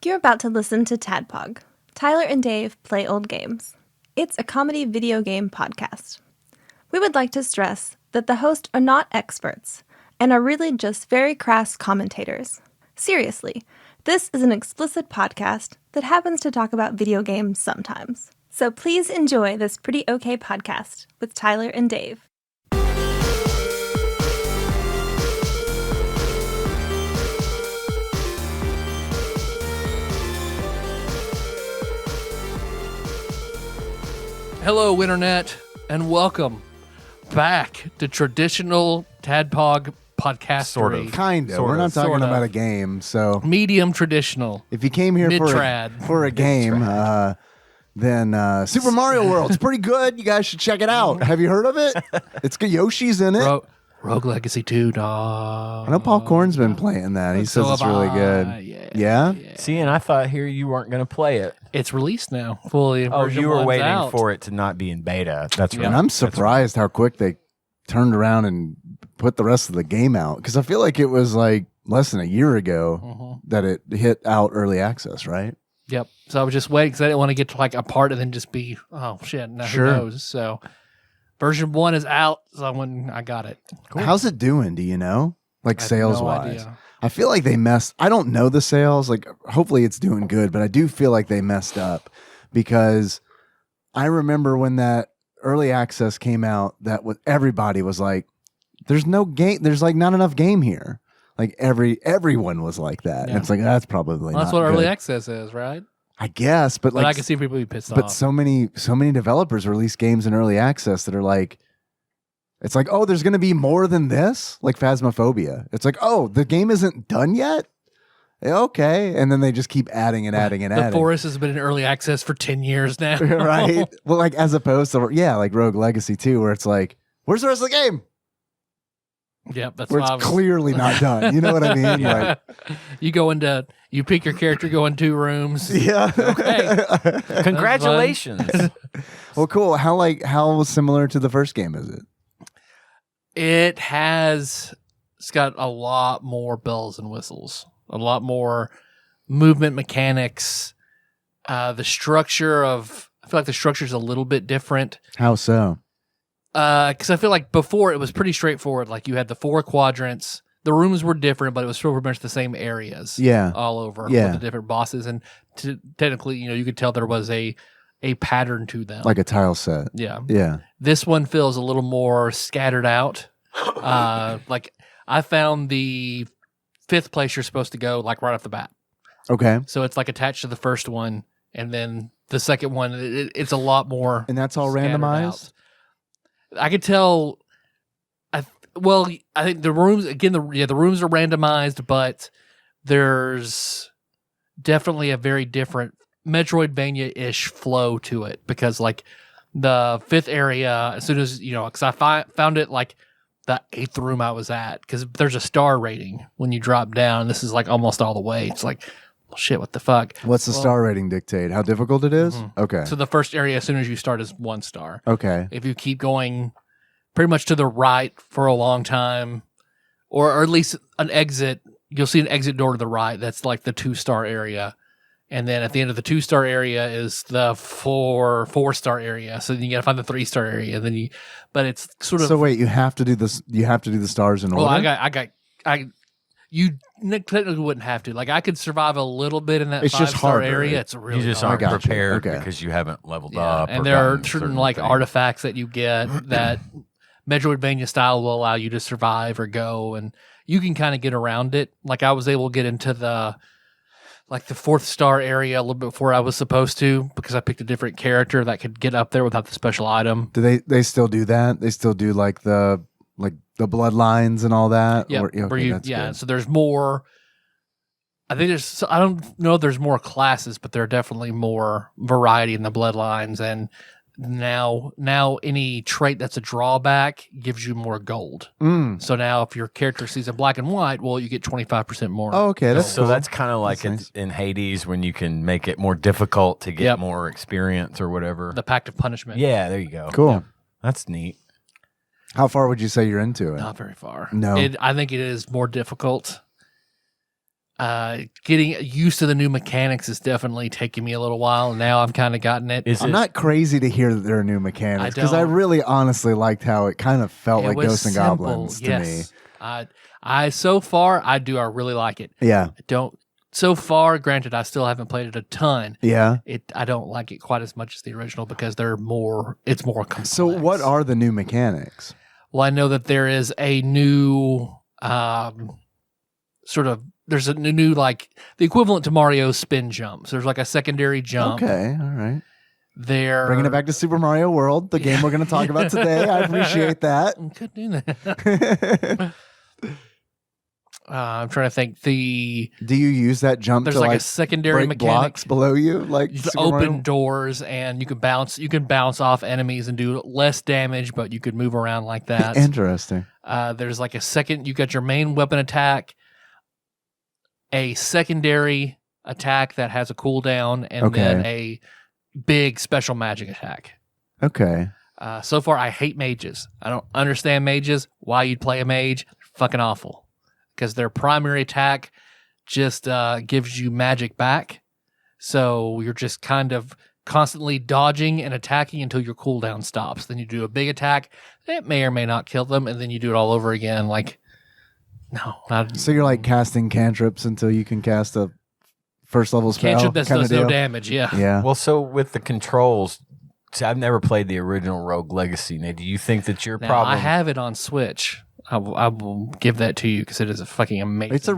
You're about to listen to TADPOG, Tyler and Dave Play Old Games. It's a comedy video game podcast. We would like to stress that the hosts are not experts and are really just very crass commentators. Seriously, this is an explicit podcast that happens to talk about video games sometimes. So please enjoy this pretty okay podcast with Tyler and Dave. Hello, Internet, and welcome back to traditional TADPOG podcast. Sort of. Kind of. We're not talking about a game, so... Medium traditional. If you came here for a game, then Super Mario World's pretty good. You guys should check it out. Have you heard of it? It's got Yoshi's in it. Rogue Legacy 2, dog. I know Paul Korn's been playing that. He says it's really good. Yeah? See, and I thought here you weren't going to play it. It's released now, fully. Oh, you were waiting for it to not be in beta. That's right. And I'm surprised how quick they turned around and put the rest of the game out. Because I feel like it was like less than a year ago that it hit out early access, right? Yep. So I was just waiting because I didn't want to get to like a part and then just be, oh, shit, now who knows? So version 1 is out, so I got it. Cool. How's it doing? Do you know? Like sales-wise? No, I feel like they messed. I don't know the sales. Like, hopefully it's doing good, but I do feel like they messed up because I remember when that early access came out, everybody was like, "There's no game. There's like not enough game here." Like everyone was like that. Yeah. And it's like that's probably that's not what good. Early access is, right? I guess, but like I can see people be pissed off. But so many developers release games in early access that are like. It's like, oh, there's going to be more than this? Like Phasmophobia. It's like, oh, the game isn't done yet? Okay. And then they just keep adding and adding and adding. The Forest has been in early access for 10 years now. Right? Well, like as opposed to, like Rogue Legacy 2, where it's like, where's the rest of the game? Yep, that's where it's clearly not done. You know what I mean? Yeah. Like, you pick your character, go in 2 rooms. Yeah. Okay. Congratulations. Well, cool. How similar to the first game is it? It's got a lot more bells and whistles, a lot more movement mechanics. I feel like the structure is a little bit different. How so? Because I feel like before it was pretty straightforward. Like you had the 4 quadrants. The rooms were different, but it was still pretty much the same areas. Yeah, all over. Yeah, with the different bosses, and technically, you could tell there was a pattern to them, like a tile set. Yeah. This one feels a little more scattered out. Like I found the 5th place you're supposed to go like right off the bat. Okay. So it's like attached to the first one, and then the second one, it's a lot more. And that's all randomized? Out. I could tell. I think the rooms again. The rooms are randomized, but there's definitely a very different Metroidvania-ish flow to it because like the 5th area, as soon as because I found it like the 8th room I was at, because there's a star rating when you drop down. This is like almost all the way. It's like, well, shit, what the fuck? What's the star rating dictate? How difficult it is? Okay. So the first area, as soon as you start, is 1 star. Okay. If you keep going pretty much to the right for a long time, or at least an exit, you'll see an exit door to the right. That's like the 2-star area. And then at the end of the 2-star area is the 4-star area. So then you gotta find the 3-star area. And then but it's sort of. So wait, you have to do this. You have to do the stars in order. Well, you technically wouldn't have to. Like I could survive a little bit in that 5-star area. Right? It's really you just aren't prepared because you haven't leveled up. And there are certain like artifacts that you get that Metroidvania style will allow you to survive or go, and you can kind of get around it. Like I was able to get into the 4th-star area a little bit before I was supposed to because I picked a different character that could get up there without the special item. Do they still do that? They still do like the bloodlines and all that? Yeah. So there's more. I don't know if there's more classes, but there are definitely more variety in the bloodlines, and now any trait that's a drawback gives you more gold. So now if your character sees a black and white, well, you get 25% more. Oh, okay. That's so cool. That's kind of like in Hades when you can make it more difficult to get more experience or whatever. The Pact of Punishment. Yeah, there you go. Cool. Yeah. That's neat. How far would you say you're into it? Not very far. No. I think it is more difficult. Getting used to the new mechanics is definitely taking me a little while. Now I've kind of gotten it. I'm not crazy to hear that there are new mechanics because I really honestly liked how it kind of felt like Ghosts and Goblins to me. So far I really like it. Yeah. So far, granted, I still haven't played it a ton. Yeah. I don't like it quite as much as the original because it's more complex. So what are the new mechanics? Well, I know that there is a new there's a new like the equivalent to Mario's spin jumps. There's like a secondary jump. Okay, all right. They're bringing it back to Super Mario World, the game we're going to talk about today. I appreciate that. Could do that. I'm trying to think. Do you use that jump? There's to like a secondary break mechanic blocks below you, like you open doors, and you can bounce off enemies and do less damage, but you could move around like that. Interesting. There's like you got your main weapon attack, a secondary attack that has a cooldown, and then a big special magic attack. Okay. So far, I hate mages. I don't understand mages. Why you'd play a mage? Fucking awful. Because their primary attack just gives you magic back. So you're just kind of constantly dodging and attacking until your cooldown stops. Then you do a big attack. It may or may not kill them, and then you do it all over again. Like, no. So you're like casting cantrips until you can cast a first level spell? Cantrip that does no damage, yeah. Yeah. Well, so with the controls, see, I've never played the original Rogue Legacy. Now, do you think that your problem... I have it on Switch. I will give that to you because it is a fucking amazing. It's a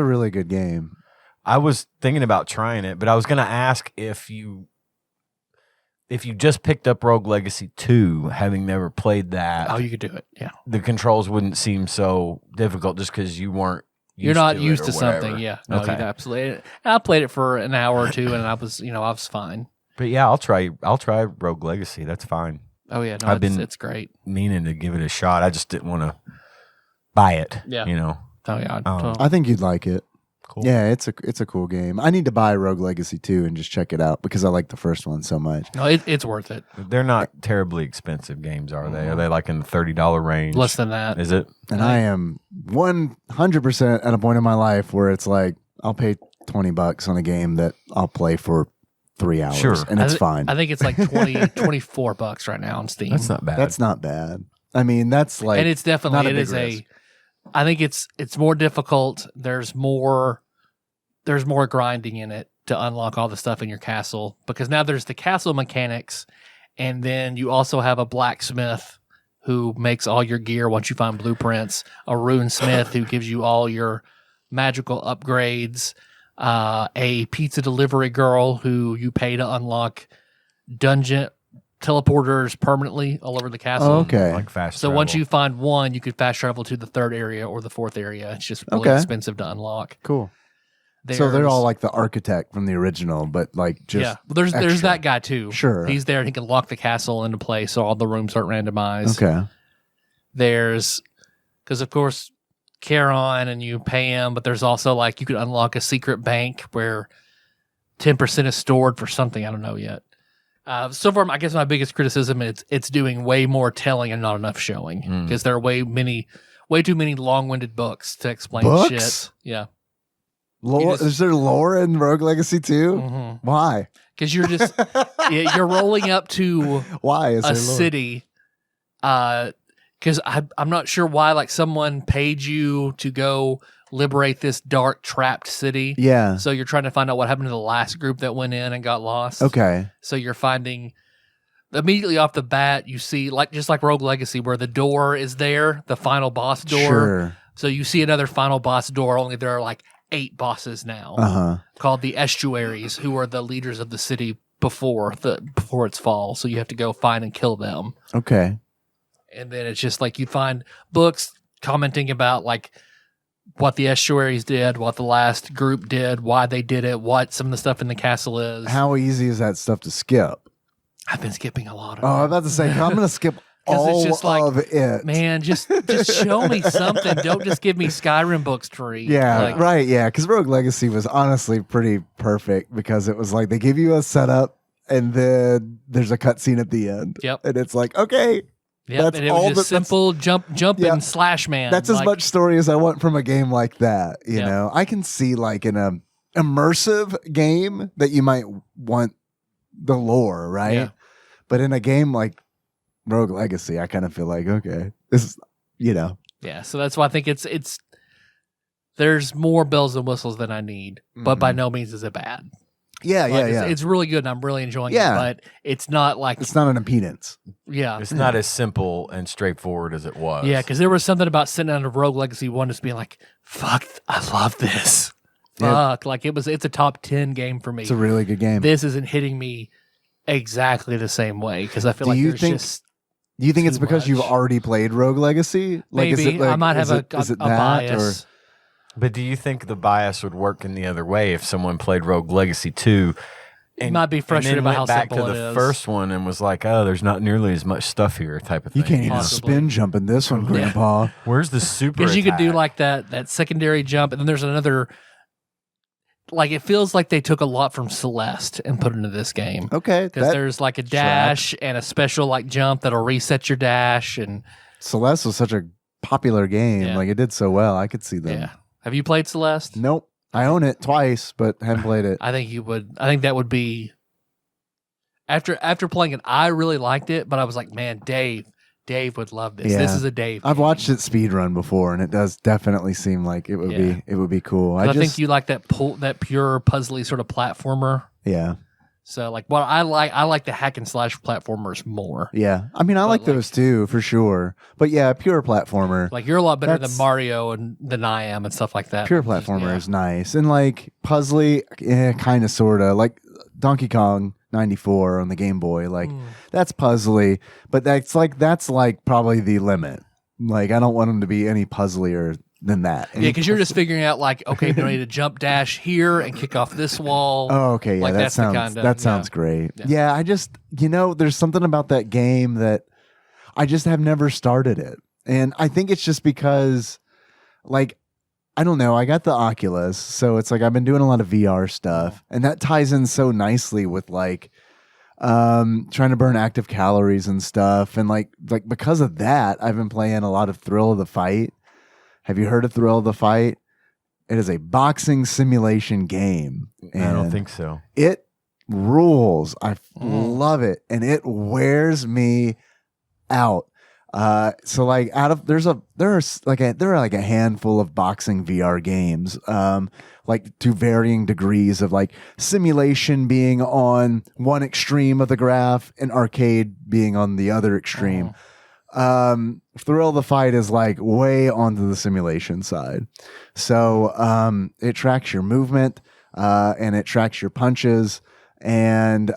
really good game. I was thinking about trying it, but I was going to ask if you just picked up Rogue Legacy 2, having never played that. Oh, you could do it. Yeah. The controls wouldn't seem so difficult just because you weren't. You're not used to something. Yeah. No, okay. Absolutely. And I played it for an hour or two, and I was fine. But yeah, I'll try Rogue Legacy. That's fine. Oh yeah, no, it's great. Meaning to give it a shot. I just didn't want to buy it. Yeah. Oh yeah. I think you'd like it. Cool. Yeah, it's a cool game. I need to buy Rogue Legacy 2 and just check it out because I like the first one so much. No, it's worth it. They're not terribly expensive games, are they? Are they like in the $30 range? Less than that. Is it? And I am 100% at a point in my life where it's like I'll pay $20 on a game that I'll play for 3 hours. Sure. And it's fine. I think it's like $24 right now on Steam. That's not bad. That's not bad. I mean, that's like, and it's definitely risk. I think it's more difficult. There's more grinding in it to unlock all the stuff in your castle because now there's the castle mechanics, and then you also have a blacksmith who makes all your gear once you find blueprints, a rune smith who gives you all your magical upgrades, a pizza delivery girl who you pay to unlock dungeon teleporters permanently all over the castle. Oh, okay. Like fast So travel. once you find one, you could fast travel to the third area or the fourth area. It's just really expensive to unlock. Cool. So they're all like the architect from the original, but like just There's that guy too. Sure. He's there and he can lock the castle into place so all the rooms aren't randomized. Okay. Because of course Charon and you pay him, but there's also like you could unlock a secret bank where 10% is stored for something I don't know yet. So far, I guess my biggest criticism is it's doing way more telling and not enough showing because there are way too many long-winded books to explain shit. Yeah. Lore, is there lore in Rogue Legacy 2? Mm-hmm. Why? Because you're just you're rolling up to why is a city. Because I'm not sure why. Like someone paid you to go liberate this dark trapped city. Yeah. So you're trying to find out what happened to the last group that went in and got lost. Okay. So you're finding immediately off the bat, you see just like Rogue Legacy, where the door is there, the final boss door. Sure. So you see another final boss door. Only there are like 8 bosses now, called the Estuaries, who are the leaders of the city before its fall. So you have to go find and kill them. Okay. And then it's just like you find books commenting about like what the Estuaries did, what the last group did, why they did it, what some of the stuff in the castle is. How easy is that stuff to skip? I've been skipping a lot of it. I'm about to say, I'm going to skip all it's just like, of it. Man, just show me something. Don't just give me Skyrim books to read. Yeah, right. Yeah, because Rogue Legacy was honestly pretty perfect because it was like they give you a setup and then there's a cutscene at the end. Yep. And it's like, okay, Yep, That's and it all was just simple jump Yeah. and slash man. That's as much story as I want from a game like that. You Yeah. know, I can see like in a immersive game that you might want the lore, right? Yeah. But in a game like Rogue Legacy, I kind of feel like, okay, this is, you know. Yeah, so that's why I think it's there's more bells and whistles than I need, but by no means is it bad. Yeah, Like, yeah. It's really good and I'm really enjoying Yeah. it, but it's not like It's not an impedance. yeah. It's not as simple and straightforward as it was. Yeah, because there was something about sitting on a Rogue Legacy 1 just being like, fuck, I love this. Yeah. Fuck. Like it's a top 10 game for me. It's a really good game. This isn't hitting me exactly the same way because I feel Do like you there's think- just Do you think it's too because you've much. already played Rogue Legacy? Like, maybe is it like, I might is have it, is a it that, bias. But do you think the bias would work in the other way if someone played Rogue Legacy 2? You might be frustrated and then by how went back simple to it the is. first one and was like, oh, there's not nearly as much stuff here, type of thing. You can't even Possibly. spin jump in this one, Grandpa. Where's the super? Because you could do attack? like that secondary jump, and then there's another. Like it feels like they took a lot from Celeste and put it into this game. Okay, Because there's like a dash and a special like jump that'll reset your dash, and Celeste was such a popular game. Yeah. Like it did so well. I could see them. yeah. Have you played Celeste? Nope. I own it twice, but haven't played it. I think you would. I think that would be. After playing it, I really liked it, but I was like, man, Dave would love this. Yeah. This is a Dave. I've game. watched it speed run before, and it does definitely seem like it would Yeah. be cool. 'Cause I just, think you like that pure puzzly sort of platformer. yeah, So like what I like the hack and slash platformers more. yeah. I mean, I like those too for sure. But yeah, pure platformer. Like you're a lot better That's- than Mario and than I am and stuff like that. Pure platformer Yeah. is nice, and like puzzly, kind of, sorta. Like Donkey Kong 94 on the Game Boy, like that's puzzly, but that's like probably the limit. Like I don't want them to be any puzzlier than that. Yeah, because you're just figuring out like, okay, do I need to jump dash here and kick off this wall? Oh, okay, yeah, Like, that that's the sounds kinda- that sounds yeah. great. Yeah. Yeah, I just there's something about that game that I just have never started it, and I think it's just because, like, I don't know. I got the Oculus, so it's like I've been doing a lot of VR stuff, and that ties in so nicely with like trying to burn active calories and stuff, and like because of that, I've been playing a lot of Thrill of the Fight. Have you heard of Thrill of the Fight? It is a boxing simulation game. I don't and think so. it rules. I love it, and it wears me out. So like there are like a handful of boxing VR games, like to varying degrees of like simulation being on one extreme of the graph and arcade being on the other extreme. Thrill of the Fight is like way onto the simulation side. So it tracks your movement, and it tracks your punches, and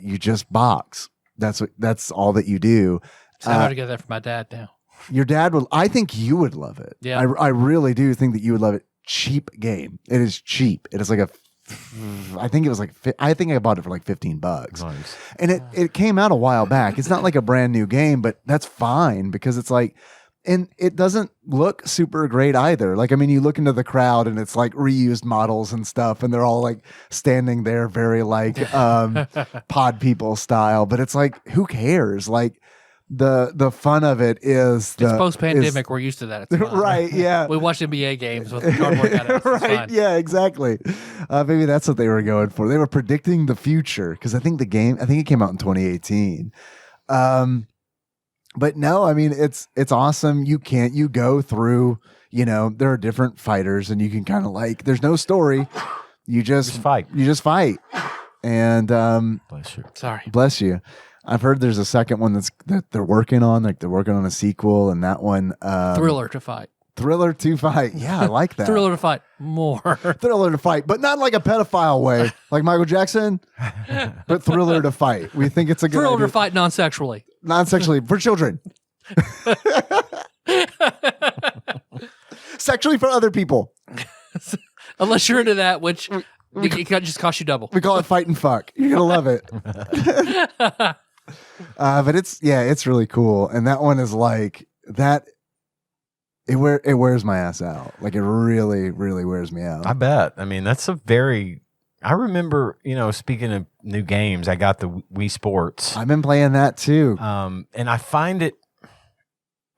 you just box. That's all that you do. So I'm going to get that for my dad now. Your dad would. I think you would love it. Yeah. I really do think that you would love it. Cheap game. It is cheap. It is like I think it was like. I think I bought it for like $15, Nice. and it came out a while back. It's not like a brand new game, but that's fine because it's like, and it doesn't look super great either. Like I mean, you look into the crowd and it's like reused models and stuff, and they're all like standing there, very like pod people style. But it's like, who cares? Like. The fun of it is It's post-pandemic. We're used to that. It's fine. right, yeah. We watch NBA games with the cardboard cutouts. It's right, fine. yeah, exactly. Maybe that's what they were going for. They were predicting the future because I think it came out in 2018. But no, I mean it's awesome. You go through, there are different fighters and you can kind of like there's no story. You just fight. You just fight. And Bless you. Sorry. bless you. I've heard there's a second one that they're working on, like they're working on a sequel, and that one Thriller to fight. Thriller to Fight. Yeah, I like that. Thriller to fight more. Thriller to Fight, but not like a pedophile way, like Michael Jackson, but Thriller to Fight. We think it's a good Thriller idea. to fight non-sexually. Non-sexually for children. Sexually for other people. Unless you're into that, which it can just cost you double. We call it Fight and Fuck. You're gonna love it. But it's really cool, and that one is like that. It wears my ass out. Like it really, really wears me out. I bet. I mean, that's a very. I remember, speaking of new games, I got the Wii Sports, I've been playing that too. and I find it.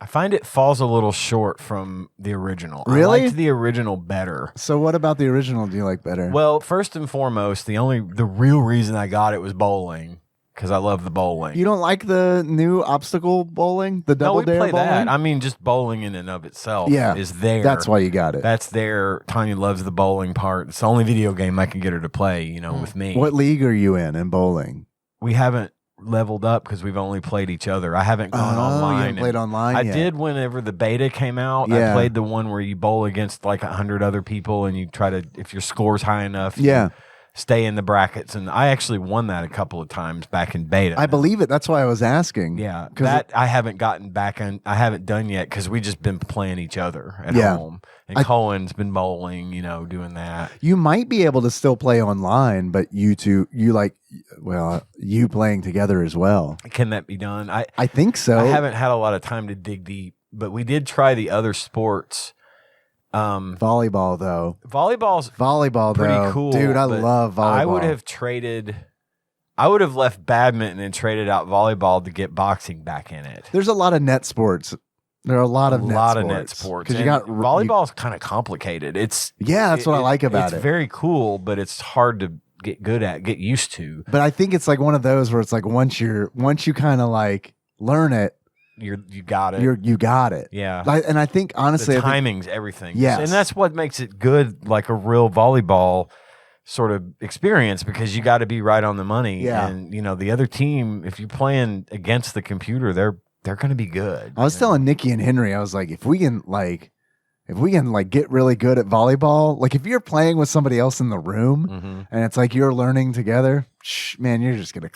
I find it falls a little short from the original. Really? I liked the original better. So what about the original do you like better? Well, first and foremost, the real reason I got it was bowling, because I love the bowling. You don't like the new obstacle bowling, the double we dare play bowling? that. I mean, just bowling in and of itself is there. That's why you got it. That's there. Tanya loves the bowling part. It's the only video game I can get her to play, with me. What league are you in bowling? We haven't leveled up because we've only played each other. I haven't gone online. You haven't played online yet. I did whenever the beta came out. Yeah. I played the one where you bowl against like 100 other people and you try to, if your score's high enough, Yeah. stay in the brackets. And I actually won that a couple of times back in beta. I believe it. That's why I was asking. Yeah, 'Cause that I haven't gotten back in. I haven't done yet because we just been playing each other at Yeah. home. And Cohen's been bowling, doing that. You might be able to still play online, but you playing together as well. Can that be done? I think so. I haven't had a lot of time to dig deep, but we did try the other sports. Volleyball though. Volleyball's Pretty pretty cool, dude. I but love volleyball. I would have left badminton and traded out volleyball to get boxing back in it. There's a lot of net sports. There are a lot of net sports because you got volleyball's kind of complicated. It's that's what I like about it. It's very cool, but it's hard to get used to. But I think it's like one of those where it's like once you kind of like learn it, you got it. You got it. Yeah. And I think honestly, the timing's everything. Yes. And that's what makes it good, like a real volleyball sort of experience, because you got to be right on the money. Yeah. And the other team, if you're playing against the computer, they're going to be good. I was telling Nikki and Henry, I was like, if we can get really good at volleyball, like if you're playing with somebody else in the room and it's like you're learning together, man, you're just gonna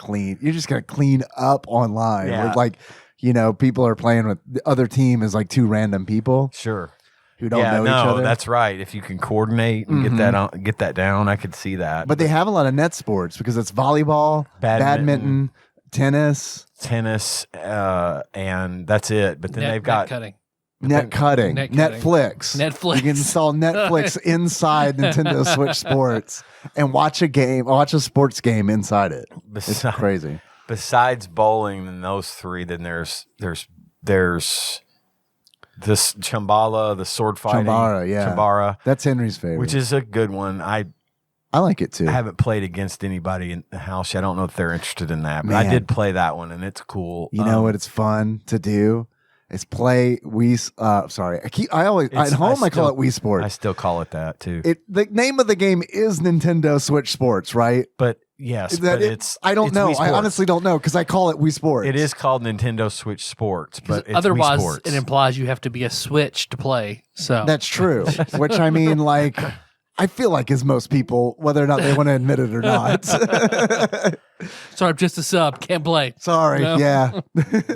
clean up online. Yeah. With like, people are playing with the other team is like two random people. Sure. Who don't know each other. That's right. If you can coordinate and get that down, I could see that. But they have a lot of net sports because it's volleyball, badminton, tennis, and that's it. But then they've got net cutting. Netflix. You can install Netflix inside Nintendo Switch Sports and watch a sports game inside it. It's crazy. Besides bowling and those three, then there's this Chambala, the sword fighting. Chambara. That's Henry's favorite. Which is a good one. I like it too. I haven't played against anybody in the house. I don't know if they're interested in that, but I did play that one and it's cool. You know what? It's fun to do. Is play Wii. At home I call it Wii Sports. I still call it that too. The name of the game is Nintendo Switch Sports, right? But yes, I don't know. I honestly don't know because I call it Wii Sports. It is called Nintendo Switch Sports, but it's otherwise Wii Sports. It implies you have to be a Switch to play. So that's true. Which I mean, like, I feel like is most people, whether or not they want to admit it or not. Sorry, I'm just a sub. Can't play. Sorry. No? Yeah.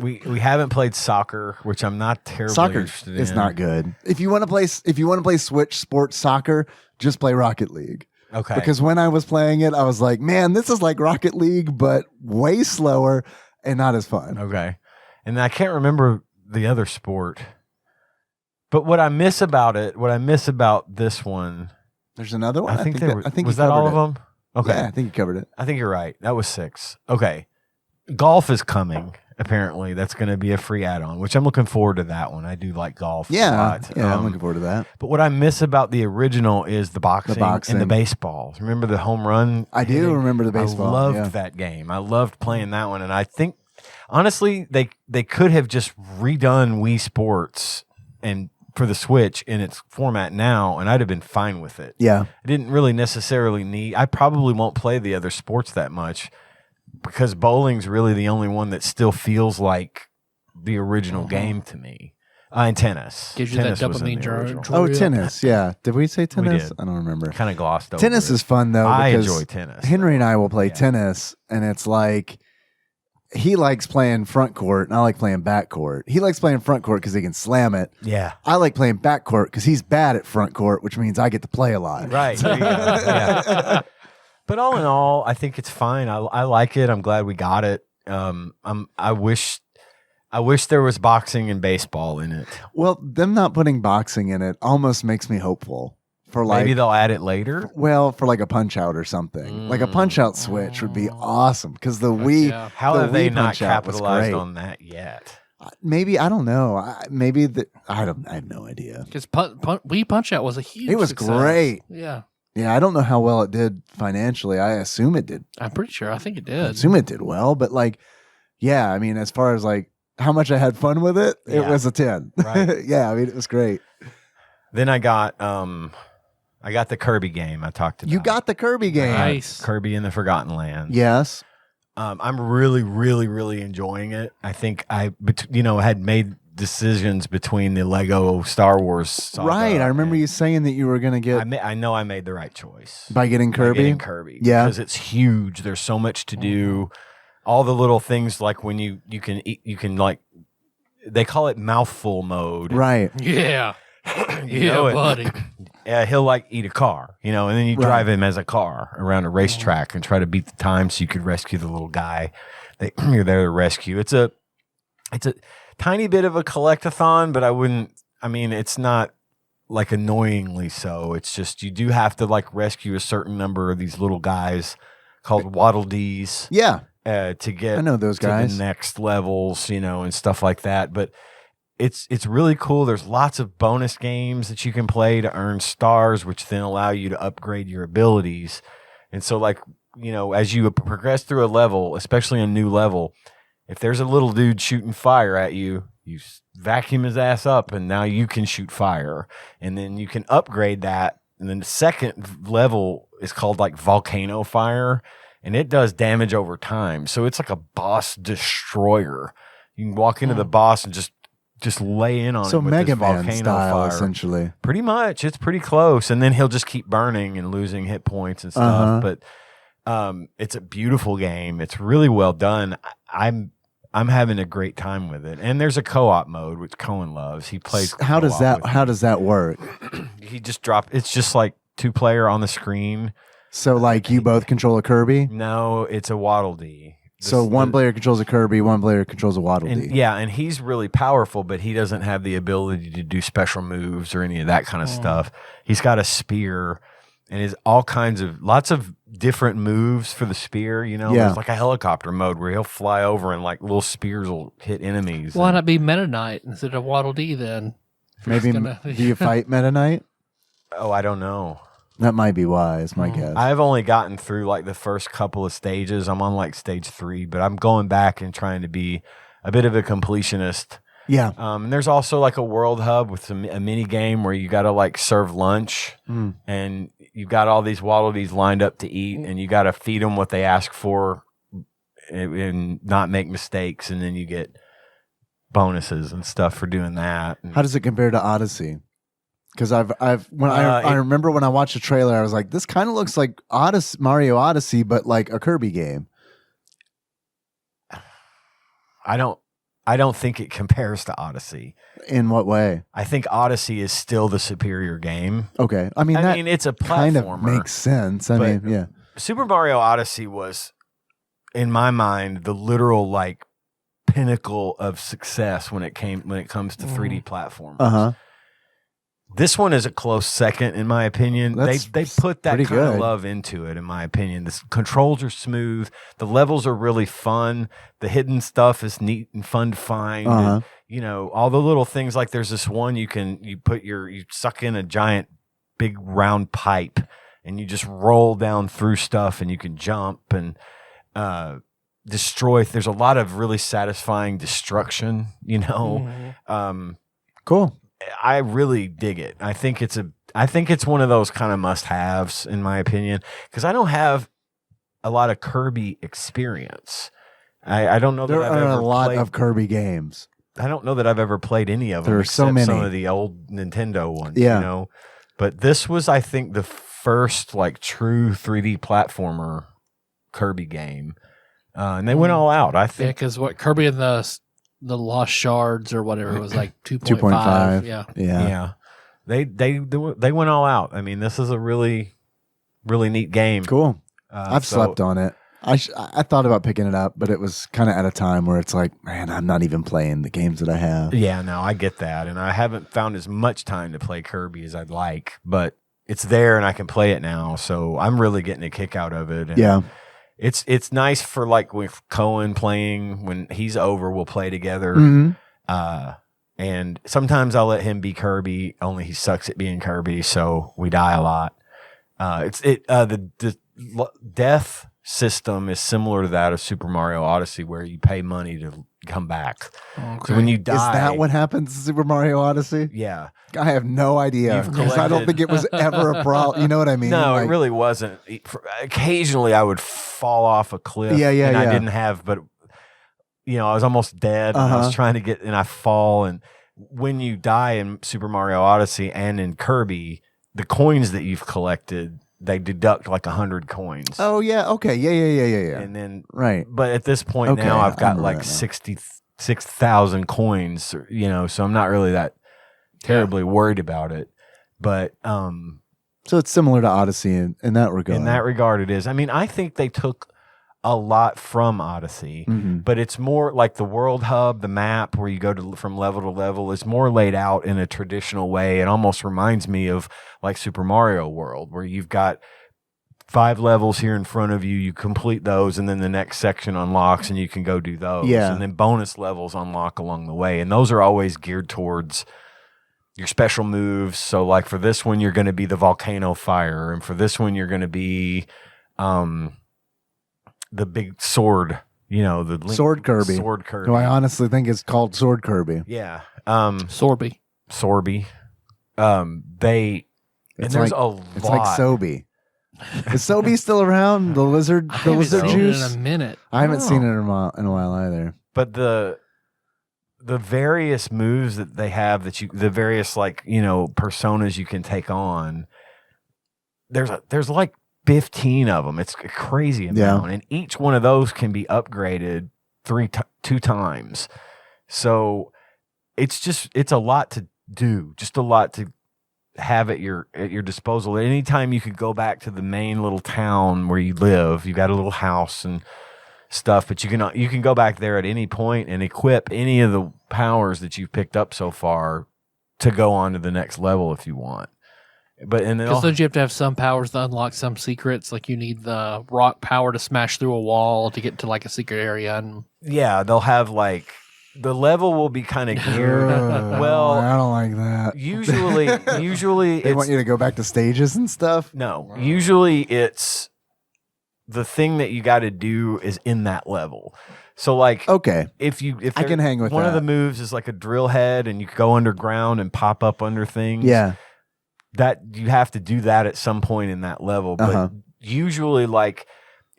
we haven't played soccer, which I'm not terribly interested in. It's not good. If you want to play Switch Sports Soccer, just play Rocket League. Okay. Because when I was playing it, I was like, man, this is like Rocket League, but way slower and not as fun. Okay. And I can't remember the other sport. But what I miss about this one. There's another one. I think was that all of them? Okay. Yeah, I think you covered it. I think you're right. That was 6. Okay. Golf is coming. Apparently, that's going to be a free add-on, which I'm looking forward to that one. I do like golf a lot. Yeah, I'm looking forward to that. But what I miss about the original is the boxing and the baseball. Remember the home run? I do remember the baseball. I loved that game. I loved playing that one. And I think, honestly, they could have just redone Wii Sports and for the Switch in its format now, and I'd have been fine with it. Yeah. I didn't really necessarily need... I probably won't play the other sports that much because bowling's really the only one that still feels like the original game to me. And tennis. Gives you tennis that dopamine jar. Oh, tennis. Yeah. Did we say tennis? We did. I don't remember. Kind of glossed over Tennis is fun, though. I enjoy tennis. Henry and I will play tennis, and it's like... He likes playing front court, and I like playing back court. He likes playing front court because he can slam it. Yeah. I like playing back court because he's bad at front court, which means I get to play a lot. Right. There you go. Yeah. But all in all, I think it's fine. I like it. I'm glad we got it. I wish there was boxing and baseball in it. Well, them not putting boxing in it almost makes me hopeful. For like, maybe they'll add it later. Well, for like a punch out or something, like a punch out switch would be awesome because the Wii. Yeah. How have they not capitalized on that yet? Maybe, I don't know. Maybe I have no idea. Because Wii Punch Out was a huge It was success. great. Yeah. Yeah, I don't know how well it did financially. I assume it did. I'm pretty sure. I think it I did. assume it did well, but like, yeah, I mean, as far as like how much I had fun with it, it Yeah. was a 10. Right. Yeah, I mean, it was great. Then I got the Kirby game I talked about. You got the Kirby game. Nice. Kirby in the Forgotten Land. Yes. I'm really, really, really enjoying it. I think I had made decisions between the Lego Star Wars saga Right. I remember and you saying that you were going to get I know I made the right choice by getting Kirby. By getting Kirby. Yeah. Because it's huge. There's so much to do. All the little things like when you can eat, you can like they call it mouthful mode. Right. Yeah. You know it. buddy. He'll like eat a car, and then you drive him as a car around a racetrack and try to beat the time so you could rescue the little guy that you're there to rescue. It's a tiny bit of a collectathon, but it's not like annoyingly so. It's just you do have to like rescue a certain number of these little guys called Waddle Dees. Yeah. To get I know those guys. to the next levels, and stuff like that. But it's really cool. There's lots of bonus games that you can play to earn stars, which then allow you to upgrade your abilities. And so, like, as you progress through a level, especially a new level, if there's a little dude shooting fire at you, you vacuum his ass up, and now you can shoot fire. And then you can upgrade that. And then the second level is called like Volcano Fire, and it does damage over time. So it's like a boss destroyer. You can walk into the boss and just lay in on So him with Mega this Man volcano style, fire. essentially. Pretty much. It's pretty close. And then he'll just keep burning and losing hit points and stuff. But it's a beautiful game. It's really well done. I'm having a great time with it. And there's a co-op mode, which Cohen loves. He plays How does that work? He just it's just like 2-player on the screen. So like you both control a Kirby? No, it's a Waddle Dee. So one player controls a Kirby, one player controls a Waddle Dee. And he's really powerful, but he doesn't have the ability to do special moves or any of that kind of stuff. He's got a spear and is lots of different moves for the spear. There's like a helicopter mode where he'll fly over and like little spears will hit enemies. Why not be Meta Knight instead of Waddle Dee then? Maybe do you fight Meta Knight? Oh, I don't know. That might be why, is my guess. I've only gotten through like the first couple of stages. I'm on like stage 3, but I'm going back and trying to be a bit of a completionist. Yeah. And there's also like a world hub with a mini game where you got to like serve lunch, and you've got all these Waddle Dees lined up to eat, and you got to feed them what they ask for and not make mistakes, and then you get bonuses and stuff for doing that. How does it compare to Odyssey? Because I remember when I watched the trailer, I was like, this kind of looks like Mario Odyssey, but like a Kirby game. I don't think it compares to Odyssey. In what way? I think Odyssey is still the superior game. Okay. I mean, it's a platformer. Kind of makes sense. I mean, yeah. Super Mario Odyssey was, in my mind, the literal like pinnacle of success when it comes to 3D platformers. Uh-huh. This one is a close second, in my opinion. They put that kind good of love into it, in my opinion. The controls are smooth. The levels are really fun. The hidden stuff is neat and fun to find. Uh-huh. And, all the little things, like there's this one you suck in a giant big round pipe and you just roll down through stuff and you can jump and destroy. There's a lot of really satisfying destruction, Cool. I really dig it. I think it's one of those kind of must-haves, in my opinion, because I don't have a lot of Kirby experience. I don't know that there I've are ever a lot played, of Kirby games. I don't know that I've ever played any of them. There are so except many. Some of the old Nintendo ones. Yeah. But this was, I think, the first like true 3D platformer Kirby game, and they went all out. I Yeah, think because what Kirby and the Lost Shards or whatever was like 2.5. 2.5. Yeah. yeah. They went all out. I mean, this is a really, really neat game. Cool. I've slept on it. I thought about picking it up, but it was kind of at a time where it's like, man, I'm not even playing the games that I have. Yeah, no, I get that. And I haven't found as much time to play Kirby as I'd like, but it's there and I can play it now. So I'm really getting a kick out of it. And Yeah. It's nice for like with Cohen playing when he's over, we'll play together. Mm-hmm. And sometimes I'll let him be Kirby, only he sucks at being Kirby, so we die a lot. The death system is similar to that of Super Mario Odyssey, where you pay money to come back. Okay. So when you die, Is that what happens in Super Mario Odyssey? Yeah. I have no idea. Because I don't think it was ever a problem. You know what I mean? No, Like, it really wasn't. Occasionally, I would fall off a cliff. Yeah, and I didn't have, but I was almost dead. And I was trying to get, and I fall. And when you die in Super Mario Odyssey and in Kirby, the coins that you've collected, they deduct like 100 coins. Oh yeah, okay, yeah. And then Right. But at this point Okay, now, I've I got remember like that now. 66,000 coins. So I'm not really that terribly worried about it. But So it's similar to Odyssey in that regard. in that regard, it is. I mean, I think they took a lot from Odyssey, Mhm. but it's more like the world hub, the map where you go from level to level is more laid out in a traditional way. It almost reminds me of like Super Mario World, where you've got 5 levels here in front of you. You complete those, and then the next section unlocks, and you can go do those. Yeah. And then bonus levels unlock along the way, and those are always geared towards your special moves. So, like for this one, you're going to be the volcano fire, and for this one, you're going to be the big sword, the Sword Kirby. Sword Kirby. No, I honestly think it's called Sword Kirby. Yeah. Sorby. Sorby. There's a lot. It's like Sobe. Is Sobe still around? The lizard, I the haven't lizard seen it juice. in a minute. I haven't Oh. seen it in a while either. But the various moves that they have the various personas you can take on, there's like 15 of them. It's a crazy amount. And each one of those can be upgraded 2 times. So it's a lot to do, just a lot to have at your disposal. At any time you could go back to the main little town where you live. You got a little house and stuff, but you can go back there at any point and equip any of the powers that you've picked up so far to go on to the next level if you want. Because don't you have to have some powers to unlock some secrets? Like you need the rock power to smash through a wall to get to like a secret area. And yeah, they'll have like the level will be kind of geared. Well, I don't like that. usually They want you to go back to stages and stuff. No, usually it's the thing that you got to do is in that level. So like, Okay, if I can hang with one of that. the moves is like a drill head, and you go underground and pop up under things. Yeah. That you have to do that at some point in that level. But usually, like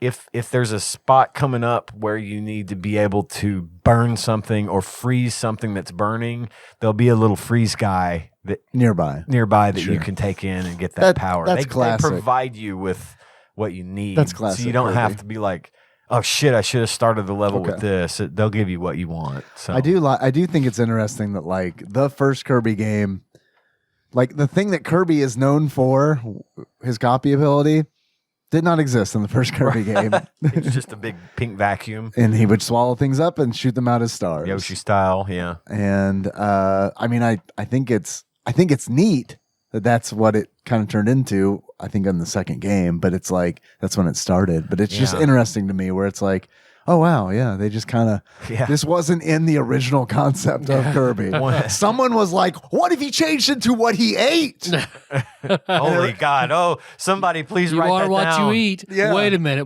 if there's a spot coming up where you need to be able to burn something or freeze something that's burning, there'll be a little freeze guy Nearby that Sure. you can take in and get that power. That's They classic. provide you with what you need. That's classic So you don't have Kirby. to be like, oh shit, I should have started the level with Okay. this. They'll give you what you want. So I do think it's interesting that like the first Kirby game, like the thing that Kirby is known for, his copy ability, did not exist in the first Kirby game. It's just a big pink vacuum, And he would swallow things up and shoot them out as stars. Yoshi style. Yeah. And I mean, I think it's neat that that's what it kind of turned into. I think in the second game, but it's like that's when it started. But it's just Yeah. interesting to me where it's like, oh wow, yeah, they just kind of Yeah. this wasn't in the original concept of Kirby. Someone was like, what if he changed it to what he ate? Holy God! Oh, somebody please you write are that what down. you eat. Yeah. Wait a minute.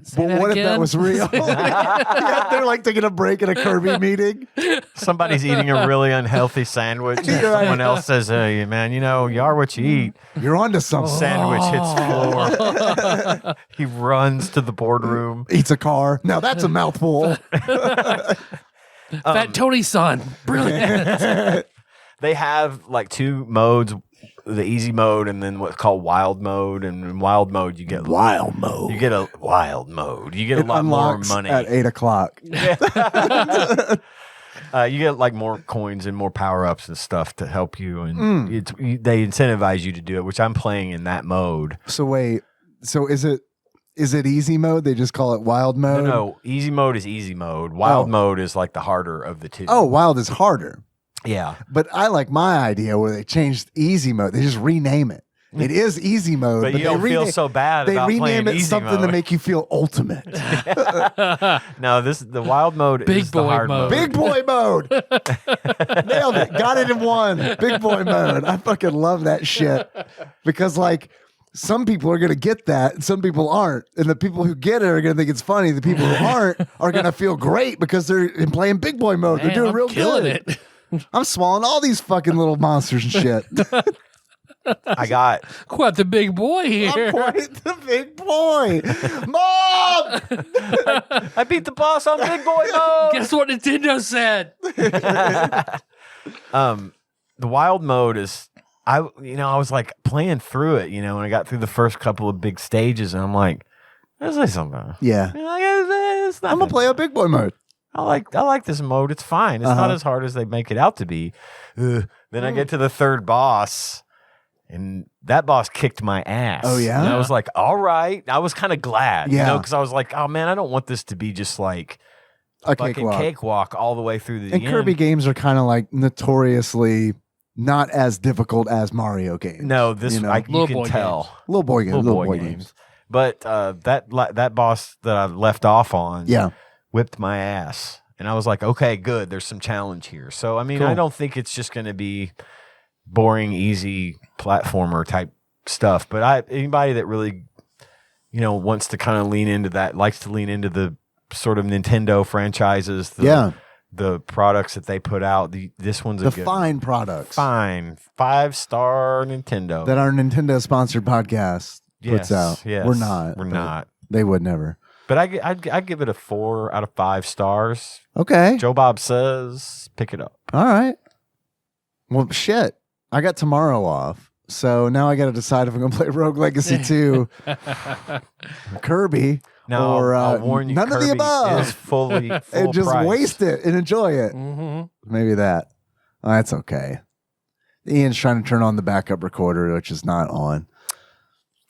Say But that what if that again? was real? Yeah, they're like taking a break at a Kirby meeting. Somebody's eating a really unhealthy sandwich, and You're right. someone else says, "Hey, man, you are what you eat." You're onto something. Sandwich hits floor. He runs to the boardroom. Eats a car. Now that's a mouthful. Fat Tony's son. Brilliant. They have like 2 modes: the easy mode and then what's called wild mode. And in wild mode, you get Wild mode. You get a wild mode. You get It a lot more unlocks money. at 8:00. You get like more coins and more power ups and stuff to help you, and they incentivize you to do it. Which I'm playing in that mode. So wait. So is it easy mode? They just call it wild mode. No, easy mode is easy mode. Wild mode is like the harder of the 2. Oh, wild is harder. yeah. But I like my idea where they changed easy mode. They just rename it. It is easy mode, but you they don't feel so bad They about playing rename it easy something mode. to make you feel ultimate. No, the wild mode Big is the boy hard mode. mode. Big boy mode. Nailed it. Got it in one. Big boy mode. I fucking love that shit. Because like some people are gonna get that and some people aren't. And the people who get it are gonna think it's funny. The people who aren't are gonna feel great because they're playing big boy mode. Man, They're doing I'm real killing good. it. I'm swallowing all these fucking little monsters and shit. I got Quite the big boy here. I'm quite the big boy. Mom! I beat the boss on big boy mode. Guess what Nintendo said? The wild mode is I was like playing through it, and I got through the first couple of big stages, and I'm like, there's like something. Yeah. It's I'm gonna play a big boy mode. I like this mode. It's fine. It's not as hard as they make it out to be. Then I get to the third boss, and that boss kicked my ass. Oh, yeah? And I was like, all right. I was kind of glad, Yeah. because I was like, oh man, I don't want this to be just like A fucking cakewalk all the way through the And end. Kirby games are kind of like notoriously not as difficult as Mario games. No, this you know? you Little can boy tell. Little boy games. Little boy games. But that boss that I left off on, Yeah. whipped my ass, and I was like, okay, good. There's some challenge here. So I mean, Cool. I don't think it's just going to be boring, easy platformer type stuff. But anybody that really, wants to kind of lean into that, likes to lean into the sort of Nintendo franchises, the products that they put out. This one's The a good fine products fine 5-star Nintendo. that our Nintendo sponsored podcast puts out. Yes, We're not. We're but not. They would never. But I give it a 4 out of 5 stars. Okay. Joe Bob says, pick it up. All right. Well, shit. I got tomorrow off. So now I got to decide if I'm going to play Rogue Legacy 2, Kirby, Now, or I'll warn you, none of the Kirby above. is full and just price. waste it and enjoy it. Mm-hmm. Maybe that. Oh, that's okay. Ian's trying to turn on the backup recorder, which is not on.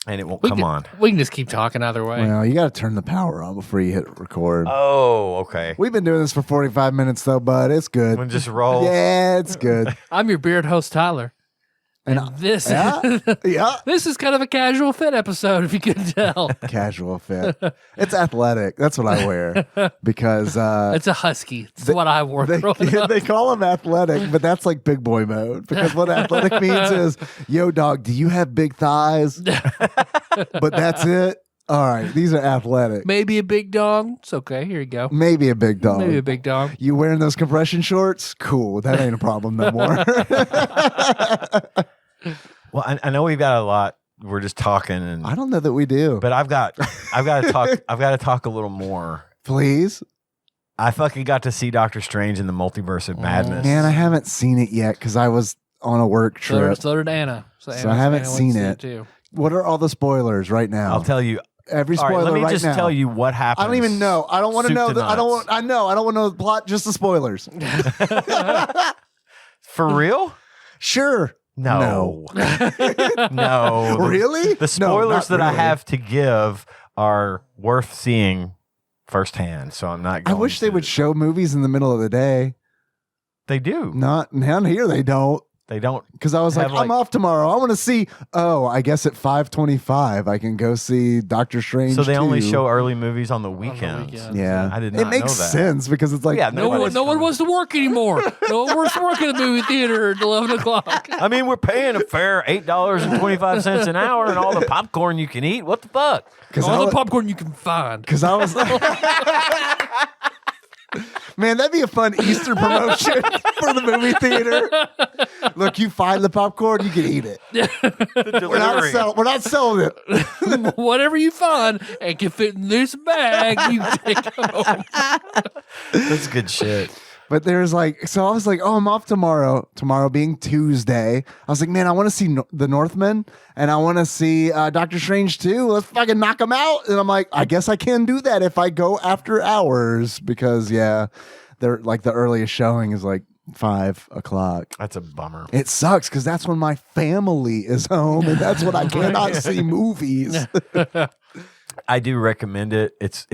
And it won't come on. We can just keep talking either way. Well, you got to turn the power on before you hit record. Oh, okay. We've been doing this for 45 minutes, though, bud. It's good. We'll just roll. Yeah, it's good. I'm your beard host, Tyler. And This yeah, yeah. this is kind of a casual fit episode, if you couldn't tell. Casual fit. It's athletic. That's what I wear because It's a husky. It's what I wore they, growing up. they call them athletic, but that's like big boy mode. Because what athletic means is, yo, dog, do you have big thighs? But that's it. All right, these are athletic. Maybe a big dong. It's okay. Here you go. Maybe a big dog. Maybe a big dong. You wearing those compression shorts? Cool. That ain't a problem no more. Well, I know we've got a lot. We're just talking, and I don't know that we do. but I've got to talk. I've got to talk a little more. Please. I fucking got to see Doctor Strange in the Multiverse of Madness. Man, I haven't seen it yet because I was on a work trip. So did Anna. So I haven't Anna went seen to see it. too. What are all the spoilers right now? I'll tell you. Every All spoiler right, let me right just now. tell you what happened. I don't even know. I don't want to Soup know. to I don't nuts. want. I know. I don't want to know the plot. Just the spoilers. For real? Sure. No. No. Really? The spoilers not that I really. have to give are worth seeing firsthand. So I'm not I going wish they to. would show movies in the middle of the day. They do. Not down here. They don't. They don't. Because I was like, Have, I'm off tomorrow. I want to see. Oh, I guess at 5:25 I can go see Doctor Strange. So they only 2. show early movies on the weekends. weekends. Yeah, I did It not makes know that. sense because it's like Yeah, No Nobody's one coming. wants to work anymore. No one wants to work in the movie theater at 11 o'clock. I mean, we're paying a fair $8.25 an hour and all the popcorn you can eat. What the fuck? All the popcorn you can find. Because I was like, man, that'd be a fun Easter promotion for the movie theater. Look, you find the popcorn, you can eat it. We're not selling it. Whatever you find and can fit in this bag, you take home. That's good shit. But there's like, so I was like, oh, I'm off tomorrow. Tomorrow being Tuesday. I was like, man, I want to see the Northman and I want to see Doctor Strange too. Let's fucking knock them out. And I'm like, I guess I can do that if I go after hours because, yeah, they're like the earliest showing is like 5 o'clock. That's a bummer. It sucks because that's when my family is home and that's when I cannot see movies. I do recommend it. It's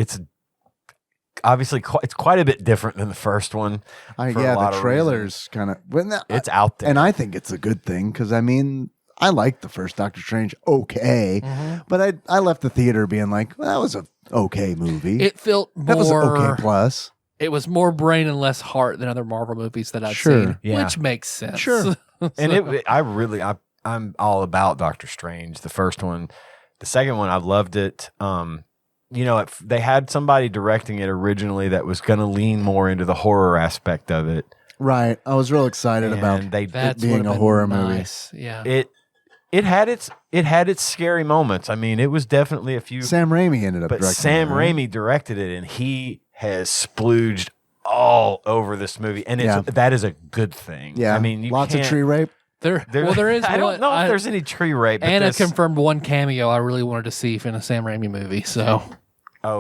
obviously it's quite a bit different than the first one. for a Yeah, lot the of trailers kind of, It's out there. and I think it's a good thing because I mean, I liked the first Doctor Strange okay, but I left the theater being like, well, that was a okay movie. It felt more. That was an okay plus. It was more brain and less heart than other Marvel movies that I've Sure. seen, Yeah. which makes sense. Sure. And I'm all about Doctor Strange. The first one, the second one, I loved it. They had somebody directing it originally that was going to lean more into the horror aspect of it. Right. I was real excited about That's being would've a been horror nice. Yeah. It had its scary moments. I mean, it was definitely a few. Sam Raimi ended up But directing Sam it, right? Raimi directed it, and he has splooged all over this movie, and that is a good thing. Yeah. I mean, lots of tree rape. There is. I don't know if there's any tree rape. But Anna confirmed one cameo I really wanted to see in a Sam Raimi movie. So,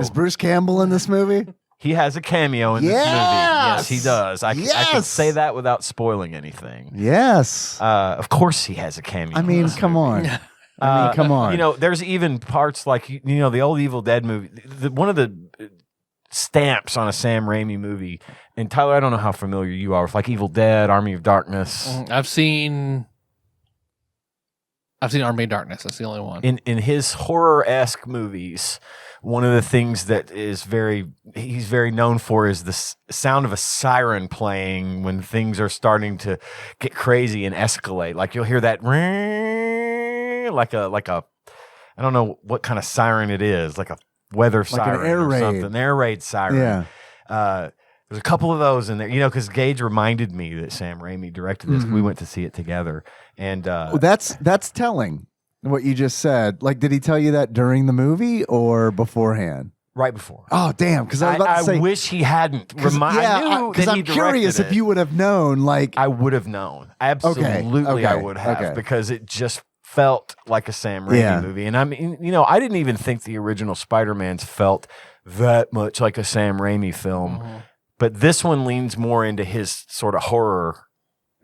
Is Bruce Campbell in this movie? he has a cameo in this movie. Yes, he does. I can Yes! say that without spoiling anything. Yes. Of course, he has a cameo. I in mean, this come movie. on. I mean, come on. There's even parts like the old Evil Dead movie. One of the stamps on a Sam Raimi movie. And Tyler, I don't know how familiar you are with like Evil Dead, Army of Darkness. I've seen Army of Darkness. That's the only one. In his horror-esque movies, one of the things that he's very known for is the sound of a siren playing when things are starting to get crazy and escalate. Like you'll hear that like a I don't know what kind of siren it is, like a weather siren an air or raid. something. An air raid siren. Yeah. There's a couple of those in there, because Gage reminded me that Sam Raimi directed this. We went to see it together, and Well, that's telling what you just said. Like, did he tell you that during the movie or beforehand? right before. Oh, damn! Because I was about to say, wish he hadn't reminded. yeah, because I'm curious if you would have known. Like, I would have known. Absolutely, I okay, would have, okay. because it just felt like a Sam Raimi Yeah. movie. And I mean, I didn't even think the original Spider-Man's felt that much like a Sam Raimi film. But this one leans more into his sort of horror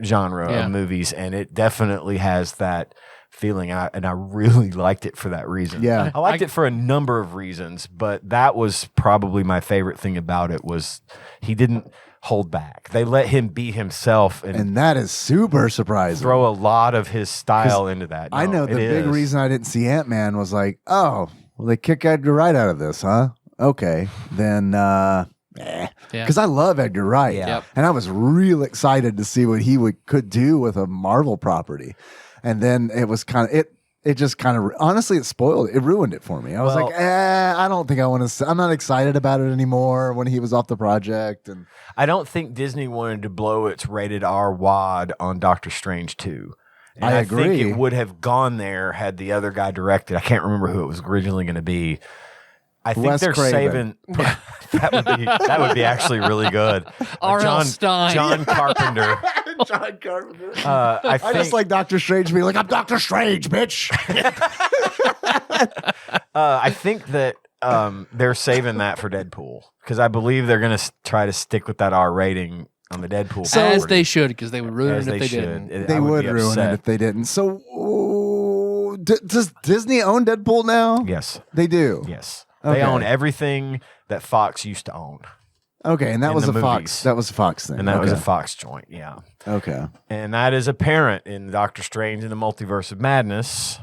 genre of movies, and it definitely has that feeling. And I really liked it for that reason. Yeah. I liked it for a number of reasons, but that was probably my favorite thing about it was he didn't hold back. They let him be himself and that is super surprising. throw a lot of his style into that. I know the big reason I didn't see Ant-Man was like, oh, well, they kick Edgar Wright out of this, huh? Okay, then because I love Edgar Wright, Yep. and I was real excited to see what he could do with a Marvel property, and then it was kind of it just kind of honestly it spoiled it ruined it for me. I was like, I don't think I want to. I'm not excited about it anymore. When he was off the project, and I don't think Disney wanted to blow its rated R wad on Doctor Strange 2. And I think agree. it would have gone there had the other guy directed. I can't remember who it was originally going to be. I think Wes they're Craven. saving. that would be actually really good. R.L. Stein. John Carpenter. John Carpenter. I I just like Doctor Strange being like, I'm Doctor Strange, bitch. I think that they're saving that for Deadpool because I believe they're going to try to stick with that R rating on the Deadpool. As property. they should, because they would ruin As it if they should. didn't. They I would be ruin upset. it if they didn't. So, does Disney own Deadpool now? Yes. They do. Yes. Okay. They own everything that Fox used to own. Okay, and that In was the a Fox. movies. That was a Fox thing. And that was a Okay. Fox joint, yeah. Okay. And that is apparent in Doctor Strange and the Multiverse of Madness.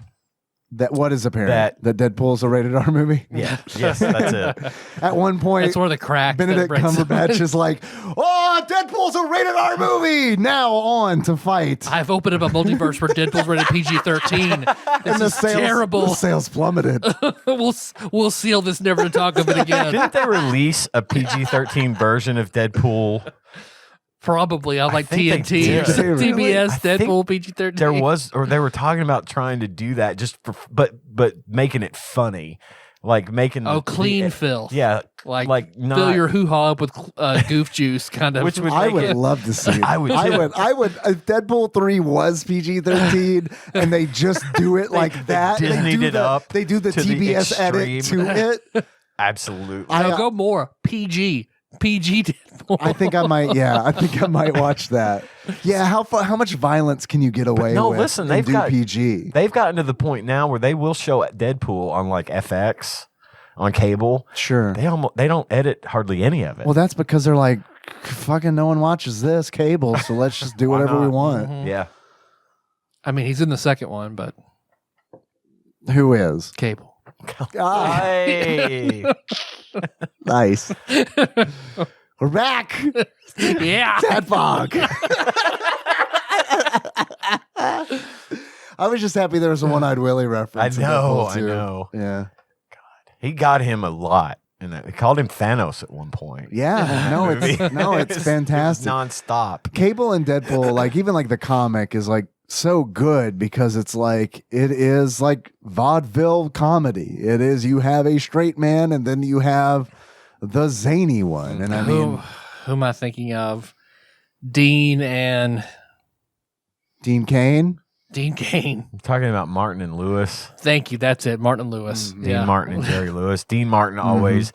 That what is apparent? That Deadpool's a rated R movie? Yeah. Yes, that's it. At one point, That's where the crack. that Benedict breaks Cumberbatch is like, "Oh, Deadpool's a rated R movie. Now on to fight." I've opened up a multiverse where Deadpool's rated PG-13. This And the is sales, terrible. The sales plummeted. we'll seal this, never to talk of it again. Didn't they release a PG-13 version of Deadpool? Probably on like think they TNT or did. TBS, Really? I think Deadpool, PG-13. There was, or they were talking about trying to do that just for, but making it funny, like making clean fill. Yeah, like not, fill your hoo-ha up with goof juice, kind of. Which would I make would it- love to see it. I would too. I would. If Deadpool 3 was PG-13 and they just do it like that, Disney'd it up They do the to the TBS edit extreme. to it. Absolutely. No, go more PG Deadpool. I think I might. Yeah, I think I might watch that. Yeah, how much violence can you get away no, with? listen, and they've do got- PG. They've gotten to the point now where they will show Deadpool on like FX, on cable. Sure. They don't edit hardly any of it. Well, that's because they're like, fucking no one watches this cable, so let's just do Why whatever we not? want. Mm-hmm. Yeah. I mean, he's in the second one, but Who is? Cable. Ah, Hey. nice. We're back. Yeah. TADPOG. I was just happy there was a One-Eyed Willie reference. I know, in Deadpool, too. I know. Yeah. He got him a lot. And they called him Thanos at one point. Yeah. No, it's fantastic. Nonstop. Cable and Deadpool, like even like the comic is like so good because it's like it is like vaudeville comedy. It is you have a straight man and then you have the zany one. And I mean, who am I thinking of? Dean Kane. I'm talking about Martin and Lewis. Thank you. That's it. Martin Lewis. Dean Martin and Jerry Lewis. Dean Martin always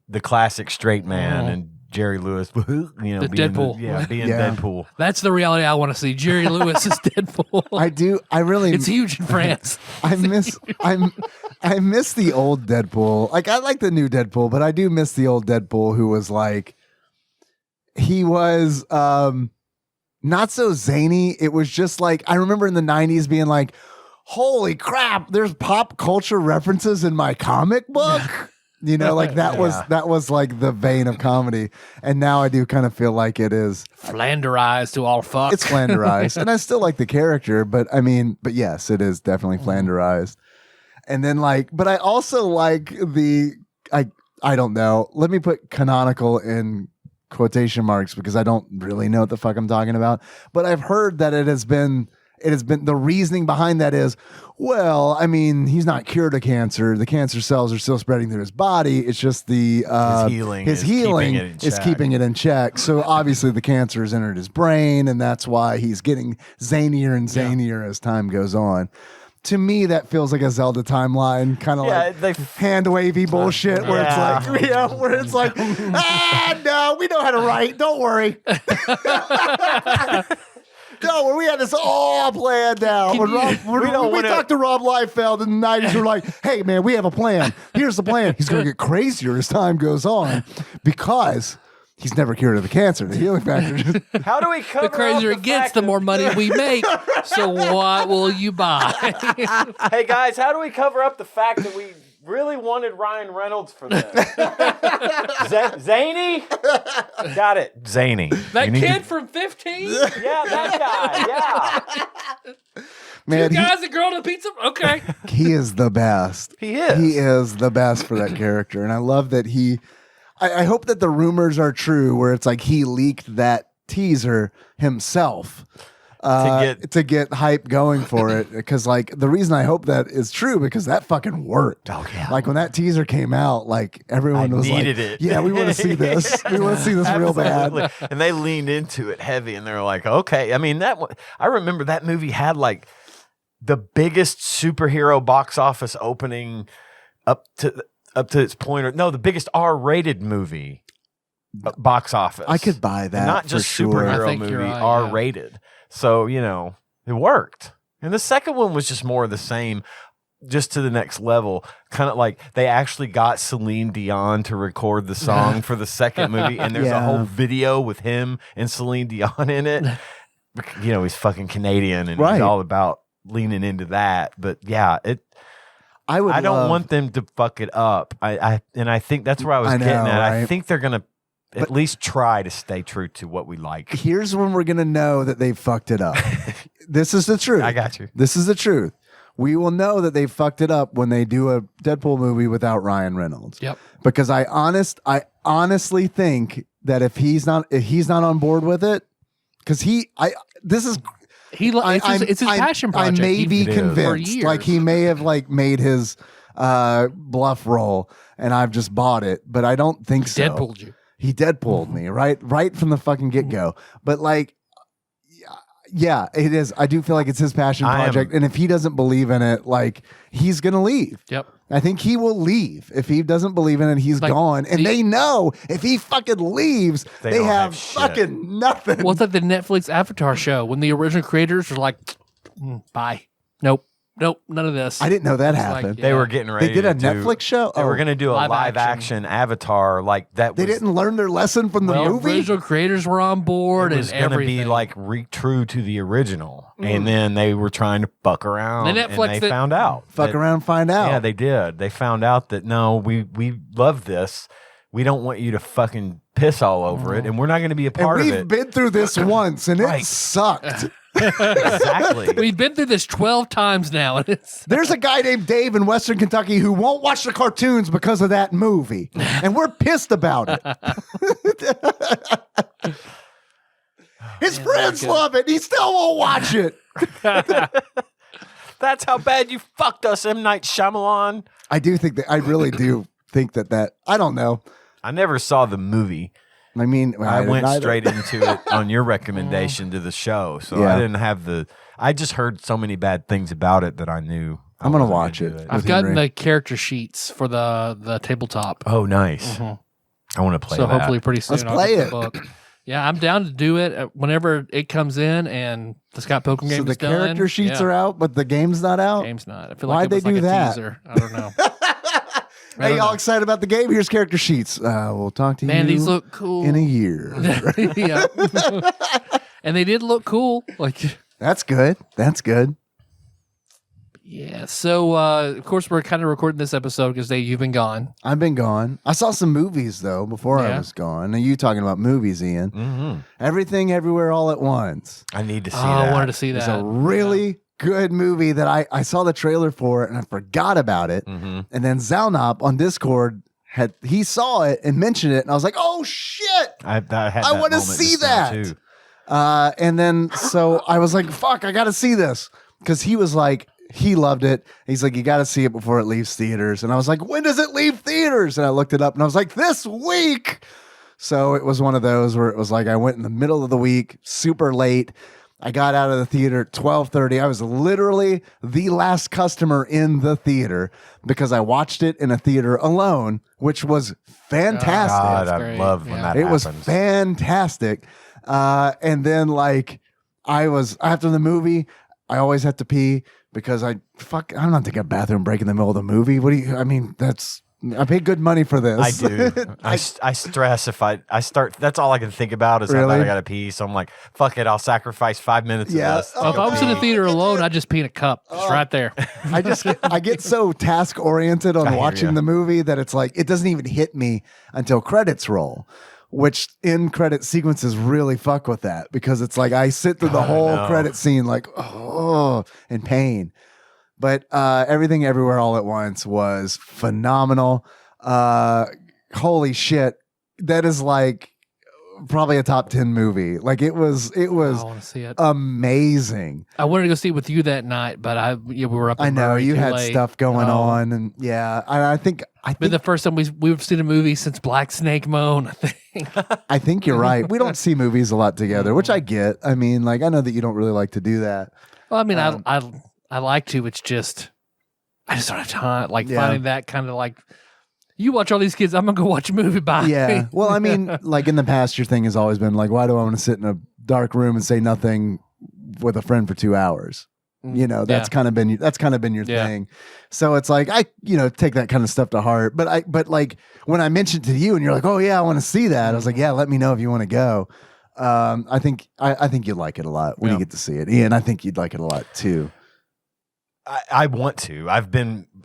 the classic straight man, and Jerry Lewis, the being Deadpool. being Yeah. Deadpool. That's the reality I want to see. Jerry Lewis is Deadpool. I really It's huge in France. I miss the old Deadpool. Like I like the new Deadpool, but I do miss the old Deadpool who was like he was not so zany. It was just like I remember in the 90s being like, holy crap, there's pop culture references in my comic book. You know, like that was like the vein of comedy. And now I do kind of feel like it is Flanderized to all fuck. it's flanderized. And I still like the character, but yes, it is definitely flanderized. And then but I also like I don't know. Let me put canonical in quotation marks because I don't really know what the fuck I'm talking about. But I've heard that it has been the reasoning behind that is, well, I mean, he's not cured of cancer. The cancer cells are still spreading through his body. It's just his healing is keeping it in check. So obviously the cancer has entered his brain, and that's why he's getting zanier and zanier as time goes on. To me, that feels like a Zelda timeline, kind of hand wavy bullshit, where it's like, no, we know how to write. Don't worry. No, we had this all planned out. When we talked to Rob Liefeld in the 90s, we're like, hey, man, we have a plan. Here's the plan. He's going to get crazier as time goes on because he's never cured of the cancer. The healing factor. How do we cover the crazier up it gets, the more money we make. So what will you buy? Hey, guys, how do we cover up the fact that we really wanted Ryan Reynolds for this? Zany? Got it. Zany. That kid from 15? Yeah, that guy. Yeah. Man, Two guys, a girl, and a pizza? Okay. he is the best. He is. He is the best for that character. And I love that I hope that the rumors are true where it's like he leaked that teaser himself to get hype going for it. Because like the reason I hope that is true because that fucking worked. Oh, yeah. Like when that teaser came out, like everyone was needed like, it. yeah, we want to see this. We want to see this real bad. And they leaned into it heavy and they're like, okay. I mean, I remember that movie had like the biggest superhero box office opening up to its point, the biggest R-rated movie box office. I could buy that. And not just for sure. superhero movie, right, R-rated. So, it worked. And the second one was just more of the same, just to the next level. Kind of like they actually got Celine Dion to record the song for the second movie, and there's a whole video with him and Celine Dion in it. He's fucking Canadian, and he's all about leaning into that. But yeah, I don't want them to fuck it up. I think that's where I was getting at. Right? I think they're gonna at least try to stay true to what we like. Here's when we're gonna know that they fucked it up. This is the truth. I got you. This is the truth. We will know that they fucked it up when they do a Deadpool movie without Ryan Reynolds. Yep. Because I honestly think that if he's not on board with it, because it's his passion project. I may be convinced. For like he may have made his bluff roll, and I've just bought it, but I don't think so. Deadpooled you. He Deadpooled me right from the fucking get go. But yeah, it is. I do feel like it's his passion project, and if he doesn't believe in it, he's gonna leave. Yep. I think he will leave. If he doesn't believe in it, he's gone. And they know if he fucking leaves, they have fucking nothing. Well, it's like the Netflix Avatar show when the original creators are like, bye. Nope. nope, none of this. I didn't know that It's like, happened. They were getting ready. They did a to do- Netflix show. They were Oh, going to do a live live action. action Avatar like that. they didn't learn their lesson from the well, movie. original creators were on board, It was and going to everything. be like true to the original, and then they were trying to fuck around, They and Netflixed they it. found out. Fuck that- around, find out. Yeah, they did. They found out that no, we love this. We don't want you to fucking piss all over it, and we're not going to be a and part of we've it. been through this once, and it Right. sucked. Exactly. We've been through this 12 times now, and it's There's a guy named Dave in Western Kentucky who won't watch the cartoons because of that movie, and we're pissed about it. His friends love it. He still won't watch it. That's how bad you fucked us, M. Night Shyamalan. I do think that. I really do think that. I don't know. I never saw the movie. I mean, I didn't went either. straight into it on your recommendation to the show, so Yeah. I didn't have the. I just heard so many bad things about it that I knew. I'm gonna wasn't watch do it. I've with gotten Henry. the character sheets for the tabletop. Oh, nice! Mhm. I want to play So that. hopefully pretty soon Let's I'll play get the it. book. Yeah, I'm down to do it whenever it comes in and the Scott Pilgrim game So the is done. character sheets are out, but the game's not out. Game's not. I feel Why'd like it was they do like a that? teaser. I don't know. I Hey, don't y'all know. excited about the game? Here's character sheets. We'll talk to you. Man, these look cool. in a year. yeah. And they did look cool. Like, That's good. That's good. yeah. So, of course, we're kind of recording this episode because you've been gone. I've been gone. I saw some movies though before I Yeah. was gone. Now you talking about movies, Ian? Mhm. Everything, Everywhere, All at Once. I need to see Oh, that. I wanted to see It's that. a really good movie that I saw the trailer for it and I forgot about it. Mm-hmm. And then Zalnop on Discord he saw it and mentioned it, and I was like, oh shit. I I wanna see that. Too. And then so I was like, fuck, I gotta see this. Because he was like, he loved it. He's like, you gotta see it before it leaves theaters. And I was like, when does it leave theaters? And I looked it up and I was like, this week. So it was one of those where it was like I went in the middle of the week, super late. I got out of the theater at 12:30. I was literally the last customer in the theater because I watched it in a theater alone, which was fantastic. God, That's I great. love when Yeah. that It was happens. fantastic. And then like I was after the movie, I always have to pee because I'm not taking a bathroom break in the middle of the movie. I paid good money for this. I do. I stress if I start. That's all I can think about is how Really? bad I got to pee. So I'm like, fuck it. I'll sacrifice 5 minutes Yeah. of this. Well, if I was in the theater alone, I'd just pee in a cup. Oh. Just right there. I get so task oriented on I hear watching ya. the movie that it's like it doesn't even hit me until credits roll, which in credit sequences really fuck with that because it's like I sit through the God, I whole know. credit scene like in pain. But Everything Everywhere All at Once was phenomenal. Holy shit, that is like probably a top 10 movie. Like it was I want to see it. amazing. I wanted to go see it with you that night, but we were up. I in know Murray you too had late. stuff going Oh. on, and yeah, I think Been the first time we've seen a movie since Black Snake Moan. I think. I think you're right. We don't see movies a lot together, which I get. I mean, like I know that you don't really like to do that. Well, I mean, I like to. It's just I just don't have time. Like Yeah. finding that kind of like you watch all these kids. I'm gonna go watch a movie. Bye. Yeah. Well, I mean, like in the past, your thing has always been like, why do I want to sit in a dark room and say nothing with a friend for 2 hours? You know, that's kind of been your Yeah. thing. So it's like I, take that kind of stuff to heart. But like when I mentioned to you and you're like, oh yeah, I want to see that. I was like, yeah, let me know if you want to go. I think you'd like it a lot when you Yeah. get to see it. Ian, I think you'd like it a lot too. I want to.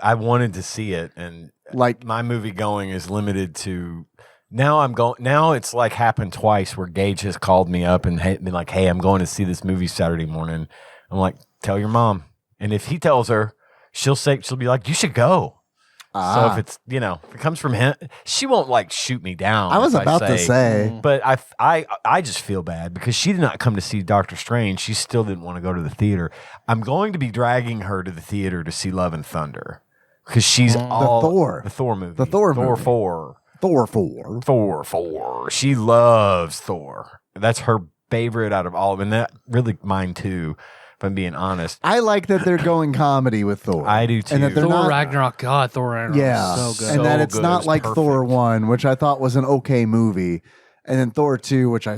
I wanted to see it, and Like my movie going is limited to. Now it's like happened twice where Gage has called me up and been like, "Hey, I'm going to see this movie Saturday morning." I'm like, "Tell your mom," and if he tells her, she'll be like, "You should go." So if it's if it comes from him, she won't like shoot me down. I was if about to say, But I just feel bad because she did not come to see Doctor Strange. She still didn't want to go to the theater. I'm going to be dragging her to the theater to see Love and Thunder because she's the Thor movie, The Thor Thor movie. 4, Thor 4. Thor 4. She loves Thor. That's her favorite out of all of them, and that really mine too. If I'm being honest, I like that they're going comedy with Thor. I do too. And that they're Thor not, Ragnarok. God, Thor Ragnarok. yeah, So good. and that So it's good. not It was like perfect. Thor 1, which I thought was an okay movie, and then Thor 2, which I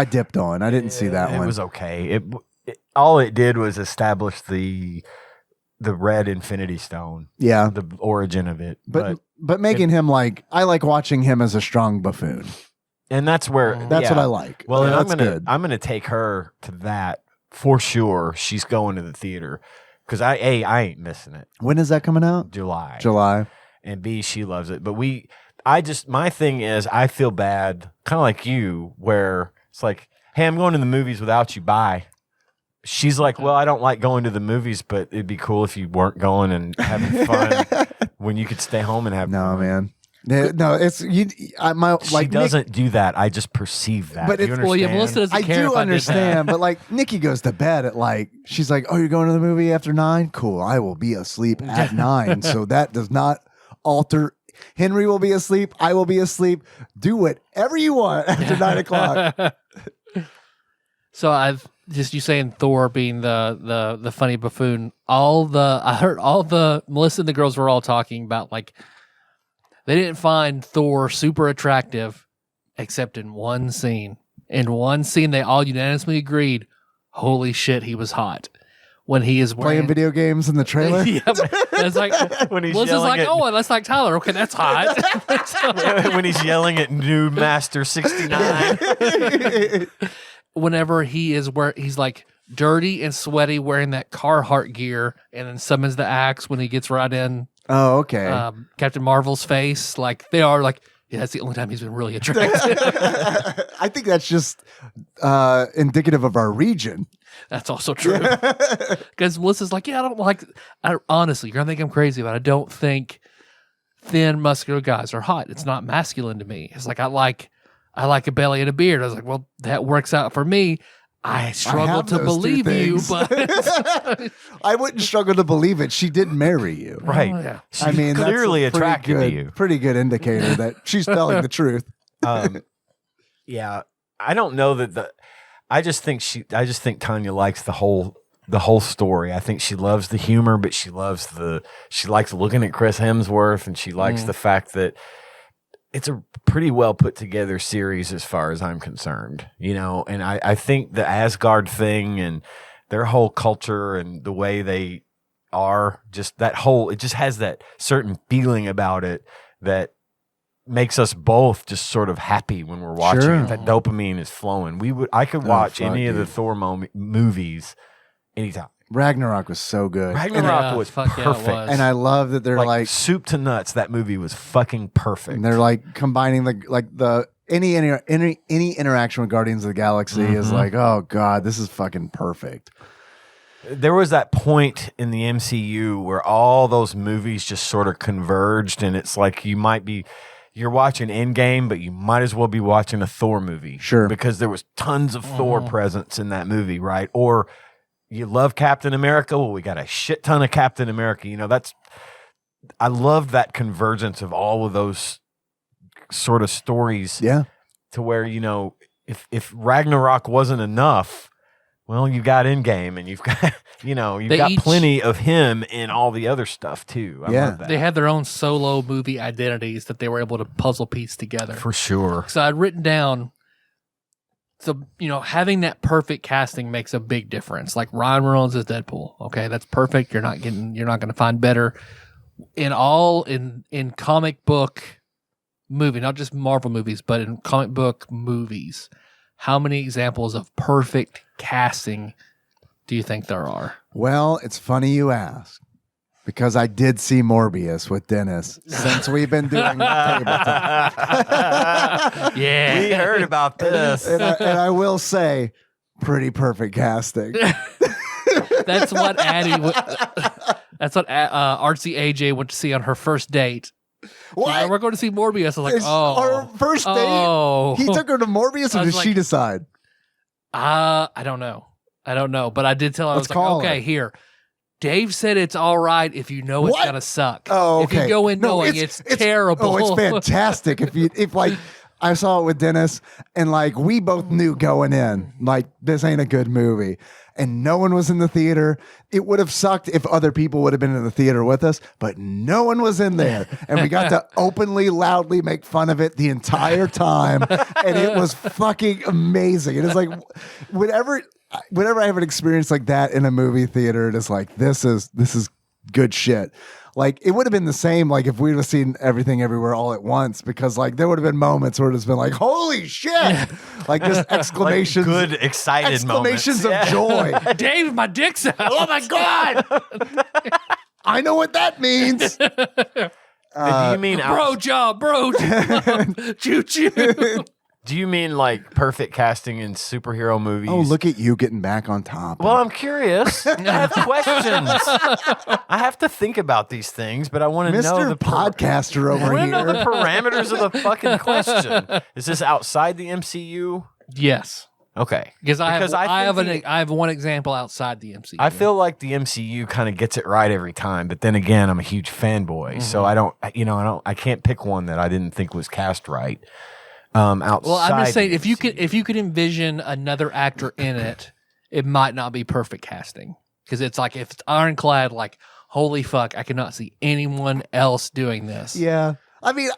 dipped on. I didn't see that it one. was okay. It all it did was establish the the red Infinity Stone. Yeah. The origin of it. But making him like, I like watching him as a strong buffoon. And that's where That's what I like. Well, and that's I'm gonna take her to that for sure. She's going to the theater because I ain't missing it. When is that coming out? July. And B, she loves it. But my thing is, I feel bad, kind of like you, where it's like, hey, I'm going to the movies without you. Bye. She's like, well, I don't like going to the movies, but it'd be cool if you weren't going and having fun when you could stay home and have fun. Man. No, it's you. She doesn't do that. I just perceive that. But Do you it's understand? Melissa doesn't I care do if I understand, but like Nikki goes to bed at like she's like, "Oh, you're going to the movie after 9? Cool. I will be asleep at 9." So that does not alter. Henry will be asleep. I will be asleep. Do whatever you want after 9 o'clock. So I've just you saying Thor being the funny buffoon. I heard all the Melissa and the girls were all talking about like they didn't find Thor super attractive except in one scene. In one scene, they all unanimously agreed, holy shit, he was hot. When he is Playing video games in the trailer. Yeah, it's like when he's Melissa's like, oh, that's like Tyler. Okay, that's hot. when he's yelling at New Master 69. Whenever he's like dirty and sweaty wearing that Carhartt gear and then summons the axe when he gets right in Oh, okay. Captain Marvel's face, like they are like, yeah, that's the only time he's been really attractive. I think that's just indicative of our region. That's also true. Because Melissa's like, yeah, honestly, you're going to think I'm crazy, but I don't think thin, muscular guys are hot. It's not masculine to me. It's like, I like a belly and a beard. I was like, well, that works out for me. I struggle to believe you, but I wouldn't struggle to believe it. She did marry you. Right. Oh, yeah. She's I mean, clearly that's a pretty attracted good, to you. Pretty good indicator that she's telling the truth. Yeah. I don't know that I just think Tanya likes the whole story. I think she loves the humor, but she likes looking at Chris Hemsworth, and she likes the fact that it's a pretty well put together series as far as I'm concerned, and I think the Asgard thing and their whole culture and the way they are, just it just has that certain feeling about it that makes us both just sort of happy when we're watching it. That dopamine is flowing. I could watch any of the Thor movies anytime. Ragnarok was so good. Ragnarok was perfect. Yeah, it was. And I love that they're like soup to nuts. That movie was fucking perfect. And they're like combining any interaction with Guardians of the Galaxy is like, oh God, this is fucking perfect. There was that point in the MCU where all those movies just sort of converged, and it's like you're watching Endgame, but you might as well be watching a Thor movie. Sure. Because there was tons of Thor presence in that movie, right? Or you love Captain America? Well, we got a shit ton of Captain America. I love that convergence of all of those sort of stories. Yeah. To where, if Ragnarok wasn't enough, well, you got Endgame, and you've got, plenty of him in all the other stuff too. I love that. They had their own solo movie identities that they were able to puzzle piece together. For sure. So I'd written down, having that perfect casting makes a big difference. Like Ryan Reynolds is Deadpool. Okay, that's perfect. You're not going to find better in comic book movie, not just Marvel movies, but in comic book movies. How many examples of perfect casting do you think there are? Well, it's funny you ask, because I did see Morbius with Dennis since we've been doing tabletop. Yeah. We heard about this. And I will say, pretty perfect casting. That's what Artsy AJ went to see on her first date. What? We're going to see Morbius. I was like, Our first date? He took her to Morbius, or did she decide? I don't know. But I did tell her, I was like, okay, here. Dave said it's all right if you know it's going to suck. Oh, okay. If you go in knowing it's terrible. Oh, it's fantastic. if I saw it with Dennis, and we both knew going in, this ain't a good movie. And no one was in the theater. It would have sucked if other people would have been in the theater with us, but no one was in there. And we got to openly, loudly make fun of it the entire time. And it was fucking amazing. It is like, whenever I have an experience like that in a movie theater, it is like, this is good shit. Like it would have been the same like if we'd have seen Everything Everywhere All at Once, because like there would have been moments where it's been like, holy shit, like just exclamations, like good excited exclamations moments. of joy. Dave, my dick's out. Oh my god! I know what that means. Do you mean bro job, choo choo? Do you mean like perfect casting in superhero movies? Oh, look at you getting back on top. Well, I'm curious. I have questions. I have to think about these things, but I want to know Mr. the Podcaster I over want to know the here. parameters of the fucking question. Is this outside the MCU? Yes, Okay, because I think have one example outside the MCU. I feel like the MCU kind of gets it right every time, but then again, I'm a huge fanboy, so I can't pick one that I didn't think was cast right. Outside. Well, I'm just saying, the if you MCU. could envision another actor in it, it might not be perfect casting, because it's like if it's ironclad, like holy fuck, I cannot see anyone else doing this. Yeah. I mean,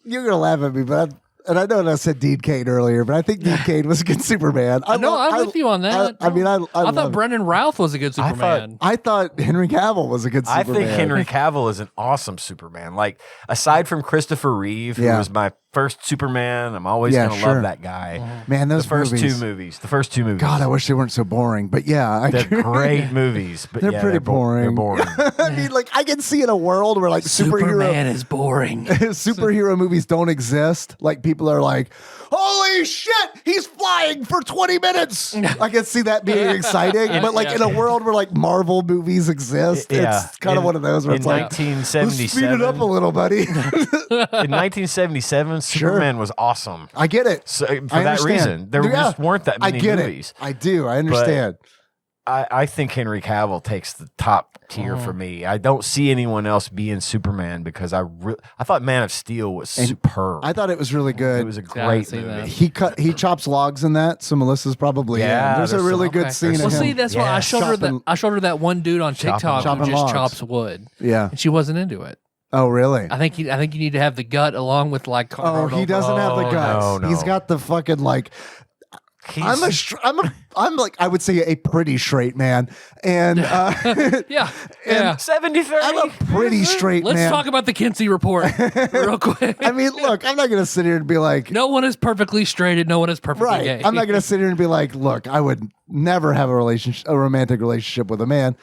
you're going to laugh at me, but and I know that I said Dean Cain earlier, but I think Dean Cain was a good Superman. I'm with you on that. I thought Brendan Routh was a good Superman. I thought Henry Cavill was a good I Superman. think Henry Cavill is an awesome Superman. Like, aside from Christopher Reeve, who was my first Superman, I'm always going to love that guy. Man, those The first movies, two movies. God, I wish they weren't so boring. But yeah, They're great movies, but They're pretty boring. They're boring. I mean, like I can see in a world where like Superman is boring. superhero movies don't exist. Like people are like, holy shit, he's flying for 20 minutes. I can see that being exciting. But like in a world where like Marvel movies exist, it's kind of one of those where it's like, 1977, speed it up a little, buddy. In 1977, Superman was awesome. I get it. So, for I that understand. reason, there just weren't that many I get movies. it. I do. I understand. I think Henry Cavill takes the top tier for me. I don't see anyone else being Superman because I thought Man of Steel was superb. I thought it was really good. It was a great movie. That. He chops logs in that, so Melissa's probably in. There's a really good scene. Well, of him. see, that's why I showed her that. I showed her that one dude on TikTok who chopping just logs. chops wood. Yeah. And she wasn't into it. Oh, really? I think you need to have the gut along with like. He doesn't have the guts. no. He's got the fucking like. I'm like I would say a pretty straight man, and Yeah. 70-30. I'm a pretty straight Let's man. talk about the Kinsey report real quick. I mean, look, I'm not gonna sit here and be like, No one is perfectly straighted. No one is perfectly right. gay. I'm not gonna sit here and be like, look, I would never have a romantic relationship with a man.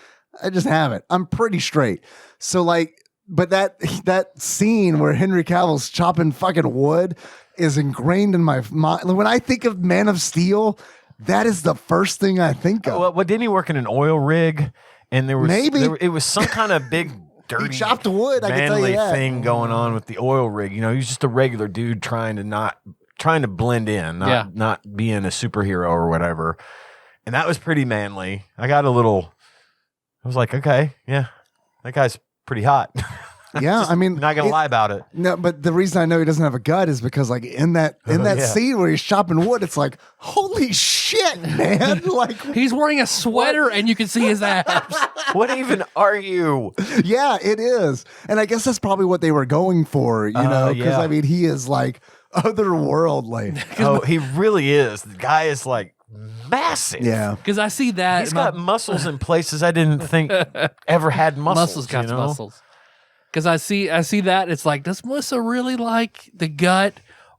I just haven't. I'm pretty straight. So like, but that scene where Henry Cavill's chopping fucking wood is ingrained in my mind. When I think of Man of Steel, that is the first thing I think of. Well, didn't he work in an oil rig? And there was Maybe. it was some kind of big dirty He chopped wood. I can tell manly you that. thing going on with the oil rig. You know, he's just a regular dude trying to blend in, not being a superhero or whatever. And that was pretty manly. I was like, okay, yeah, that guy's pretty hot. Yeah, I mean, Not gonna lie about it. No, but the reason I know he doesn't have a gut is because, like, in that scene where he's chopping wood, it's like, holy shit, man! Like, He's wearing a sweater and you can see his abs. What even are you? yeah, it is, and I guess that's probably what they were going for, you know? Because I mean, he is like otherworldly. Oh, he really is. The guy is like massive. Yeah, Because I see that. He's got muscles in places I didn't think ever had muscles. got muscles. Because I see that, it's like, does Melissa really like the gut,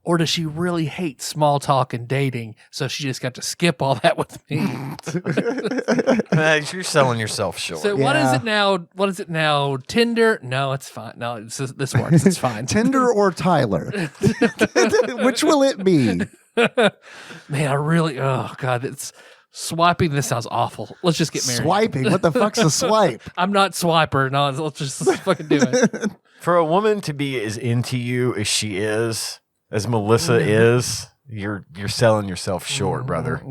or does she really hate small talk and dating? So she just got to skip all that with me. You're selling yourself short. So what is it now? What is it now? Tinder? No, it's fine. No, this works. It's fine. Tinder or Tyler? Which will it be? Man, I really. Oh God, it's swiping. This sounds awful. Let's just get married. Swiping? What the fuck's a swipe? I'm not swiper. No, let's fucking do it. For a woman to be as into you as she is, as Melissa is, you're selling yourself short, brother.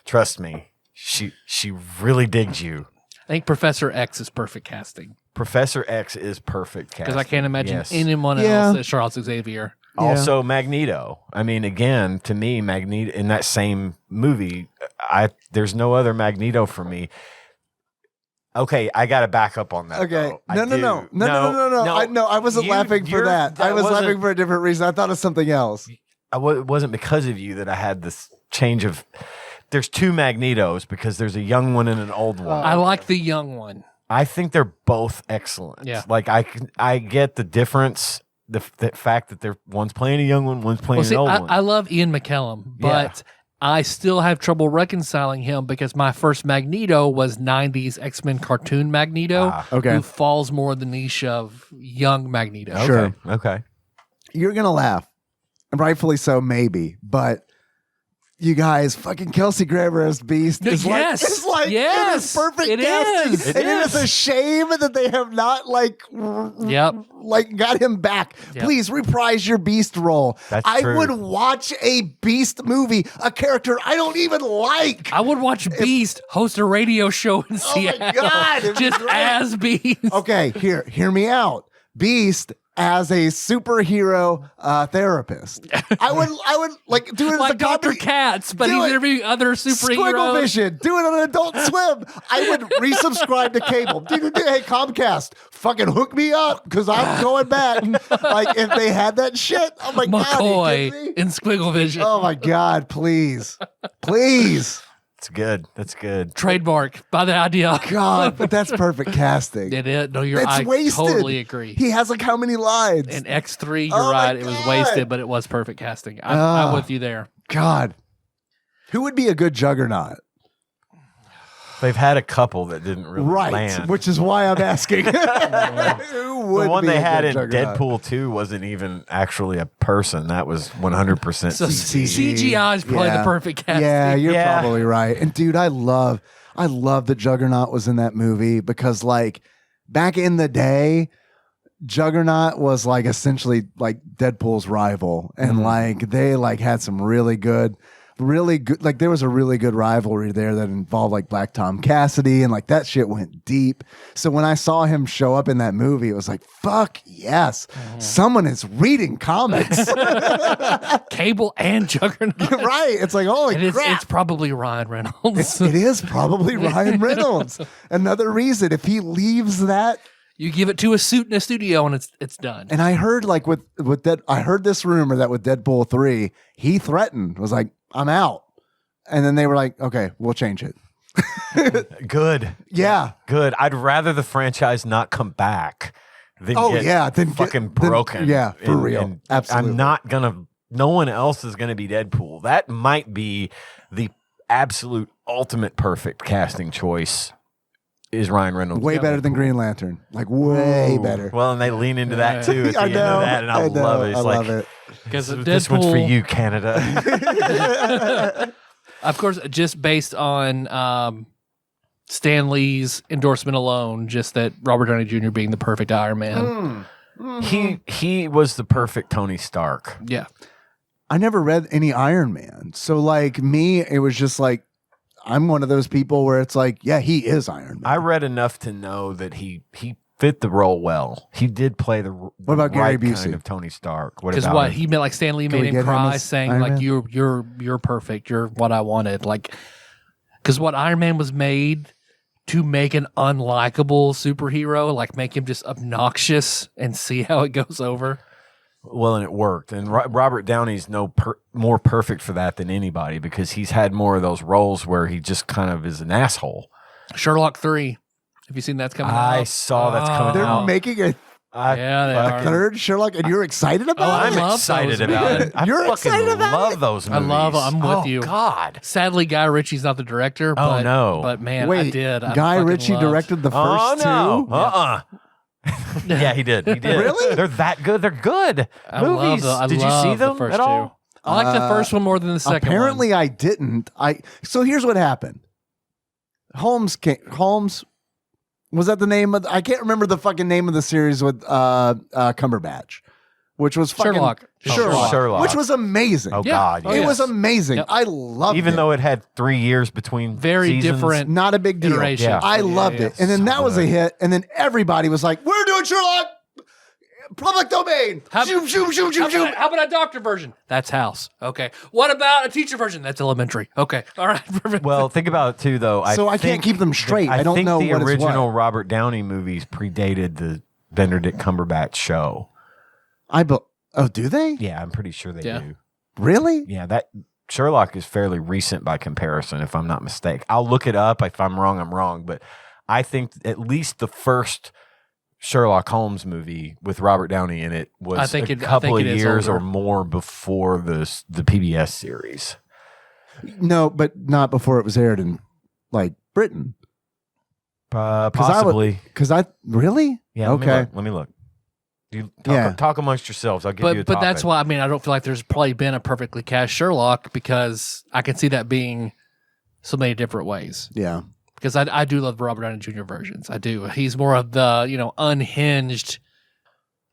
Trust me. She really digs you. I think Professor X is perfect casting Professor X is perfect casting. because I can't imagine Yes. anyone else as Charles Xavier. Also, Magneto. I mean, again, to me, Magneto in that same movie, there's no other Magneto for me. Okay, I got to back up on that. Okay. though. No. I wasn't laughing for that. I was laughing for a different reason. I thought of something else. It wasn't because of you that I had this change of. There's two Magnetos because there's a young one and an old one. I like the young one. I think they're both excellent. Yeah. Like I get the difference, the fact that one's playing a young one, one's playing an old one. I love Ian McKellen, but I still have trouble reconciling him because my first Magneto was 90s X-Men cartoon Magneto, who falls more in the niche of young Magneto. Sure. Okay. You're going to laugh. Rightfully so, maybe. But you guys, fucking Kelsey Grammer as Beast is it is perfect casting. Is. It is a shame that they have not got him back. Yep. Please reprise your Beast role. That's true. Would watch a Beast movie, a character I don't even like. I would watch Beast host a radio show in Seattle. My God, just as Beast. Okay, hear me out. Beast as a superhero therapist. I would like do it like as a Dr. comedy. Katz, but he's interviewing other Squiggle superheroes. Vision. Do it on Adult Swim. I would resubscribe to cable. Hey, Comcast, fucking hook me up because I'm going back. Like if they had that shit, oh my God. McCoy in Squiggle Vision. Oh my God, please. Please. That's good. Trademark by the idea. God, but that's perfect casting. It is. No, It's wasted. Totally agree. He has like how many lines? In X3, you're right. It was wasted, but it was perfect casting. I'm with you there. God. Who would be a good Juggernaut? They've had a couple that didn't really land. Which is why I'm asking. Who would the one be they a had good in Juggernaut? Deadpool 2 wasn't even actually a person. That was 100% So CG. CGI is probably the perfect casting. Yeah, you're probably right. And dude, I love that Juggernaut was in that movie because like back in the day, Juggernaut was like essentially like Deadpool's rival. And like they like had some really good, like there was a really good rivalry there that involved like Black Tom Cassidy and like that shit went deep. So when I saw him show up in that movie, it was like, fuck yes, someone is reading comics. Cable and Juggernaut. Right. It's like, holy crap. It's probably Ryan Reynolds. It is probably Ryan Reynolds. Another reason, if he leaves that. You give it to a suit in a studio and it's done. And I heard like with that, I heard this rumor that with Deadpool 3, he threatened, was like, I'm out. And then they were like, okay, we'll change it. Good. Yeah. Good. I'd rather the franchise not come back than get fucking broken. For real. Absolutely. I'm not going to, no one else is going to be Deadpool. That might be the absolute ultimate perfect casting choice is Ryan Reynolds. Way better than Green Lantern. Like way better. Well, and they lean into that too at the end of that, and I love it. It's love it. Because this one's for you, Canada. Of course, just based on Stan Lee's endorsement alone, just that Robert Downey Jr. being the perfect Iron Man. He was the perfect Tony Stark. Yeah. I never read any Iron Man. So like me, it was just like, I'm one of those people where it's like, yeah, he is Iron Man. I read enough to know that he fit the role well. He did play the what about Gary Busey? Kind of Tony Stark. Because what he meant, like Stan Lee made him cry, saying Iron like Man? you're perfect, you're what I wanted. Like, because what Iron Man was made to make an unlikable superhero, like make him just obnoxious and see how it goes over. Well, and it worked. And Robert Downey's more perfect for that than anybody because he's had more of those roles where he just kind of is an asshole. Sherlock 3. Have you seen that's coming out? I saw that's coming They're out. making a third Sherlock, and you're excited about it? I'm excited about it. You're I excited fucking about love it? those movies. I'm with you. Oh, God. Sadly, Guy Ritchie's not the director. Oh, But, no. But man, Wait, I did. I Guy fucking Ritchie loved- directed the first no. two? Yeah, he did. He did. Really? They're that good. They're good movies. I Did you love see the them first at all? two. I like the first one more than the second Apparently, one. I didn't. So here's what happened. Holmes was that the name of? I can't remember the fucking name of the series with Cumberbatch, which was fucking Sherlock. Sherlock. which was amazing. Oh, Yeah. God. Oh, Yeah. It was amazing. Yep. I loved it. Even though it had 3 years between Very seasons. different not a big deal. iteration. Yeah. I loved it. And then So that was a good. hit. And then everybody was like, we're doing Sherlock. Public domain. How- Zoom, zoom, zoom, zoom, zoom. How about a doctor version? That's House. Okay. What about a teacher version? That's Elementary. Okay. All right. Perfect. Well, think about it too, though. So I can't keep them straight. I don't think know the what is original what. Robert Downey movies predated the Benedict Cumberbatch show. Oh, do they? Yeah, I'm pretty sure they Yeah. do. Really? Yeah, that Sherlock is fairly recent by comparison, if I'm not mistaken. I'll look it up. If I'm wrong, I'm wrong. But I think at least the first Sherlock Holmes movie with Robert Downey in it was a couple of years or more before the PBS series. No, but not before it was aired in like Britain. Possibly. Really? Yeah. Okay. Let me look. You talk amongst yourselves. I'll give you a topic. But that's why, I mean, I don't feel like there's probably been a perfectly cast Sherlock, because I can see that being so many different ways. Yeah. Because I do love the Robert Downey Jr. versions. I do. He's more of the, unhinged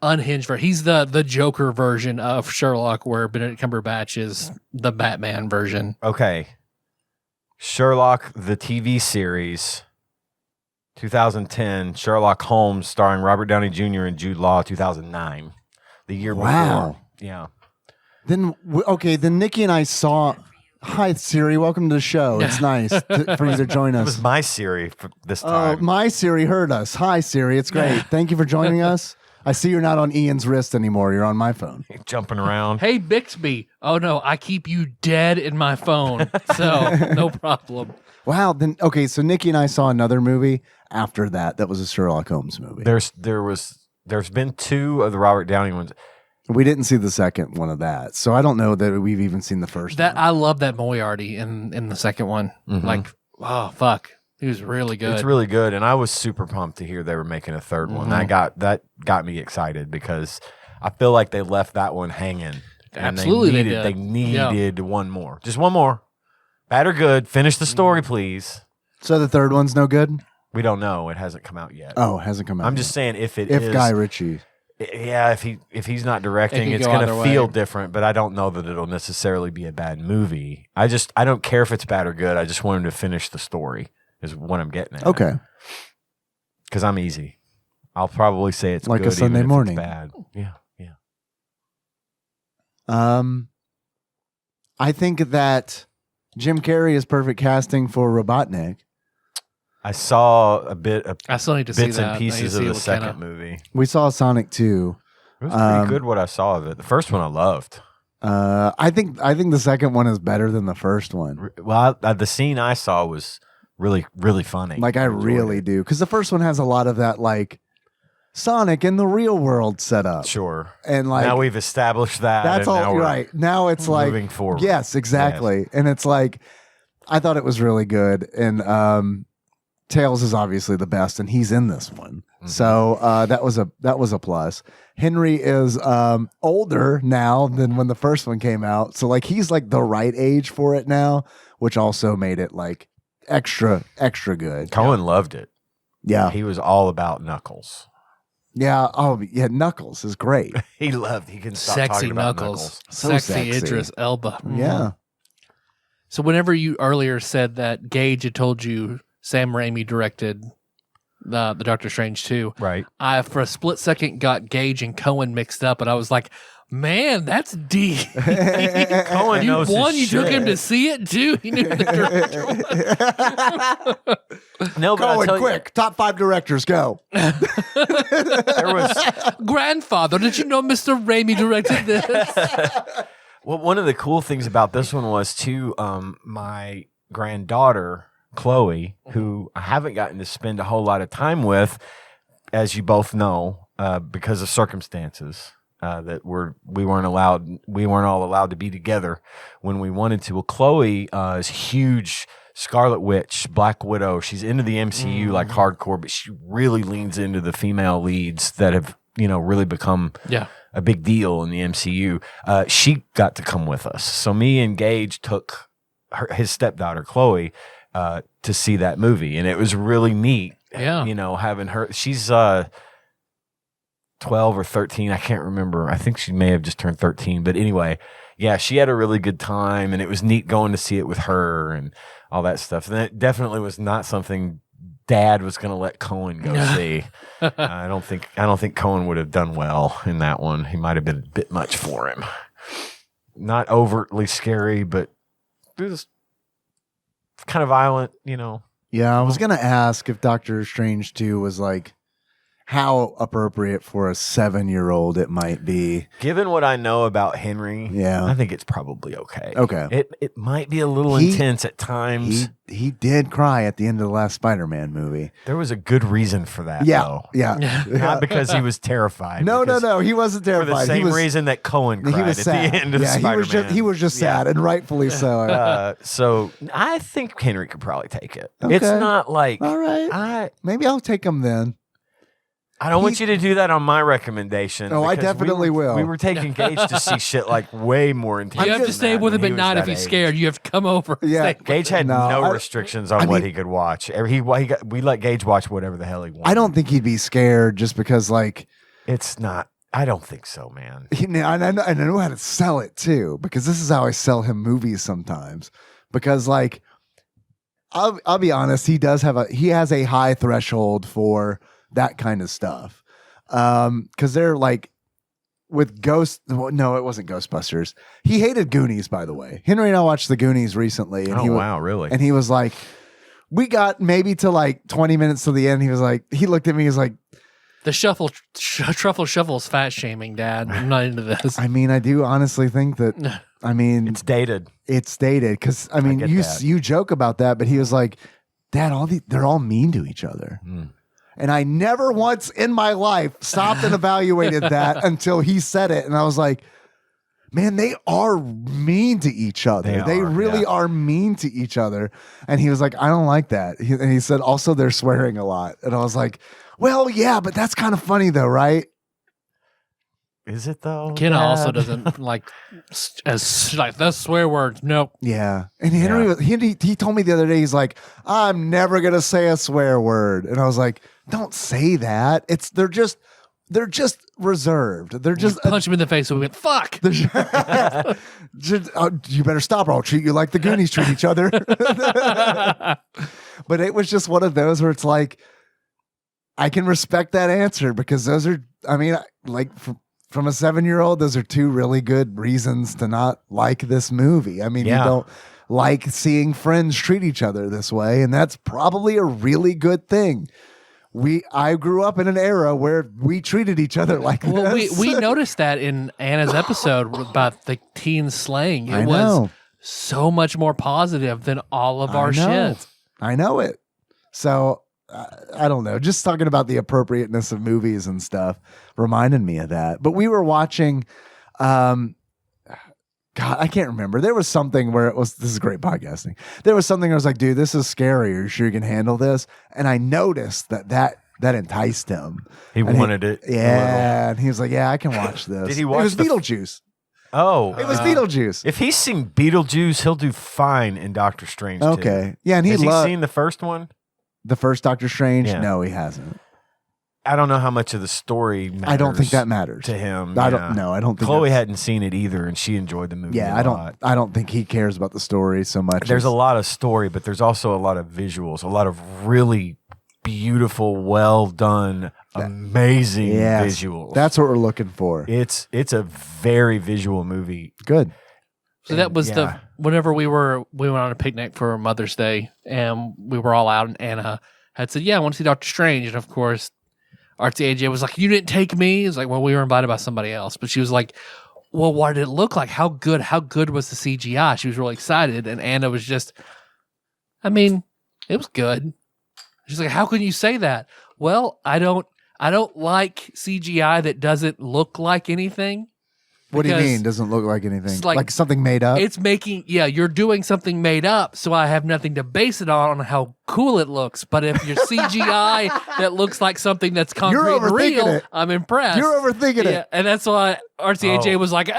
version. He's the Joker version of Sherlock, where Benedict Cumberbatch is the Batman version. Okay. Sherlock, the TV series, 2010. Sherlock Holmes, starring Robert Downey Jr. and Jude Law, 2009. The year before. Yeah. Then Nikki and I saw. Hi Siri, welcome to the show. It's nice for you to join us. It was my Siri for this time. Oh, my Siri heard us. Hi Siri, it's great. Thank you for joining us. I see you're not on Ian's wrist anymore. You're on my phone. Jumping around. Hey, Bixby. Oh, no, I keep you dead in my phone, so no problem. Wow. So Nikki and I saw another movie after that was a Sherlock Holmes movie. There's been 2 of the Robert Downey ones. We didn't see the second one of that, so I don't know that we've even seen the first one. I love that Moriarty in the second one. Mm-hmm. Like, oh, fuck. He was really good. It's really good, and I was super pumped to hear they were making a third one. That got me excited, because I feel like they left that one hanging. Absolutely, they needed one more. Just one more. Bad or good. Finish the story, please. So the third one's no good? We don't know. It hasn't come out yet. Oh, it hasn't come out I'm yet. just saying if Guy Ritchie. Yeah, if he's not directing, it's going to feel different, but I don't know that it'll necessarily be a bad movie. I don't care if it's bad or good. I just want him to finish the story is what I'm getting at. Okay. Because I'm easy. I'll probably say it's like good, a Sunday even if morning. It's bad. Yeah. I think that Jim Carrey is perfect casting for Robotnik. I saw a bit of I still need to see bits and pieces of the second movie. We saw Sonic 2. It was pretty good what I saw of it. The first one I loved. I think the second one is better than the first one. Well, the scene I saw was really, really funny. Like I really do, because the first one has a lot of that like Sonic in the real world setup. Sure. And like now we've established that. That's all right. Now it's like moving forward. Yes, exactly. Yes. And it's like I thought it was really good. And Tails is obviously the best, and he's in this one. Mm-hmm. So that was a plus. Henry is older now than when the first one came out. So like he's like the right age for it now, which also made it like extra good. Cohen loved it. Yeah. He was all about Knuckles. Yeah. Oh, yeah. Knuckles is great. He can stop sexy talking about Knuckles. So sexy Idris Elba. Yeah. So whenever you earlier said that Gage had told you Sam Raimi directed the Doctor Strange 2, right? I for a split second got Gage and Cohen mixed up, and I was like, man, that's deep. Cohen knows his you shit. took him to see it too. He knew the director. No, but Cohen, quick, top 5 directors, go. There was grandfather. Did you know Mr. Raimi directed this? Well, one of the cool things about this one was too, my granddaughter Chloe, who I haven't gotten to spend a whole lot of time with, as you both know, because of circumstances. That we weren't all allowed to be together when we wanted to. Well, Chloe is huge Scarlet Witch, Black Widow. She's into the MCU like hardcore, but she really leans into the female leads that have really become a big deal in the MCU. She got to come with us, so me and Gage took his stepdaughter Chloe to see that movie, and it was really neat. Yeah, having her. She's 12 or 13, I can't remember. I think she may have just turned 13, but anyway, yeah, she had a really good time, and it was neat going to see it with her and all that stuff. And it definitely was not something Dad was going to let Cohen go see. I don't think Cohen would have done well in that one. He might have been a bit much for him. Not overtly scary, but it was kind of violent, Yeah, I was going to ask if Doctor Strange 2 was like how appropriate for a 7-year-old it might be. Given what I know about Henry, Yeah. I think it's probably okay. Okay. It might be a little intense at times. He did cry at the end of the last Spider-Man movie. There was a good reason for that, Yeah. though. Yeah. Not because he was terrified. No. because He wasn't For terrified. the same he was, reason that Cohen cried he was at sad. the end of Spider-Man. He was just sad, and rightfully so. So I think Henry could probably take it. Okay. It's not like All right. Maybe I'll take him then. I don't want you to do that on my recommendation. Oh, I because definitely will. We were taking Gage to see shit like way more intense. You have to than stay that with him when at he was night if that he's age. scared. You have to come over. and Yeah. stay with Gage him. had No, no I- restrictions on what he could watch. We let Gage watch whatever the hell he wanted. I don't think he'd be scared just because, like, It's not. I don't think so, man. and I know how to sell it too, because this is how I sell him movies sometimes. Because, like, I'll be honest, he has a high threshold for that kind of stuff. Because they're like with no, it wasn't Ghostbusters. He hated Goonies, by the way. Henry and I watched the Goonies recently, and Wow, really? and he was like, we got maybe to like 20 minutes to the end. He was like, he looked at me, he was like, The truffle shuffle's fat shaming, Dad. I'm not into this. I mean, I do honestly think that, I mean, It's dated. it's dated. Because I mean, get you that. you joke about that, but he was like, Dad, they're all mean to each other. And I never once in my life stopped and evaluated that until he said it. And I was like, man, they are mean to each other. They really are mean to each other. And he was like, I don't like that. And he said, also, they're swearing a lot. And I was like, well, yeah, but that's kind of funny though, right? Is it though? Kenna Dad? also doesn't like that's swear words. Nope. Yeah. And Henry, he told me the other day, he's like, I'm never going to say a swear word. And I was like, don't say that. They're just reserved. They're just Punch him in the face and we went, fuck. You better stop or I'll treat you like the Goonies treat each other. But it was just one of those where it's like, I can respect that answer because those are, I mean, like from a 7-year-old, those are two really good reasons to not like this movie. I mean, you don't like seeing friends treat each other this way, and that's probably a really good thing. I grew up in an era where we treated each other like Well, this. we noticed that in Anna's episode about the teen slaying. It I was know. so much more positive than all of our shit. I know it. So I don't know. Just talking about the appropriateness of movies and stuff reminded me of that. But we were watching, God, I can't remember. There was something where this is great podcasting. There was something I was like, dude, this is scary. Are you sure you can handle this? And I noticed that enticed him. He wanted it. Yeah. And he was like, yeah, I can watch this. Did he watch It was the- Beetlejuice. Oh, It was Beetlejuice. if he's seen Beetlejuice, he'll do fine in Doctor Strange. Okay. too. Yeah. And Has he loved seen the first one? the first Doctor Strange. Yeah. No, he hasn't. I don't know how much of the story matters I don't think that matters to him. I don't think Chloe that's- hadn't seen it either, and she enjoyed the movie. Yeah, a lot. I don't think he cares about the story so much. There's a as- lot of story, but there's also a lot of visuals, a lot of really beautiful, well done, amazing Yes, visuals. That's what we're looking for. It's a very visual movie. Good. So that was Yeah. whenever we went on a picnic for Mother's Day and we were all out and Anna had said, yeah, I want to see Doctor Strange. And of course, Artsy AJ was like, you didn't take me? It's like, well, we were invited by somebody else. But she was like, well, what did it look like? How good was the CGI? She was really excited. And Anna was just, I mean, it was good. She's like, how can you say that? Well, I don't like CGI that doesn't look like anything. What do you Because mean? Doesn't look like anything? it's Like, like- something made up? It's making, you're doing something made up, so I have nothing to base it on how cool it looks. But if you're CGI that looks like something that's concrete and overthinking real, it. I'm impressed. You're overthinking it. And that's why RCAJ was like, it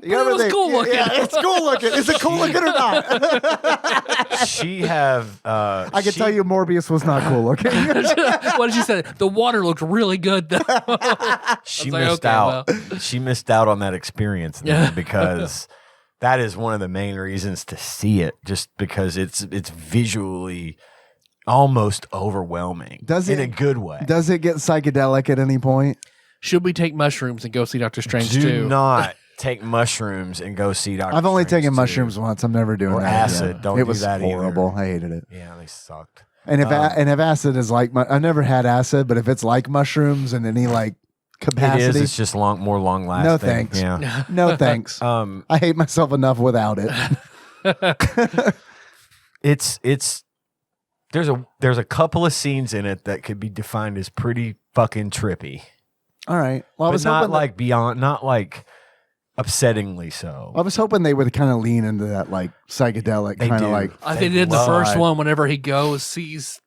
was cool looking. Yeah, it's cool looking. Is it cool looking or not? She have. I can tell you Morbius was not cool looking. What did she say? The water looked really good, though. She like, missed okay, out. She missed out on that experience then, Yeah. because that is one of the main reasons to see it. Just because it's visually almost overwhelming. Does in it- a good way? Does it get psychedelic at any point? Should we take mushrooms and go see Doctor Strange Do too? not take mushrooms and go see Doctor. I've only Strange taken 2. mushrooms once. I'm never doing Or that. acid. again. Don't it do was that either. horrible. I hated it. Yeah, they sucked. And if acid is like, I've never had acid, but if it's like mushrooms and any like capacity, it is. It's just more long lasting. No thanks. Yeah. No thanks. I hate myself enough without it. It's there's a couple of scenes in it that could be defined as pretty fucking trippy. All right. Well, I was not hoping like beyond, not like upsettingly so. I was hoping they would kind of lean into that like psychedelic They kind of do. like. I think they did the love- first one. Whenever he goes, sees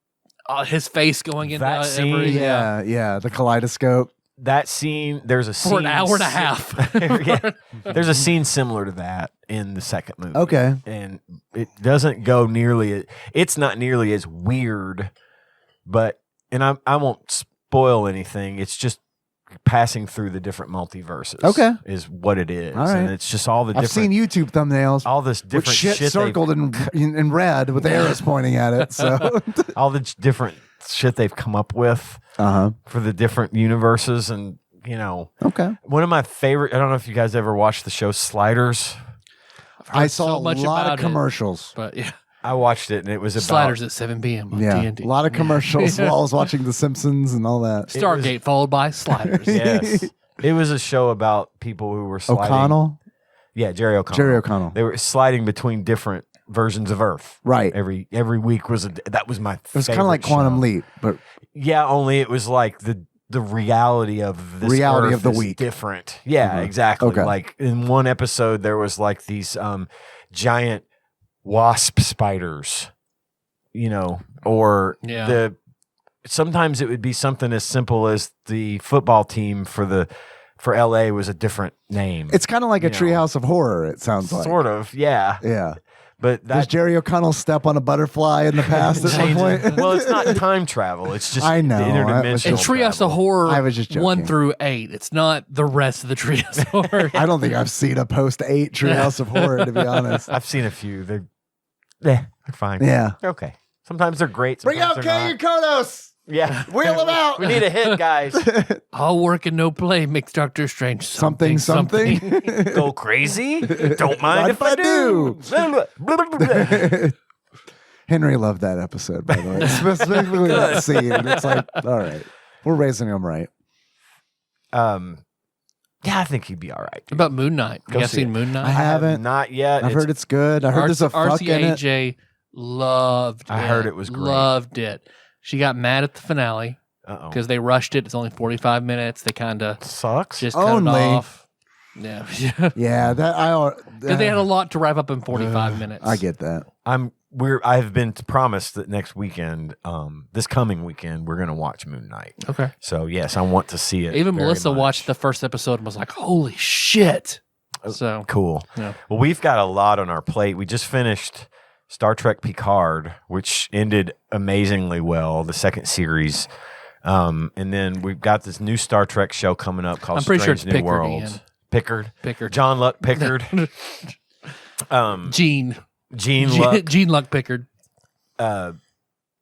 his face going into That scene, every, Yeah, the kaleidoscope. That scene, there's a scene for an hour and a half. Yeah. There's a scene similar to that in the second movie. Okay. And it doesn't go nearly, it's not nearly as weird, but, and I won't spoil anything. It's just passing through the different multiverses. Okay. Is what it is. All right. And it's just all the I've different. seen YouTube thumbnails all this with different shit shit circled in red with arrows pointing at it. So, all the different shit they've come up with for the different universes. And, you know, Okay. one of my favorite, I don't know if you guys ever watched the show Sliders. I saw so a much lot about of it. commercials. But yeah, I watched it and it was about Sliders at 7 p.m. on Yeah, TNT. a lot of commercials while I was watching The Simpsons and all that. Stargate followed by Sliders. Yes. It was a show about people who were sliding. O'Connell, Yeah, Jerry O'Connell. Jerry O'Connell. They were sliding between different versions of Earth. Right. Every week was that was my It was kind of like Quantum Leap, but Yeah, only it was like the reality of this Reality Earth of the is week. different. Yeah, Mhm. exactly. Okay. Like in one episode there was like these giant wasp spiders, you know, or Yeah. sometimes it would be something as simple as the football team for LA was a different name. it's kind of like a You know. Treehouse of Horror. It sounds like. Sort of, yeah. Yeah. But Does that Jerry O'Connell step on a butterfly in the past at one point? well, it's not time travel. It's just I know, the I was And interdimensional just- Treehouse of travel. Horror I was just joking. 1 through 8. It's not the rest of the Treehouse of Horror. I don't think I've seen a post 8 Treehouse of Horror, to be honest. I've seen a few. They're fine. Yeah. They're okay. Sometimes they're great. Bring out Sometimes they're Kay and not. Kodos! Yeah. Wheel them out! We need a hit, guys. All work and no play makes Doctor Strange Something. Go crazy? Don't mind Mind if I do. Henry loved that episode, by the way. Specifically that scene. And it's like, all right, we're raising him right. Yeah, I think he'd be all right. What about Moon Knight? You Go guys see seen it. Moon Knight? I haven't. Not yet. I've heard it's good. I heard there's a fuck in it. RCAJ loved it. I heard it was great. Loved it. She got mad at the finale Uh-oh. because they rushed it. It's only 45 minutes. They kind of Sucks. just cut it Only. off. Yeah. Yeah, that Because they had a lot to wrap up in 45 minutes. I get that. I've been promised that next weekend, this coming weekend, we're gonna watch Moon Knight. Okay. So yes, I want to see it. Even very Melissa much. watched the first episode and was like, holy shit. So, Cool. yeah. Well, we've got a lot on our plate. We just finished Star Trek Picard, which ended amazingly well, the second series. And then we've got this new Star Trek show coming up called I'm pretty sure Strange it's New Pickard, Worlds. Ian. Pickard. Pickard. John Luck Pickard. Gene. Gene Luck. Gene Luck Pickard.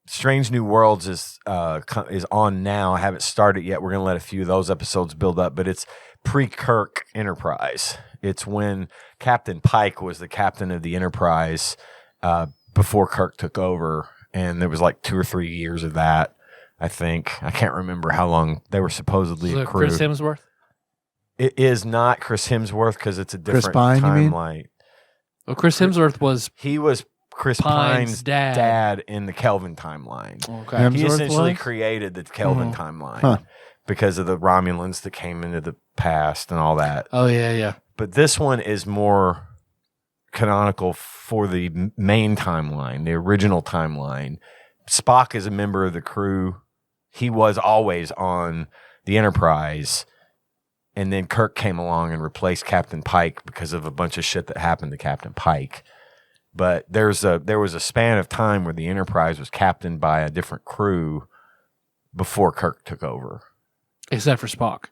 Strange New Worlds is on now. I haven't started yet. We're going to let a few of those episodes build up, but it's pre-Kirk Enterprise. It's when Captain Pike was the captain of the Enterprise before Kirk took over, and there was like 2 or 3 years of that, I think. I can't remember how long they were supposedly So accrued. Chris Hemsworth? It is not Chris Hemsworth because it's a different Pine, you mean? timeline. Well, Chris Hemsworth was He was Chris Pine's Pine's dad. dad in the Kelvin timeline. okay. Hemsworth He essentially was? created the Kelvin timeline Huh. because of the Romulans that came into the past and all that. Oh, yeah, yeah. But this one is more canonical for the main timeline, the original timeline. Spock is a member of the crew. He was always on the Enterprise. And then Kirk came along and replaced Captain Pike because of a bunch of shit that happened to Captain Pike. But there was a span of time where the Enterprise was captained by a different crew before Kirk took over. Except for Spock.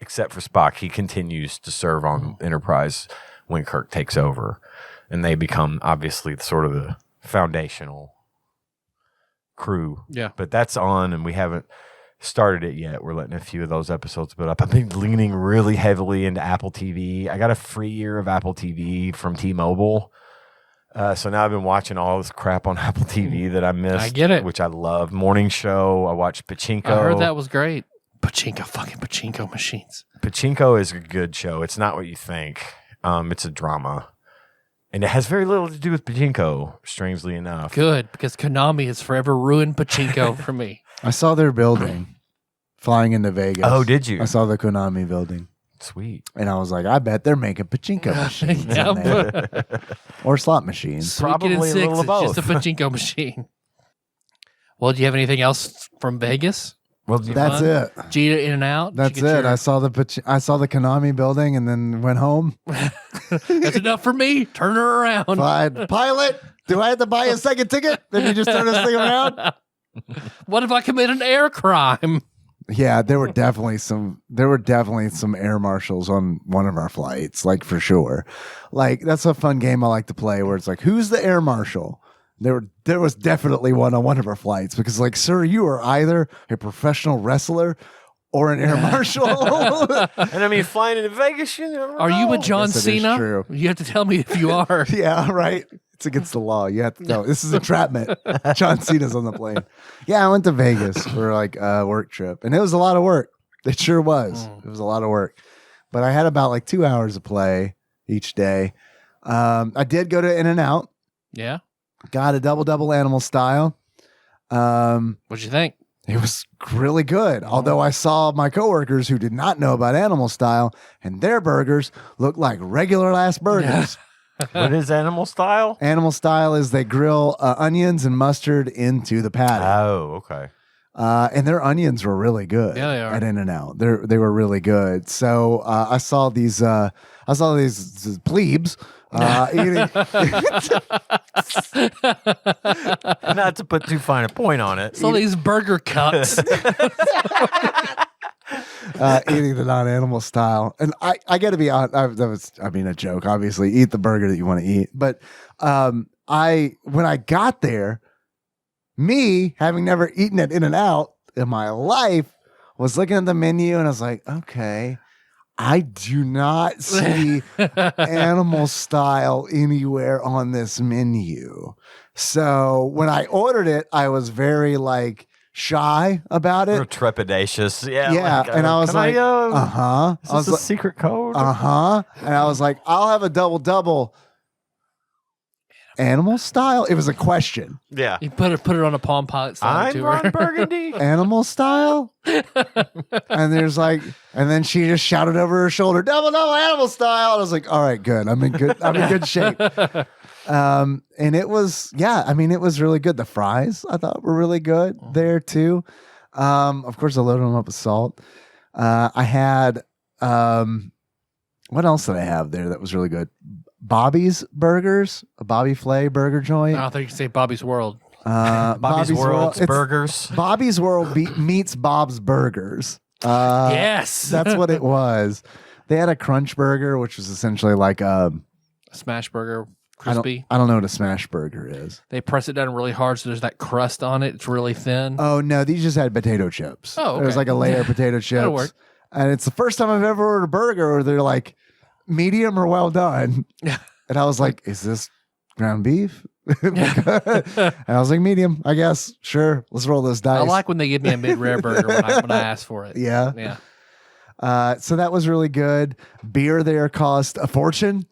Except for Spock, he continues to serve on Enterprise when Kirk takes over, and they become obviously sort of the foundational crew. Yeah. But that's on, and we haven't started it yet. We're letting a few of those episodes build up. I've been leaning really heavily into Apple TV. I got a free year of Apple TV from T-Mobile. So now I've been watching all this crap on Apple TV that I missed. I get it. Which I love. Morning show. I watched Pachinko. I heard that was great. Fucking Pachinko machines. Pachinko is a good show. It's not what you think. It's a drama. And it has very little to do with Pachinko, strangely enough. Good, because Konami has forever ruined Pachinko for me. I saw their building flying into Vegas. Oh, did you? I saw the Konami building. Sweet. And I was like, I bet they're making pachinko machines in there. Or slot machines. Probably Weekend a in little 6, of both. it's just a Pachinko machine. Well, do you have anything else from Vegas? Well, That's it. Gita In and Out? That's it. I saw the Konami building and then went home. That's enough for me. Turn her around. Fine. Pilot, do I have to buy a second ticket? Then you just turn this thing around? What if I commit an air crime? Yeah, there were definitely some air marshals on one of our flights, like for sure. Like that's a fun game I like to play where it's like, who's the air marshal? There was definitely one on one of our flights because like, sir, you are either a professional wrestler or an air marshal. and I mean, flying into Vegas, you never Are you know. with John Yes, it is Cena? true. You have to tell me if you are. Yeah, right. It's against the law. You have to know. This is entrapment. John Cena's on the plane. Yeah, I went to Vegas for like a work trip, and it was a lot of work. It sure was. It was a lot of work. But I had about like 2 hours of play each day. I did go to In-N-Out. Yeah. Got a double animal style. What'd you think? It was really good. Although I saw my coworkers who did not know about animal style, and their burgers looked like regular ass burgers. What is animal style? Animal style is they grill onions and mustard into the patty. Oh, okay. And their onions were really good. Yeah, they are. At In-N-Out. They were really good. So I saw these plebes eating. Not to put too fine a point on it. So these burger cups. Eating the non-animal style. And I got to be honest, that was a joke, obviously. Eat the burger that you want to eat. But when I got there, me, having never eaten at In-N-Out in my life, was looking at the menu and I was like, okay, I do not see animal style anywhere on this menu. So when I ordered it, I was very like shy about Or it. trepidatious. Yeah. Yeah. Like, And I was can like, I I was a like, secret code? And I was like, I'll have a double animal style. It was a question. Yeah. You put it on a Palm Pilot sign I'm to Ron her. Burgundy. Animal style. And then she just shouted over her shoulder, double animal style. And I was like, all right, good. I'm in good shape. And it was, it was really good. The fries I thought were really good there too. Of course I loaded them up with salt. I had, what else did I have there that was really good? Bobby's Burgers, a Bobby Flay burger joint. I thought you could say Bobby's World. Bobby's World's It's Burgers. Bobby's World meets Bob's Burgers. Yes. That's what it was. They had a crunch burger, which was essentially like a Smash burger, crispy. I don't know what a smash burger is. They press it down really hard so there's that crust on it. It's really thin. Oh no, these just had potato chips. Oh, okay. It was like a layer of potato That'll chips. work. And it's the first time I've ever ordered a burger where they're like medium or well done. And I was like, is this ground beef? And I was like, medium, I guess. Sure, let's roll those dice. I like when they give me a mid-rare burger when I ask for it. Yeah. Yeah. So that was really good. Beer there cost a fortune.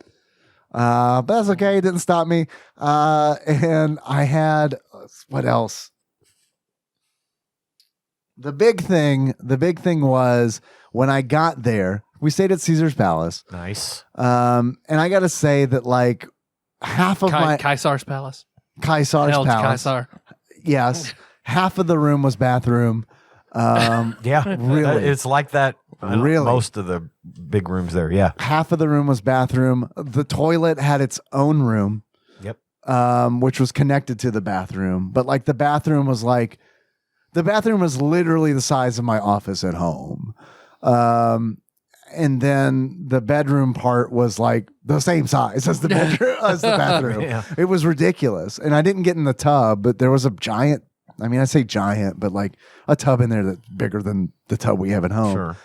But that's okay. It didn't stop me. And I had, what else? The big thing was when I got there, we stayed at Caesar's Palace. Nice. And I got to say that like half of my Caesar's Palace. Caesar's Hell, it's Palace. Caesar. Yes. Half of the room was bathroom. Yeah. Really? It's like that. Really? Most of the big rooms there. Yeah. Half of the room was bathroom. The toilet had its own room. Yep. Which was connected to the bathroom. But like the bathroom was literally the size of my office at home. And then the bedroom part was like the same size as the bedroom, as the bathroom. Yeah. It was ridiculous. And I didn't get in the tub, but there was a giant, I say giant, but like a tub in there that's bigger than the tub we have at home. Sure.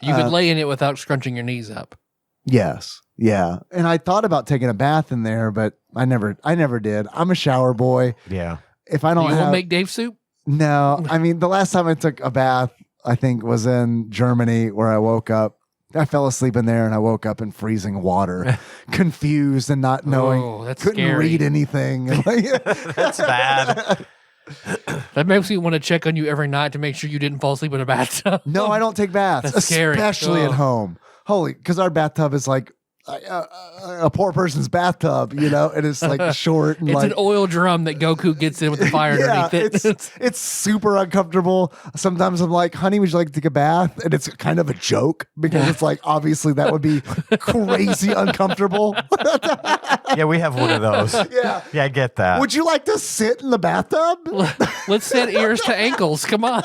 You could lay in it without scrunching your knees up. Yes. Yeah. And I thought about taking a bath in there, but I never did. I'm a shower boy. Yeah. If I Do don't you want have to make Dave soup? No, I mean, the last time I took a bath, I think was in Germany, where I woke up. I fell asleep in there and I woke up in freezing water, confused and not knowing. Oh, that's couldn't scary. read anything. That's bad. That makes me want to check on you every night to make sure you didn't fall asleep in a bathtub. No, I don't take baths, That's scary. especially at Oh. home. Because our bathtub is like a poor person's bathtub, and it's like short and It's like an oil drum that Goku gets in with the fire underneath it. it's super uncomfortable. Sometimes I'm like, honey, would you like to take a bath? And it's kind of a joke because it's like, obviously that would be crazy uncomfortable. Yeah, we have one of those. Yeah. Yeah, I get that. Would you like to sit in the bathtub? Let's set ears to ankles. Come on.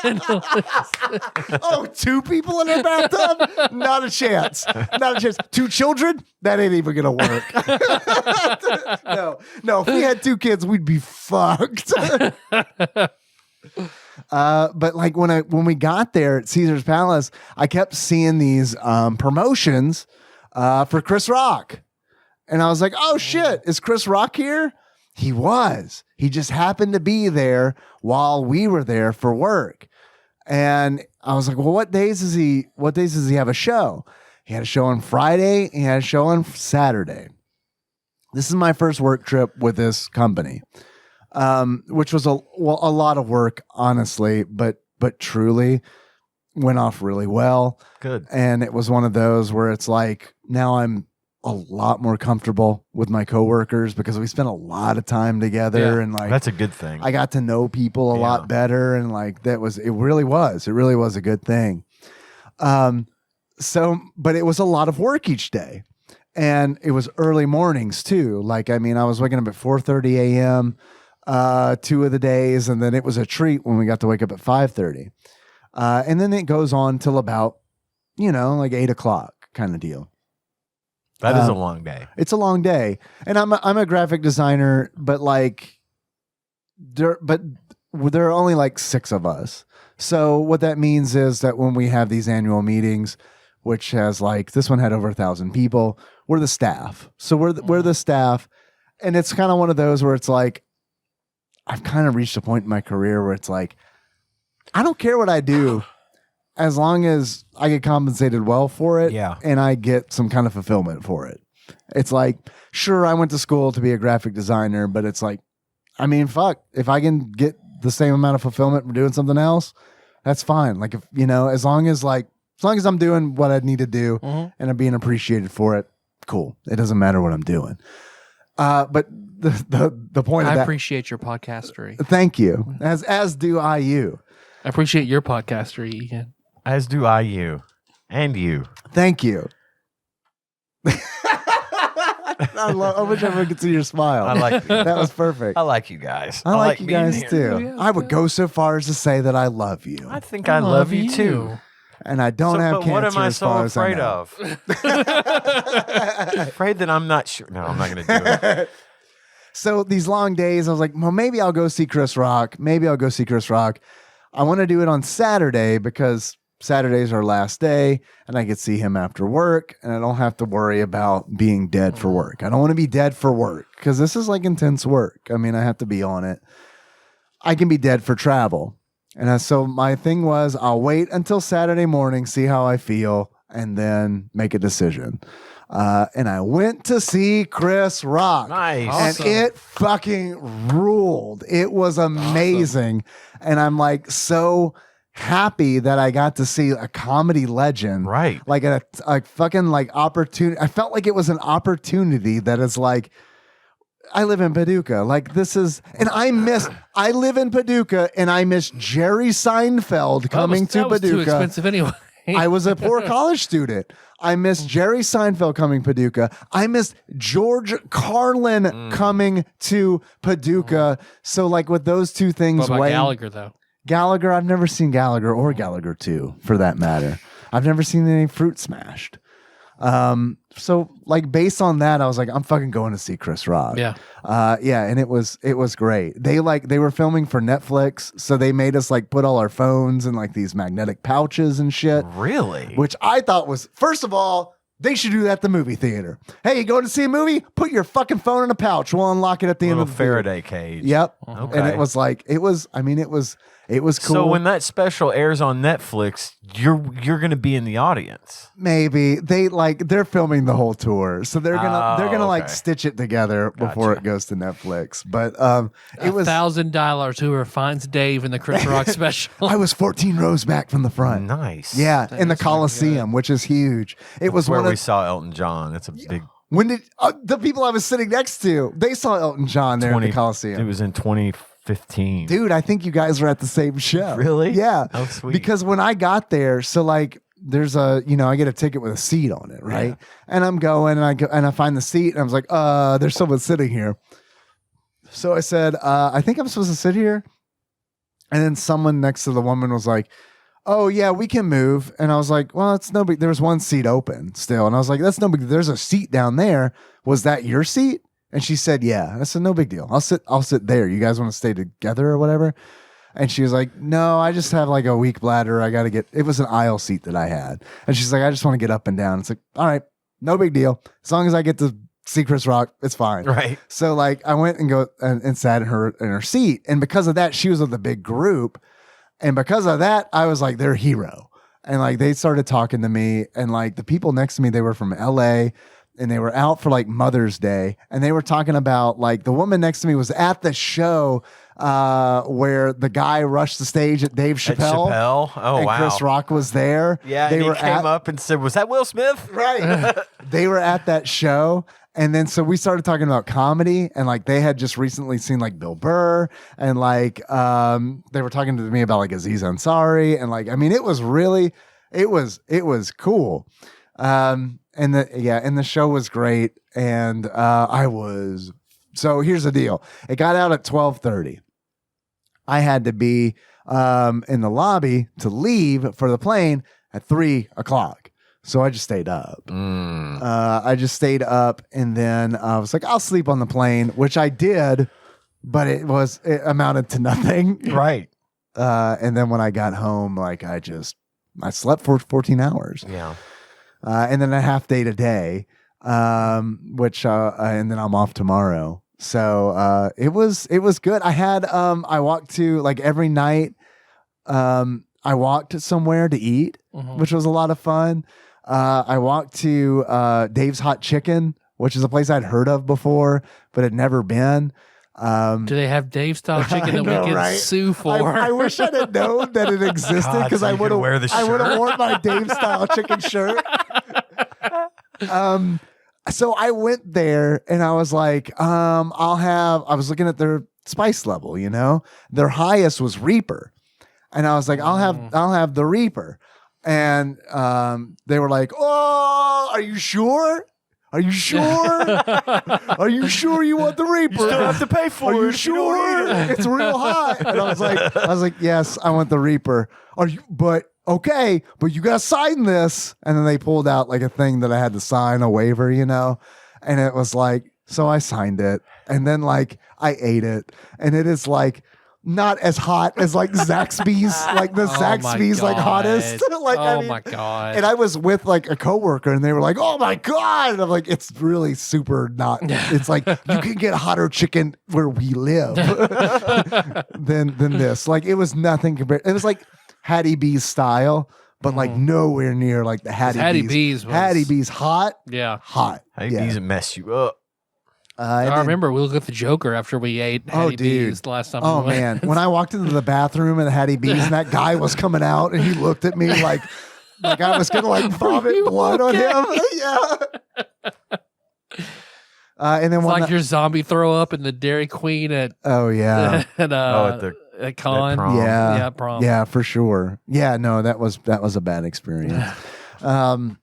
Oh, 2 people in a bathtub? Not a chance. Not a chance. 2 children? That ain't even gonna work. No. If we had 2 kids, we'd be fucked. But like when we got there at Caesar's Palace, I kept seeing these promotions for Chris Rock, and I was like, "Oh shit, is Chris Rock here?" He was. He just happened to be there while we were there for work, and I was like, "Well, what days does he have a show?" He had a show on Friday. He had a show on Saturday. This is my first work trip with this company, which was a lot of work, honestly, but truly went off really well. Good. And it was one of those where it's like, now I'm a lot more comfortable with my coworkers because we spent a lot of time together. Yeah. And like, That's a good thing. I got to know people a lot better. And like, it really was a good thing. But it was a lot of work each day, and it was early mornings too. Like, I mean, I was waking up at 4:30 a.m. 2 of the days, and then it was a treat when we got to wake up at 5:30. And then it goes on till about, like 8 o'clock kind of deal. That is a long day. It's a long day, and I'm a graphic designer, but like, there are only like 6 of us. So what that means is that when we have these annual meetings, which has like, this one had over 1,000 people, we're the staff. So we're the staff, and it's kind of one of those where it's like, I've kind of reached a point in my career where it's like, I don't care what I do as long as I get compensated well for it. Yeah. And I get some kind of fulfillment for it. It's like, sure, I went to school to be a graphic designer, but it's like, I mean, fuck, if I can get the same amount of fulfillment from doing something else, that's fine. Like, if, as long as I'm doing what I need to do and I'm being appreciated for it, cool. It doesn't matter what I'm doing. But the point of I that, appreciate your podcastery. thank you, as do you. I appreciate your podcastery, Ian. As do I, you. And you. Thank you. I wish everyone could see your smile. I like you. That was perfect. I like you guys. I like you being guys here. too. Yeah, I would go so far as to say that I love you, I think I love you too. and I don't have But cancer. what am I as so far as I afraid know. of? Afraid that I'm not sure. No, I'm not going to do it. So these long days, I was like, well, maybe I'll go see Chris Rock. I want to do it on Saturday because Saturday's our last day, and I could see him after work, and I don't have to worry about being dead for work. I don't want to be dead for work because this is like intense work. I mean, I have to be on it. I can be dead for travel. And so my thing was, I'll wait until Saturday morning, see how I feel, and then make a decision. And I went to see Chris Rock. Nice. Awesome. And it fucking ruled. It was amazing. And I'm like so happy that I got to see a comedy legend. Right. Like a fucking like opportunity. I felt like it was an opportunity that is like, I live in Paducah. Like this is, and I live in Paducah and I miss Jerry Seinfeld coming to that was Paducah. too expensive anyway. I was a poor college student. I miss Jerry Seinfeld coming Paducah. I miss George Carlin coming to Paducah. So like with those two things, What about weighing- Gallagher, though? Gallagher, I've never seen Gallagher or Gallagher 2 for that matter. I've never seen any Fruit Smashed. So like based on that, I was like, I'm fucking going to see Chris Rock. Yeah. Yeah, and it was great. They were filming for Netflix, so they made us like put all our phones in like these magnetic pouches and shit. Really? Which I thought was, first of all, They should do that at the movie theater. Hey, you going to see a movie? Put your fucking phone in a pouch. We'll unlock it at the end of the Faraday cage. Yep. Okay. And it was like, it was cool. So when that special airs on Netflix, you're going to be in the audience. Maybe they're filming the whole tour, so they're gonna like okay. stitch it together before it goes to Netflix. But it was $1,000 whoever finds Dave in the Chris Rock special. I was 14 rows back from the front. Nice. Yeah, in the Coliseum, which is huge. It was where one we of, saw Elton John. It's a big. when did the people I was sitting next to? They saw Elton John there in the Coliseum. It was in 2015. Dude, I think you guys were at the same show. Really? Yeah. Oh, sweet. Because when I got there, so like there's I get a ticket with a seat on it, right? Yeah. And I'm going and I find the seat and I was like, there's someone sitting here. So I said, I think I'm supposed to sit here. And then someone next to the woman was like, oh yeah, we can move. And I was like, well, it's no big. There was one seat open still. And I was like, that's no big. There's a seat down there. Was that your seat? And she said, yeah. And I said, no big deal. I'll sit there. You guys want to stay together or whatever? And she was like, no, I just have like a weak bladder. It was an aisle seat that I had. And she's like, I just want to get up and down. It's like, all right, no big deal. As long as I get to see Chris Rock, it's fine. Right. So like I went and sat in her seat. And because of that, she was with a big group. And because of that, I was like their hero. And like they started talking to me. And like the people next to me, they were from LA. And they were out for like Mother's Day, and they were talking about like the woman next to me was at the show where the guy rushed the stage at Dave Chappelle. Oh, and wow. Chris Rock was there. Yeah, they came up and said, was that Will Smith? Right. They were at that show. And then so we started talking about comedy, and like they had just recently seen like Bill Burr, and like they were talking to me about like Aziz Ansari, and like I mean it was cool. And the show was great. And so here's the deal. It got out at 12:30. I had to be in the lobby to leave for the plane at 3:00. So I just stayed up. And then I was like, I'll sleep on the plane, which I did, but it amounted to nothing. Right. And then when I got home, like I slept for 14 hours. Yeah. And then a half day today, which and then I'm off tomorrow. So it was good. I had I walked to like every night. I walked somewhere to eat, which was a lot of fun. I walked to Dave's Hot Chicken, which is a place I'd heard of before, but had never been. Do they have Dave style chicken that we can sue for? I wish I'd have known that it existed because I would have worn my Dave style chicken shirt. So I went there and I was like, I was looking at their spice level, their highest was Reaper. And I was like, I'll have the Reaper. And they were like, oh, are you sure? Are you sure? Are you sure you want the Reaper? You still have to pay for it. Are you sure? It's real hot. And I was like, yes, I want the Reaper. Okay, but you got to sign this. And then they pulled out like a thing that I had to sign, a waiver, and it was like, so I signed it. And then like I ate it. And it is like not as hot as like Zaxby's, like the Zaxby's like hottest. My God. And I was with like a coworker and they were like, oh my God. And I'm like, it's really super not, it's like you can get hotter chicken where we live than this. Like it was nothing compared. It was like Hattie B's style, but like nowhere near like the Hattie B's. Hattie B's hot. Yeah. Hot. Hattie B's mess you up. I remember we looked at the Joker after we ate Hattie B's the last time. Oh man, when I walked into the bathroom at Hattie B's and that guy was coming out and he looked at me like I was gonna like vomit blood on him. Yeah. And then it's like your zombie throw up in the Dairy Queen at at con. Prom. Yeah, prom. Yeah, for sure. Yeah, no, that was a bad experience. And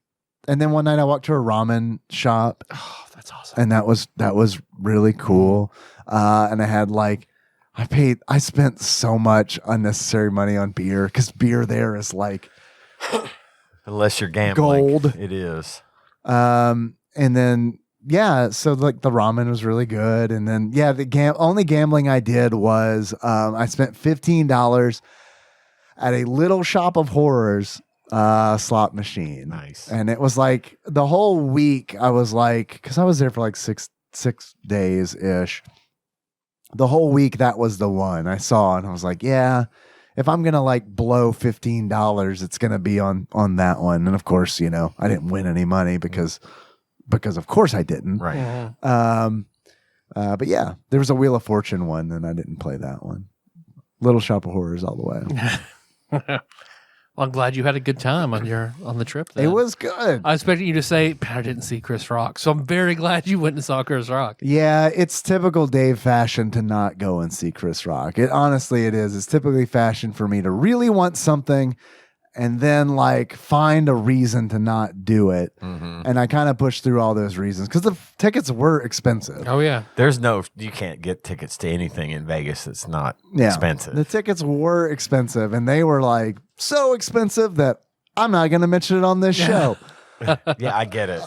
then one night I walked to a ramen shop. Oh, that's awesome. And that was really cool. And I had like I spent so much unnecessary money on beer because beer there is like unless you're gambling. Gold. It is. And then so like the ramen was really good. And then the only gambling I did was I spent $15 at a little shop of horrors slot machine. Nice. And it was like the whole week I was like, because I was there for like six days ish. The whole week that was the one I saw, and I was like, yeah, if I'm gonna like blow $15, it's gonna be on that one. And of course, you know, I didn't win any money because of course I didn't. Right. But yeah, there was a Wheel of Fortune one, and I didn't play that one. Little Shop of Horrors all the way. Well, I'm glad you had a good time on the trip. Then. It was good. I expected you to say, I didn't see Chris Rock. So I'm very glad you went and saw Chris Rock. Yeah, it's typical Dave fashion to not go and see Chris Rock. Honestly, it is. It's typically fashion for me to really want something and then like find a reason to not do it. Mm-hmm. And I kind of pushed through all those reasons because the tickets were expensive. Oh, yeah. You can't get tickets to anything in Vegas that's not Yeah, expensive. the tickets were expensive, and they were like so expensive that I'm not going to mention it on this show. Yeah, I get it.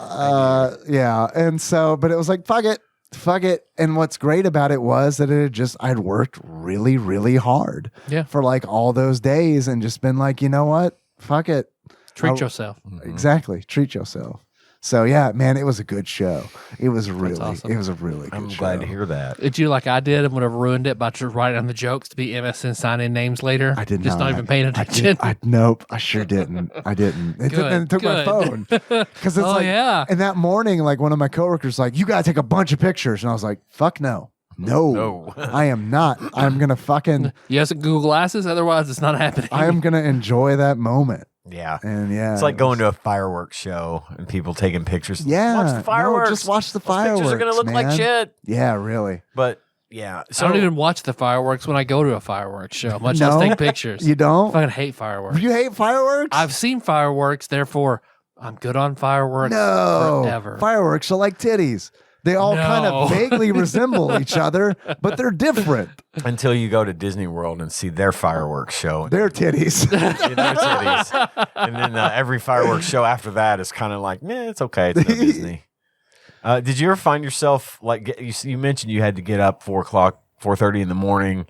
Yeah. And so, but it was like, fuck it. And what's great about it was that I'd worked really, really hard for like all those days and just been like, you know what? Fuck it. Treat yourself. Exactly. Treat yourself. So yeah, man, it was a good show. It was awesome. It was a really good I'm show. glad to hear that. Did you like I did and would have ruined it by just writing down the jokes to be MSN sign-in names later? I did just not even paying attention. Nope, I sure didn't. I didn't. It took my phone because it's like, and that morning, like one of my coworkers, like, you gotta take a bunch of pictures, and I was like, fuck no. No, I am not. I'm gonna fucking. You have some Google Glasses, otherwise it's not happening. I am gonna enjoy that moment. Yeah. And yeah, it's like going to a fireworks show and people taking pictures. Yeah. Watch the fireworks. No, just watch the Those fireworks. pictures are going to look like shit. Yeah, really. But yeah. So I don't even watch the fireworks when I go to a fireworks show, much less take pictures. You don't? I fucking hate fireworks. You hate fireworks? I've seen fireworks, therefore I'm good on fireworks forever. Fireworks are like titties. They all kind of vaguely resemble each other, but they're different. Until you go to Disney World and see their fireworks show. Their titties. Their titties. And then every fireworks show after that is kind of like, it's okay. It's no Disney. Did you ever find yourself, like, you mentioned you had to get up 4:30 in the morning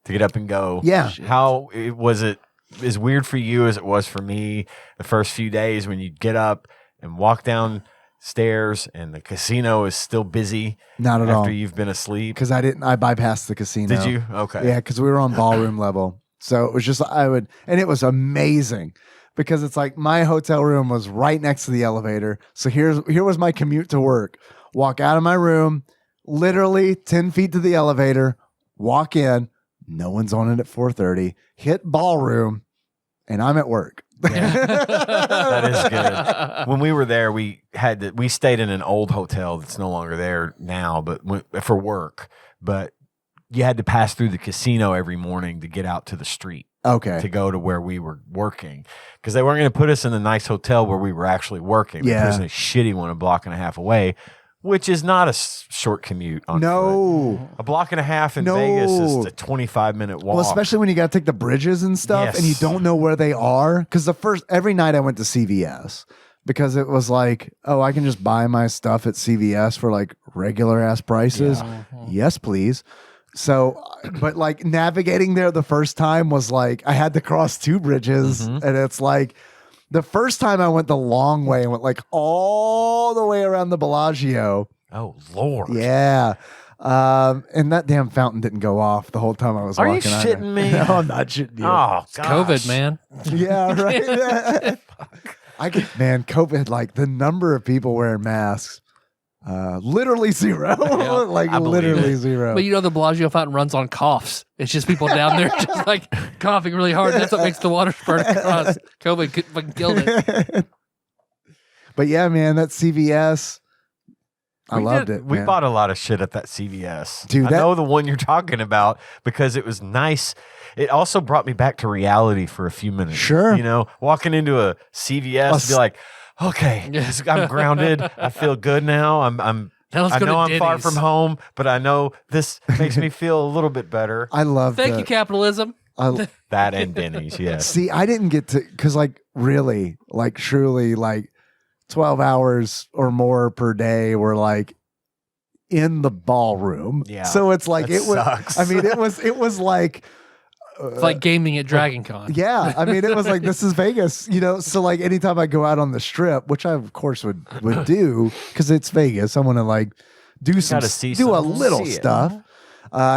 to get up and go. Yeah. How was it as weird for you as it was for me the first few days when you get up and walk down stairs and the casino is still busy? Not at all. After you've been asleep? Because I bypassed the casino. Did you? Okay. Yeah, because we were on ballroom level. So it was just, and it was amazing because it's like my hotel room was right next to the elevator. So here was my commute to work. Walk out of my room, literally 10 feet to the elevator, walk in, no one's on it at 4:30, hit ballroom, and I'm at work. That is good. When we were there, we stayed in an old hotel that's no longer there now, but for work. But you had to pass through the casino every morning to get out to the street. Okay. To go to where we were working, because they weren't going to put us in the nice hotel where we were actually working. They put us in a shitty one a block and a half away, which is not a short commute on foot. A block and a half in Vegas is a 25-minute walk. Well, especially when you got to take the bridges and stuff and you don't know where they are. Because every night I went to CVS because it was like, oh, I can just buy my stuff at CVS for like regular ass prices. Yeah. Yes, please. So, but like navigating there the first time was like, I had to cross two bridges and it's like, the first time I went the long way and went like all the way around the Bellagio. Oh, Lord. Yeah. And that damn fountain didn't go off the whole time I was walking. Are you shitting me? No, I'm not shitting you. Oh, it's COVID, man. Yeah, right. COVID, like the number of people wearing masks, literally zero. Like literally zero. But you know the Bellagio fountain runs on coughs. It's just people down there just like coughing really hard. That's what makes the water spurt across. COVID fucking killed it. But yeah, man, that CVS. I loved it. We bought a lot of shit at that CVS. Dude, I know the one you're talking about because it was nice. It also brought me back to reality for a few minutes. Sure. You know, walking into a CVS, be like, okay, I'm grounded. I feel good now. I know I'm far from home, but I know this makes me feel a little bit better. I love Thank you, capitalism. That and Denny's, yes. See, I didn't get to, because like really, like truly, like 12 hours or more per day were like in the ballroom. Yeah. So it's like, it was, sucks. I mean, it was like It's like gaming at Dragon Con. Yeah, I mean, it was like, this is Vegas, you know. So like, anytime I go out on the strip, which I of course would do because it's Vegas, I want to like do a little stuff.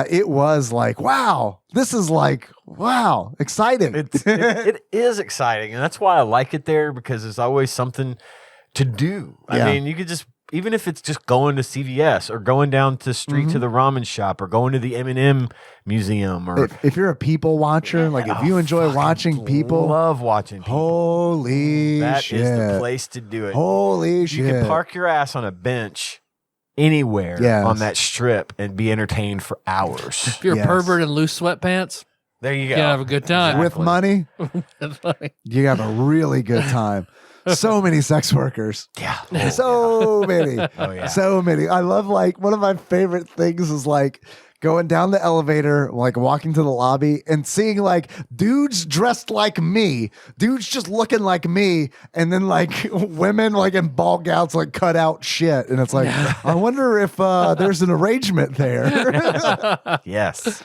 It was like, wow, this is like, wow, exciting. It is exciting, and that's why I like it there, because there's always something to do. I mean, you could just, even if it's just going to CVS or going down the street to the ramen shop or going to the M&M museum, or if you're a people watcher, like if you enjoy watching people, love watching people. Holy That shit. is the place to do it. Holy shit. You can park your ass on a bench anywhere on that strip and be entertained for hours. If you're a pervert in loose sweatpants, there you go. You can have a good time. With money, you have a really good time. So many sex workers. Yeah. So many. Oh, yeah. So many. I love, like, one of my favorite things is like going down the elevator, like walking to the lobby and seeing like dudes dressed like me, dudes just looking like me, and then like women like in ball gowns, like cut out shit. And it's like, I wonder if there's an arrangement there. Yes.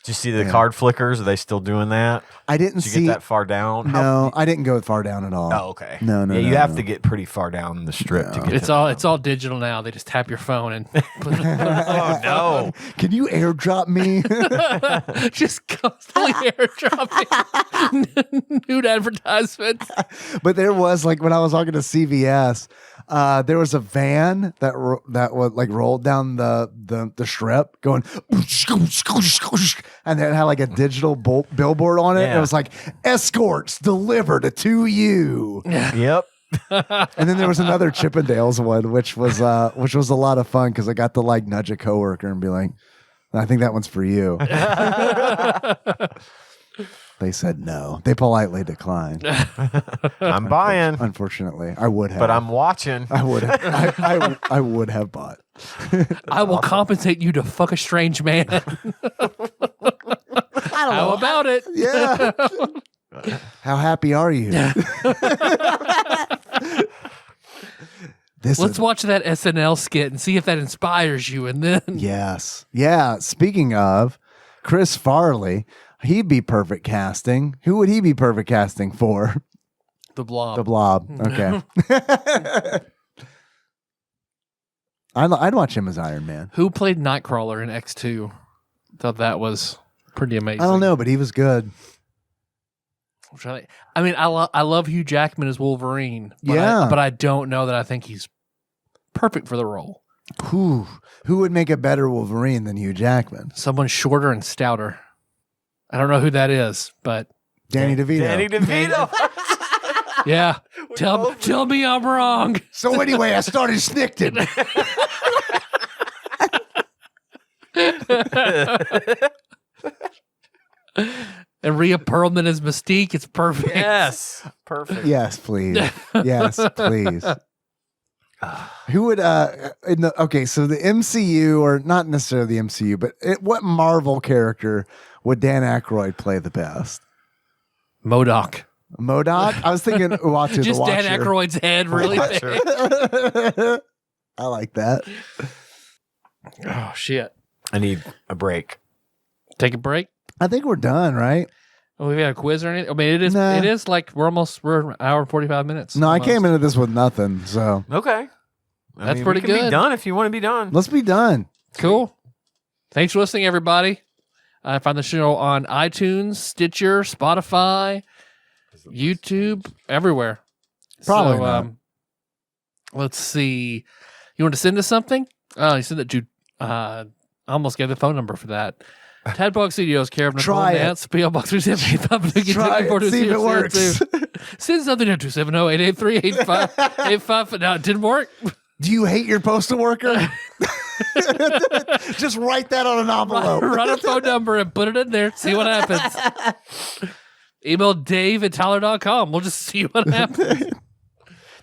Did you see the card flickers? Are they still doing that? I didn't Did you get that far down? No, I didn't go far down at all. Oh, okay. No. Yeah, you have to get pretty far down the strip to get. It's all digital now. They just tap your phone and Oh no! Can you airdrop me? just constantly airdropping nude advertisements. But there was, like, when I was talking to CVS, there was a van that was like rolled down the strip going, and it had like a digital billboard on it. Yeah. It was like, escorts delivered to you. Yep. And then there was another Chippendales one, which was a lot of fun because I got to like nudge a coworker and be like, I think that one's for you. They said no. They politely declined. I'm buying. Unfortunately, I would have. But I'm watching. I would have. I would have bought. I will compensate you to fuck a strange man. How about it? Yeah. How happy are you? Let's watch that SNL skit and see if that inspires you. And then Yes. Yeah. Speaking of Chris Farley, he'd be perfect casting. Who would he be perfect casting for? the Blob. The Blob. Okay. I'd watch him as Iron Man. Who played Nightcrawler in X2? Thought that was pretty amazing. I don't know, but he was good. I mean, I love Hugh Jackman as Wolverine. But Yeah. but I don't know that I think he's perfect for the role. Who would make a better Wolverine than Hugh Jackman? Someone shorter and stouter. I don't know who that is, but Danny DeVito. Danny DeVito. yeah. Tell me I'm wrong. So anyway, I started snickting. And Rhea Perlman as Mystique. It's perfect. Yes. Perfect. Yes, please. Yes, please. Who would okay, so the MCU, or not necessarily the MCU, but what Marvel character would Dan Aykroyd play the best? MODOK. MODOK? I was thinking Uatu Just the Watcher. Dan Aykroyd's head really big. I like that. Oh shit. I need a break. Take a break. I think we're done, right? Oh, we've got a quiz or anything? I mean, it is. Nah. It is like we're an hour and 45 minutes. No, almost. I came into this with nothing, so Okay. That's pretty we can good. Be done if you want to be done. let's be done. Cool. Thanks for listening, everybody. I find the show on iTunes, Stitcher, Spotify, YouTube, everywhere. Probably so, not. Let's see. You want to send us something? Oh, you sent it to. I almost gave the phone number for that. TADPOG Studios, care of Nicole Try it. Nance, P.O. Box 3785. Try it. See if it works. Send something to 270-883-8585. No, it didn't work. Do you hate your postal worker? Just write that on an envelope. Write a phone number and put it in there. See what happens. Email Dave@Tyler.com. We'll just see what happens.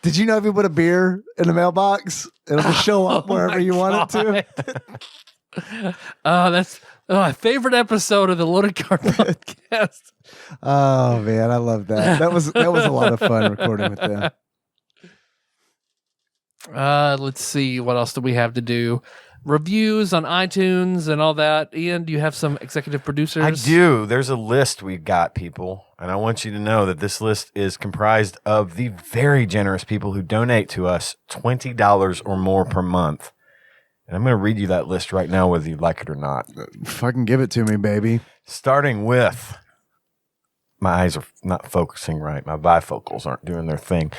Did you know if you put a beer in the mailbox, it'll just show up wherever you want it to? That's my favorite episode of the Loaded Card Podcast. Oh man, I love that. That was a lot of fun recording with them. Let's see. What else do we have to do? reviews on iTunes and all that. Ian, do you have some executive producers? I do. There's a list we've got, people. And I want you to know that this list is comprised of the very generous people who donate to us $20 or more per month. And I'm going to read you that list right now, whether you like it or not. Fucking give it to me, baby. Starting with, my eyes are not focusing right. My bifocals aren't doing their thing.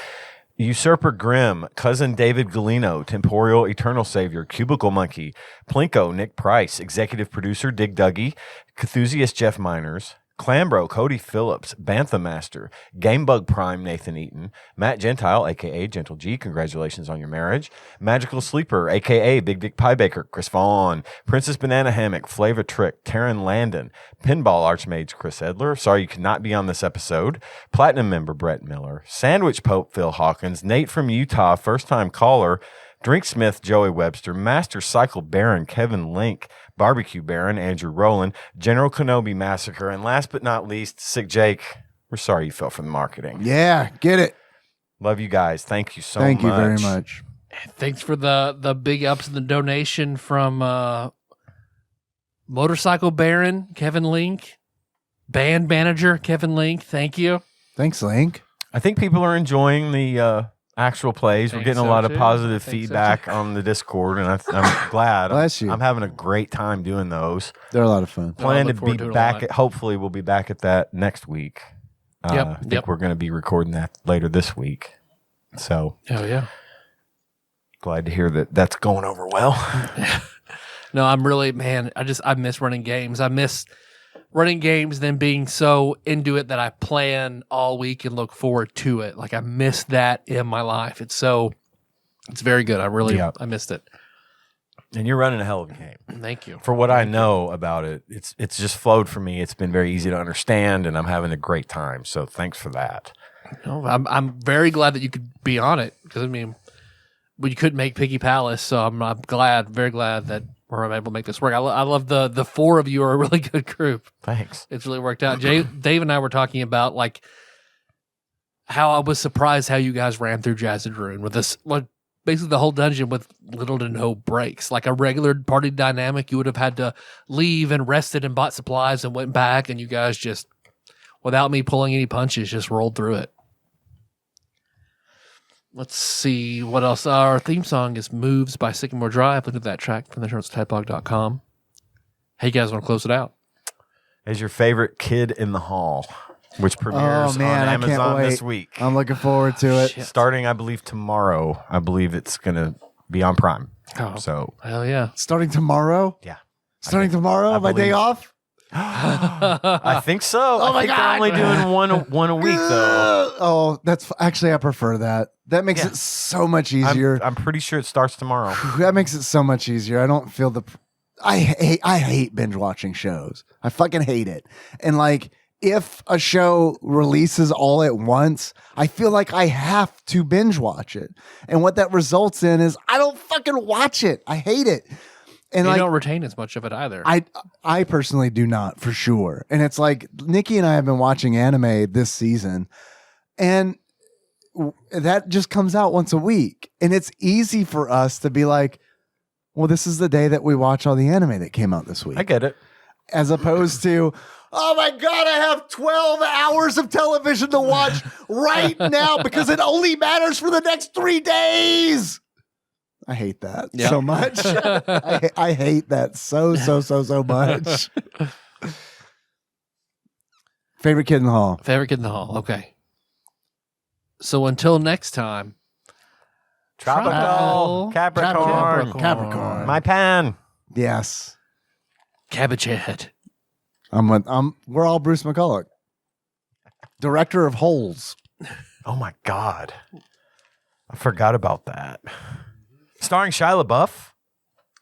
Usurper Grimm, Cousin David Galino, Temporal Eternal Savior, Cubicle Monkey, Plinko, Nick Price, Executive Producer Dig Duggy, Cthusiast Jeff Miners, Clambro, Cody Phillips, Bantha Master, Gamebug Prime, Nathan Eaton, Matt Gentile, a.k.a. Gentle G, congratulations on your marriage, Magical Sleeper, a.k.a. Big Dick Pie Baker, Chris Vaughn, Princess Banana Hammock, Flava Trick, Taryn Landon, Pinball Archmage, Chris Edler, sorry you could not be on this episode, Platinum member Brett Miller, Sandwich Pope, Phil Hawkins, Nate from Utah, first-time caller, Drinksmith, Joey Webster, Master Cycle Baron, Kevin Link, Barbecue Baron, Andrew Rowland, General Kenobi Massacre, and last but not least, Sick Jake. We're sorry you fell for the marketing. Yeah, get it. Love you guys. Thank you so much. Thank you very much. Thanks for the big ups in the donation from Motorcycle Baron, Kevin Link, Band Manager, Kevin Link. Thank you. Thanks, Link. I think people are enjoying the actual plays. We're getting a lot of positive feedback on the Discord, and I'm glad. Bless you. I'm having a great time doing those. They're a lot of fun. Plan to look forward be to it a back lot. at, hopefully we'll be back at that next week. I think we're going to be recording that later this week. So Oh, yeah. glad to hear that that's going over well. No, I'm really, man, I miss running games. I miss running games, then being so into it that I plan all week and look forward to it. Like I miss that in my life. It's very good. I missed it. And you're running a hell of a game. Thank you. For what I know about it, it's just flowed for me. It's been very easy to understand, and I'm having a great time. So thanks for that. No, I'm very glad that you could be on it because I mean, we couldn't make Piggy Palace, so I'm very glad that we're able to make this work. I love the four of you are a really good group. Thanks. It's really worked out. Dave and I were talking about like how I was surprised how you guys ran through Jazzed Rune with this, basically the whole dungeon with little to no breaks. Like a regular party dynamic, you would have had to leave and rested and bought supplies and went back, and you guys just, without me pulling any punches, just rolled through it. Let's see what else. Our theme song is Moves by Sycamore Drive. Look at that track from the TADPOG.com. Hey, you guys want to close it out? Is your favorite Kid in the Hall, which premieres on Amazon this week. I'm looking forward to it. Shit. Starting, I believe, tomorrow. I believe it's going to be on Prime. Oh, So, hell yeah. Starting tomorrow? yeah. Starting tomorrow? My day believe- off? I think so. Oh my I think God. they're only doing one a week, though. Oh, actually, I prefer that. That makes it so much easier. I'm pretty sure it starts tomorrow. That makes it so much easier. I don't feel I hate binge watching shows. I fucking hate it. And like, if a show releases all at once, I feel like I have to binge watch it. And what that results in is I don't fucking watch it. I hate it. And You like, don't retain as much of it either. I personally do not, for sure. And it's like Nikki and I have been watching anime this season, and that just comes out once a week. And it's easy for us to be like, well, this is the day that we watch all the anime that came out this week. I get it. As opposed to, oh my God, I have 12 hours of television to watch right now because it only matters for the next 3 days. I hate that so much. I hate that so much. Favorite Kid in the Hall. Favorite Kid in the Hall. Okay. So until next time. Tropical Capricorn. My pan. Yes. Cabbage Head. We're all Bruce McCulloch. Director of Holes. Oh my God. I forgot about that. Starring Shia LaBeouf.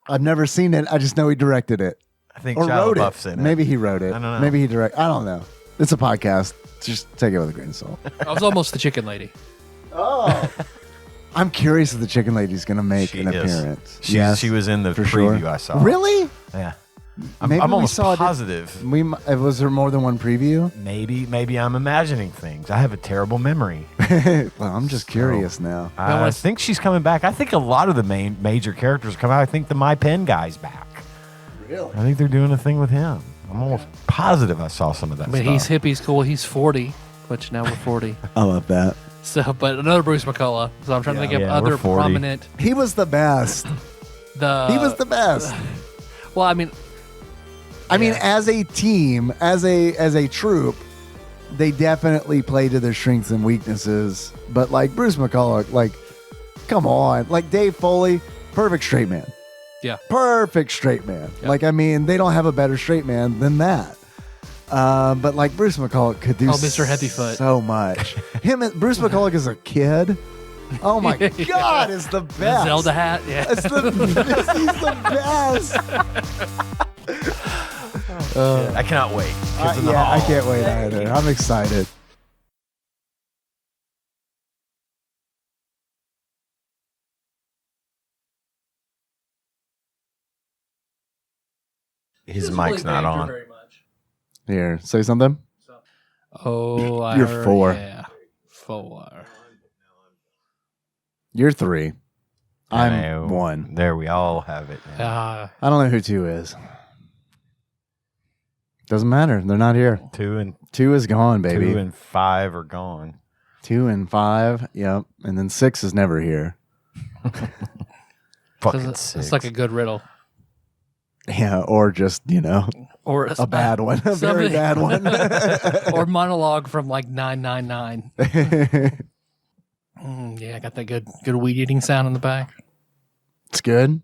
I've never seen it. I just know he directed it. I think Or Shia wrote LaBeouf's it. in it. Maybe he wrote it. I don't know. Maybe he directed. I don't know. It's a podcast. Just take it with a grain of salt. I was almost the chicken lady. Oh. I'm curious if the chicken lady's going to make She an is. appearance. She was in the for preview sure. I saw. Really? Yeah. I'm Maybe we almost saw it- positive. Was there more than one preview? Maybe I'm imagining things. I have a terrible memory. Well, I'm just curious now. I think she's coming back. I think a lot of the major characters come out. I think the My Pen guy's back. Really? I think they're doing a thing with him. I'm almost positive I saw some of that I mean, stuff. he's hip, he's cool, he's 40, which now we're 40. I love that. So, but another Bruce McCullough. So I'm trying to think of Yeah, other we're 40. prominent. He was the best. He was the best. Well, I mean, As a team, as a troop, they definitely play to their strengths and weaknesses. But like Bruce McCullough, like, come on, like Dave Foley, perfect straight man. Yeah. Perfect straight man. Yeah. Like, I mean, they don't have a better straight man than that. But like Bruce McCullough could do Mr. Heavyfoot. so much. Bruce McCullough as a kid. Oh my God, is the best. the Zelda hat. Yeah. He's the best. I cannot wait. Kids in the Yeah, I Hall. can't wait either. I'm excited. His mic's not on. Here, say something. Oh, I You're heard, 4. Yeah, 4. You're 3. I I'm know. 1. There, we all have it. Now. I don't know who 2 is. Doesn't matter. They're not here. 2 2 is gone, baby. and 5 are gone. 2 and 5. Yep. And then 6 is never here. Fucking It's 6. like a good riddle. Yeah, or just, Or a bad one. A very Somebody- bad one. or monologue from like 999. Yeah, I got that good weed eating sound in the back. It's good.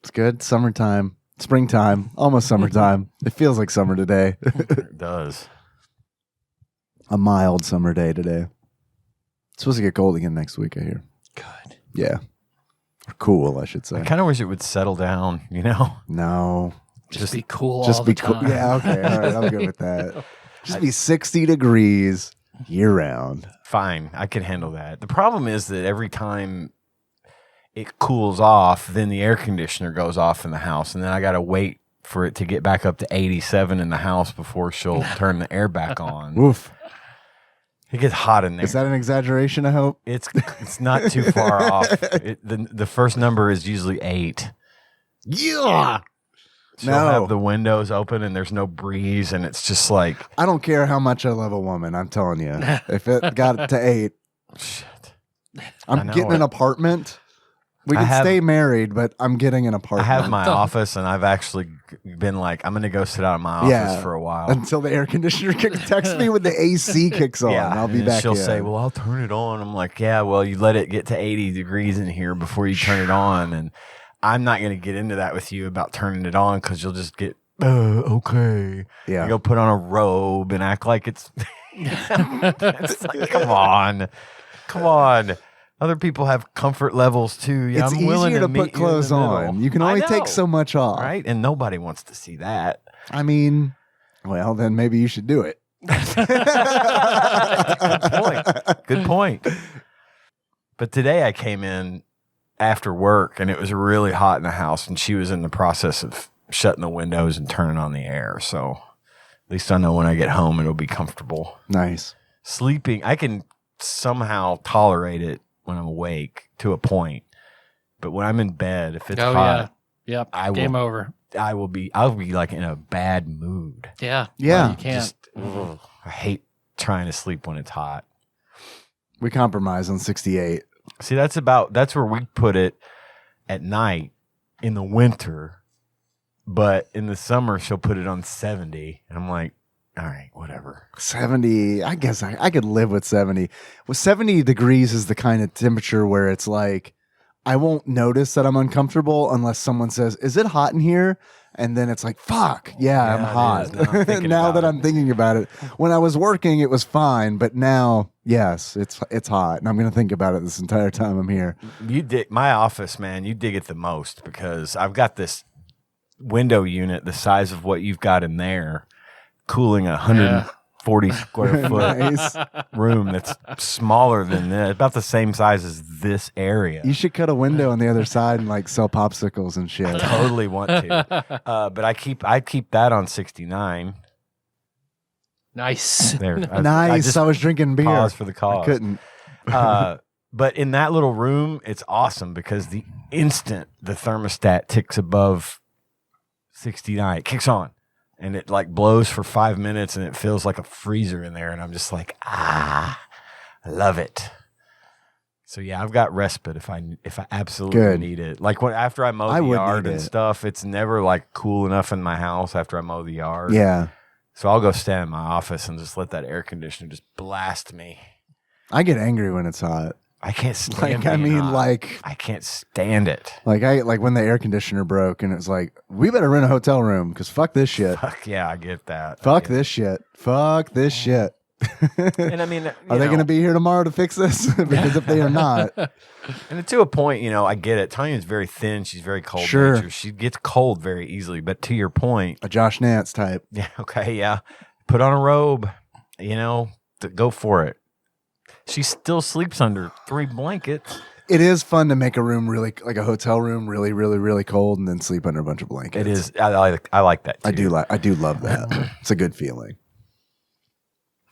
It's good. Summertime. Springtime. Almost summertime. It feels like summer today. It does. A mild summer day today. It's supposed to get cold again next week, I hear. Good. Yeah. Or cool, I should say. I kind of wish it would settle down, No. Just be cool Just all be the cool. time. Yeah, okay. All right. I'm good with that. Just be 60 degrees year round. Fine, I can handle that. The problem is that every time it cools off, then the air conditioner goes off in the house, and then I got to wait for it to get back up to 87 in the house before she'll turn the air back on. Woof. It gets hot in there. Is that an exaggeration, I hope? It's not too far off. The first number is usually 8. Yeah. She'll have the windows open and there's no breeze, and it's just like, I don't care how much I love a woman. I'm telling you. If it got to 8, shit. I'm know getting it. an apartment. We I can have- stay married, but I'm getting an I apartment. have my office, and I've actually been like, I'm going to go sit out in my office Yeah. for a while. Until the air conditioner text me when the AC kicks on. I'll be and back she'll in. say, well, I'll turn it on. I'm like, yeah, well, you let it get to 80 degrees in here before you turn it on. And I'm not going to get into that with you about turning it on because you'll just get, okay. Yeah. You go put on a robe and act like it's, it's like, come on. Other people have comfort levels too. Yeah, It's I'm willing easier to meet put you in the clothes on. middle. You can I only know, take so much off. right? And nobody wants to see that. I mean, well, then maybe you should do it. Good point. But today I came in after work and it was really hot in the house, and she was in the process of shutting the windows and turning on the air. So at least I know when I get home it'll be comfortable. Nice. Sleeping, I can somehow tolerate it when I'm awake to a point. But when I'm in bed, if it's hot, yeah. Yep. I will- Game over. I'll be like in a bad mood. Yeah. Yeah. You can't. Just, I hate trying to sleep when it's hot. We compromise on 68. See, that's where we put it at night in the winter, but in the summer she'll put it on 70, and I'm like, all right, whatever. 70, I guess I could live with 70. Well, 70 degrees is the kind of temperature where it's like, I won't notice that I'm uncomfortable unless someone says, is it hot in here? And then it's like, fuck, yeah, I'm it hot. is. Now I'm thinking Now about that it. I'm thinking about it. When I was working, it was fine. But now, yes, it's hot. And I'm going to think about it this entire time I'm here. You dig my office, man. You dig it the most because I've got this window unit the size of what you've got in there, cooling 40 square foot Nice. room that's smaller than this, about the same size as this area. You should cut a window on the other side and like sell popsicles and shit. Totally want to. But I keep that on 69. Nice. There. Nice. I was drinking beer. Pause for the cause. I couldn't. But in that little room, it's awesome because the instant the thermostat ticks above 69, it kicks on. And it like blows for 5 minutes and it feels like a freezer in there. And I'm just like, I love it. So yeah, I've got respite if I absolutely need it. Like after I mow the yard and stuff, it's never like cool enough in my house after I mow the yard. Yeah. So I'll go stand in my office and just let that air conditioner just blast me. I get angry when it's hot. I can't stand I can't stand it. Like when the air conditioner broke and it was like, we better rent a hotel room because fuck this shit. Fuck yeah, I get that. Fuck this shit. Fuck this shit. And I mean, are they going to be here tomorrow to fix this? Because if they are not. And to a point, I get it. Tanya's very thin. She's very cold. Sure. Nature. She gets cold very easily. But to your point. A Josh Nance type. Yeah. Okay. Yeah. Put on a robe, go for it. She still sleeps under 3 blankets. It is fun to make a room really, like a hotel room, really, really, really cold, and then sleep under a bunch of blankets. It is. I like that too. I do love that. It's a good feeling.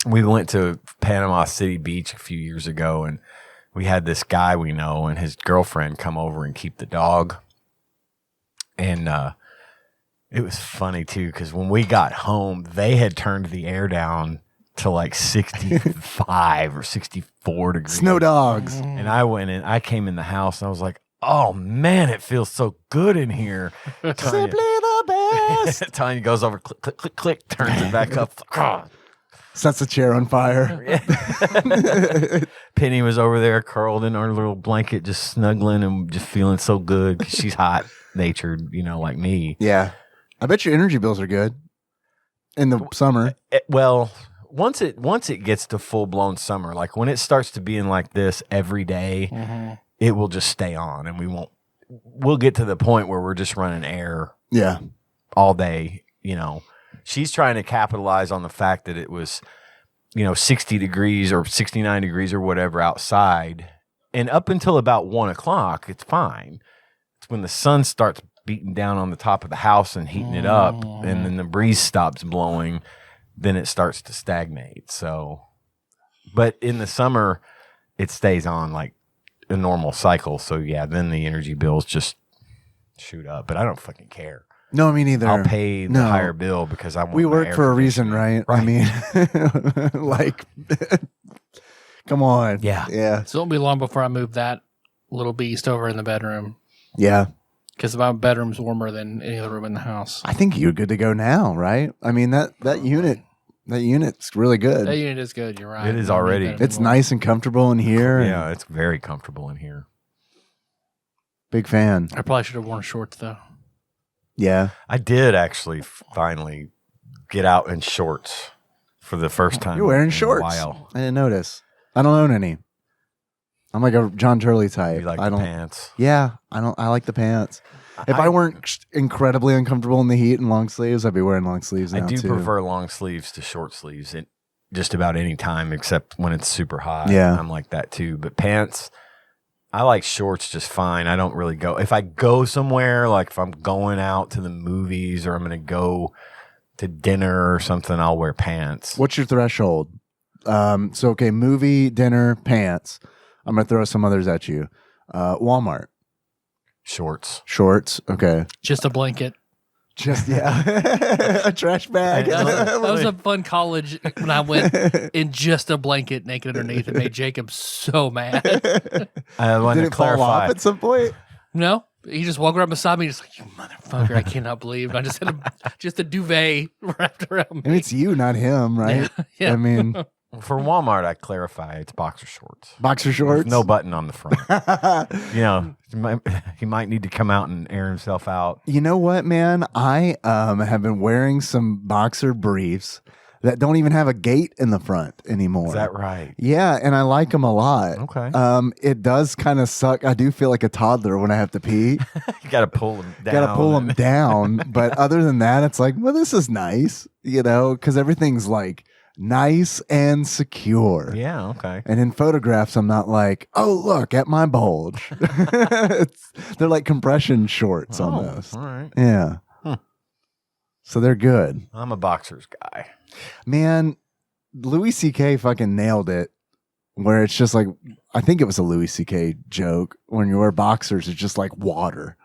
We went to Panama City Beach a few years ago, and we had this guy we know and his girlfriend come over and keep the dog. And it was funny too because when we got home, they had turned the air down to like 65 or 64 degrees. Snow dogs. And I came in the house and I was like, oh man, it feels so good in here. Simply the best. Tanya goes over, click, click, click, click, turns it back up. Sets the chair on fire. Penny was over there curled in our little blanket, just snuggling and just feeling so good because she's hot natured, like me. Yeah. I bet your energy bills are good in the summer. Once it gets to full blown summer, like when it starts to being like this every day, it will just stay on, and we'll get to the point where we're just running air, all day. She's trying to capitalize on the fact that it was, 60 degrees or 69 degrees or whatever outside, and up until about 1 o'clock, it's fine. It's when the sun starts beating down on the top of the house and heating it up, and then the breeze stops blowing. Then it starts to stagnate. So, but in the summer, it stays on like a normal cycle. So yeah, then the energy bills just shoot up. But I don't fucking care. No, me neither. I'll pay the higher bill because I want. We work for a reason, right? I mean, like, come on. Yeah. So it won't be long before I move that little beast over in the bedroom. Yeah. Because my bedroom's warmer than any other room in the house. I think you're good to go now, right? I mean, that unit's really good. That unit is good. You're right. It is already. It's nice and comfortable in here. Yeah, it's very comfortable in here. Big fan. I probably should have worn shorts though. Yeah. I did actually finally get out in shorts for the first time. You're wearing in shorts. A while. I didn't notice. I don't own any. I'm like a John Turley type. You like I the don't, pants? Yeah, I like the pants. If I weren't incredibly uncomfortable in the heat and long sleeves, I'd be wearing long sleeves now I do too. prefer long sleeves to short sleeves at just about any time except when it's super hot. Yeah. I'm like that too. But pants, I like shorts just fine. I don't really go. If I go somewhere, like if I'm going out to the movies or I'm going to go to dinner or something, I'll wear pants. What's your threshold? Okay, movie, dinner, pants. I'm going to throw some others at you. Walmart. Shorts. Okay. Just a blanket. Just, a trash bag. That was a fun college when I went in just a blanket naked underneath. It made Jacob so mad. I want Did to it fall clarify. off at some point? No, he just walked around beside me, just like, you motherfucker, I cannot believe. And I just had just a duvet wrapped around me. And it's you, not him, right? Yeah. I mean, For Walmart, I clarify it's boxer shorts. boxer shorts? There's no button on the front. He might need to come out and air himself out. You know what, man? I have been wearing some boxer briefs that don't even have a gate in the front anymore. Is that right? Yeah, and I like them a lot. Okay. It does kind of suck. I do feel like a toddler when I have to pee. You got to pull them down. Got to pull them down. But other than that, it's like, well, this is nice, because everything's like nice and secure. Yeah, okay. And in photographs, I'm not like, oh, look at my bulge. They're like compression shorts almost. All right. Yeah. So they're good. I'm a boxers guy. Man, Louis C.K. fucking nailed it. Where it's just like, I think it was a Louis C.K. joke. When you wear boxers, it's just like water.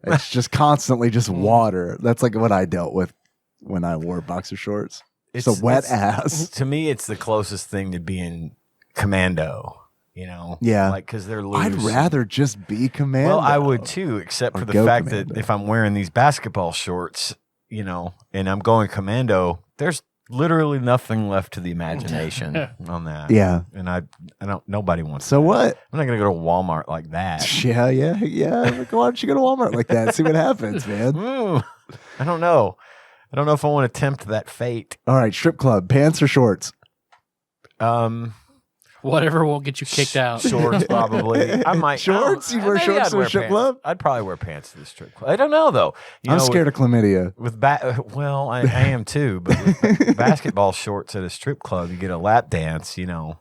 It's just constantly just water. That's like what I dealt with when I wore boxer shorts. It's a wet ass. To me, it's the closest thing to being commando. You know, Yeah. like because they're loose. I'd rather just be commando. Well, I would too, except Or for the go fact commando. that if I'm wearing these basketball shorts, you know, and I'm going commando, there's literally nothing left to the imagination on that. Yeah. And I don't. Nobody wants. So that. what? I'm not gonna go to Walmart like that. Yeah. Why don't you go to Walmart like that? See what happens, man. Ooh, I don't know. I don't know if I want to tempt that fate. All right, strip club, pants or shorts? Whatever won't get you kicked out. Shorts, probably. I might Shorts? You'd wear maybe shorts I'd to a wear strip pants. club? I'd probably wear pants to the strip club. I don't know though. You I'm know, scared of chlamydia. Well, I am too. But with basketball shorts at a strip club, you get a lap dance. You know,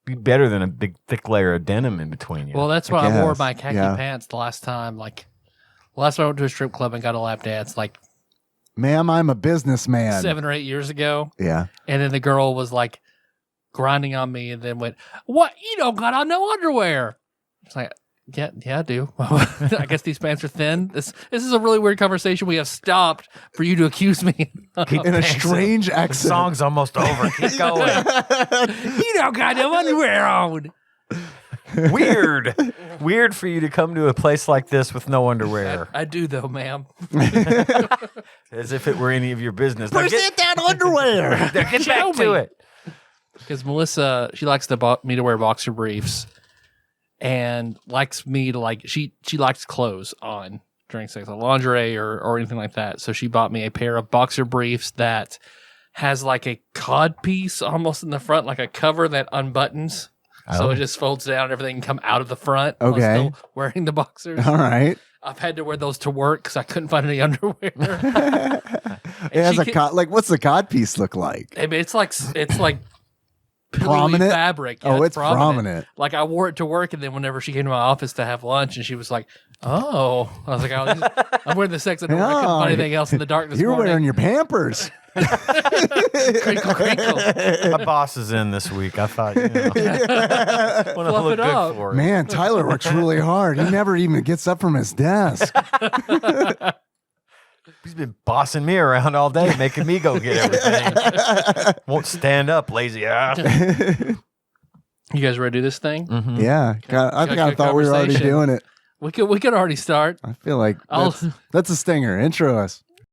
be better than a big thick layer of denim in between you. Well, that's why I wore guess. my khaki Yeah. pants the last time. Like, last time I went to a strip club and got a lap dance, like Ma'am, I'm a businessman. 7 or 8 years ago. Yeah. And then the girl was like grinding on me and then went, "What? You don't got on no underwear." It's like, yeah, I do. I guess these pants are thin. This is a really weird conversation. We have stopped for you to accuse me. Keep In a dancing. strange The accent. song's almost over. Keep going. You don't got no underwear on. Weird for you to come to a place like this with no underwear, I do though, ma'am. as if it were any of your business. Present that underwear. Now get Show back to me. it. Because Melissa, she likes me to wear boxer briefs, and likes me to like she likes clothes on during sex, like lingerie or anything like that. So she bought me a pair of boxer briefs that has like a cod piece almost in the front, like a cover that unbuttons. So it just folds down and everything can come out of the front while Okay. still wearing the boxers. All right. I've had to wear those to work because I couldn't find any underwear. It has she a cod. Like, what's the cod piece look like? I mean, it's like pillowy Prominent? fabric. Oh, it's prominent. Like I wore it to work, and then whenever she came to my office to have lunch, and she was like, "Oh," I was like, "I'm wearing the sex underwear. I couldn't Oh, find anything else in the dark this You're morning." wearing your Pampers. crinkle, crinkle. My boss is in this week. I thought, want to Fluff look it good up. for it. Man, Tyler works really hard. He never even gets up from his desk. He's been bossing me around all day, making me go get everything. Won't stand up, lazy ass. You guys ready to do this thing? Yeah. I Got kind good of thought we were already conversation. doing it. We could already start. I feel like I'll- that's a stinger. Intro us.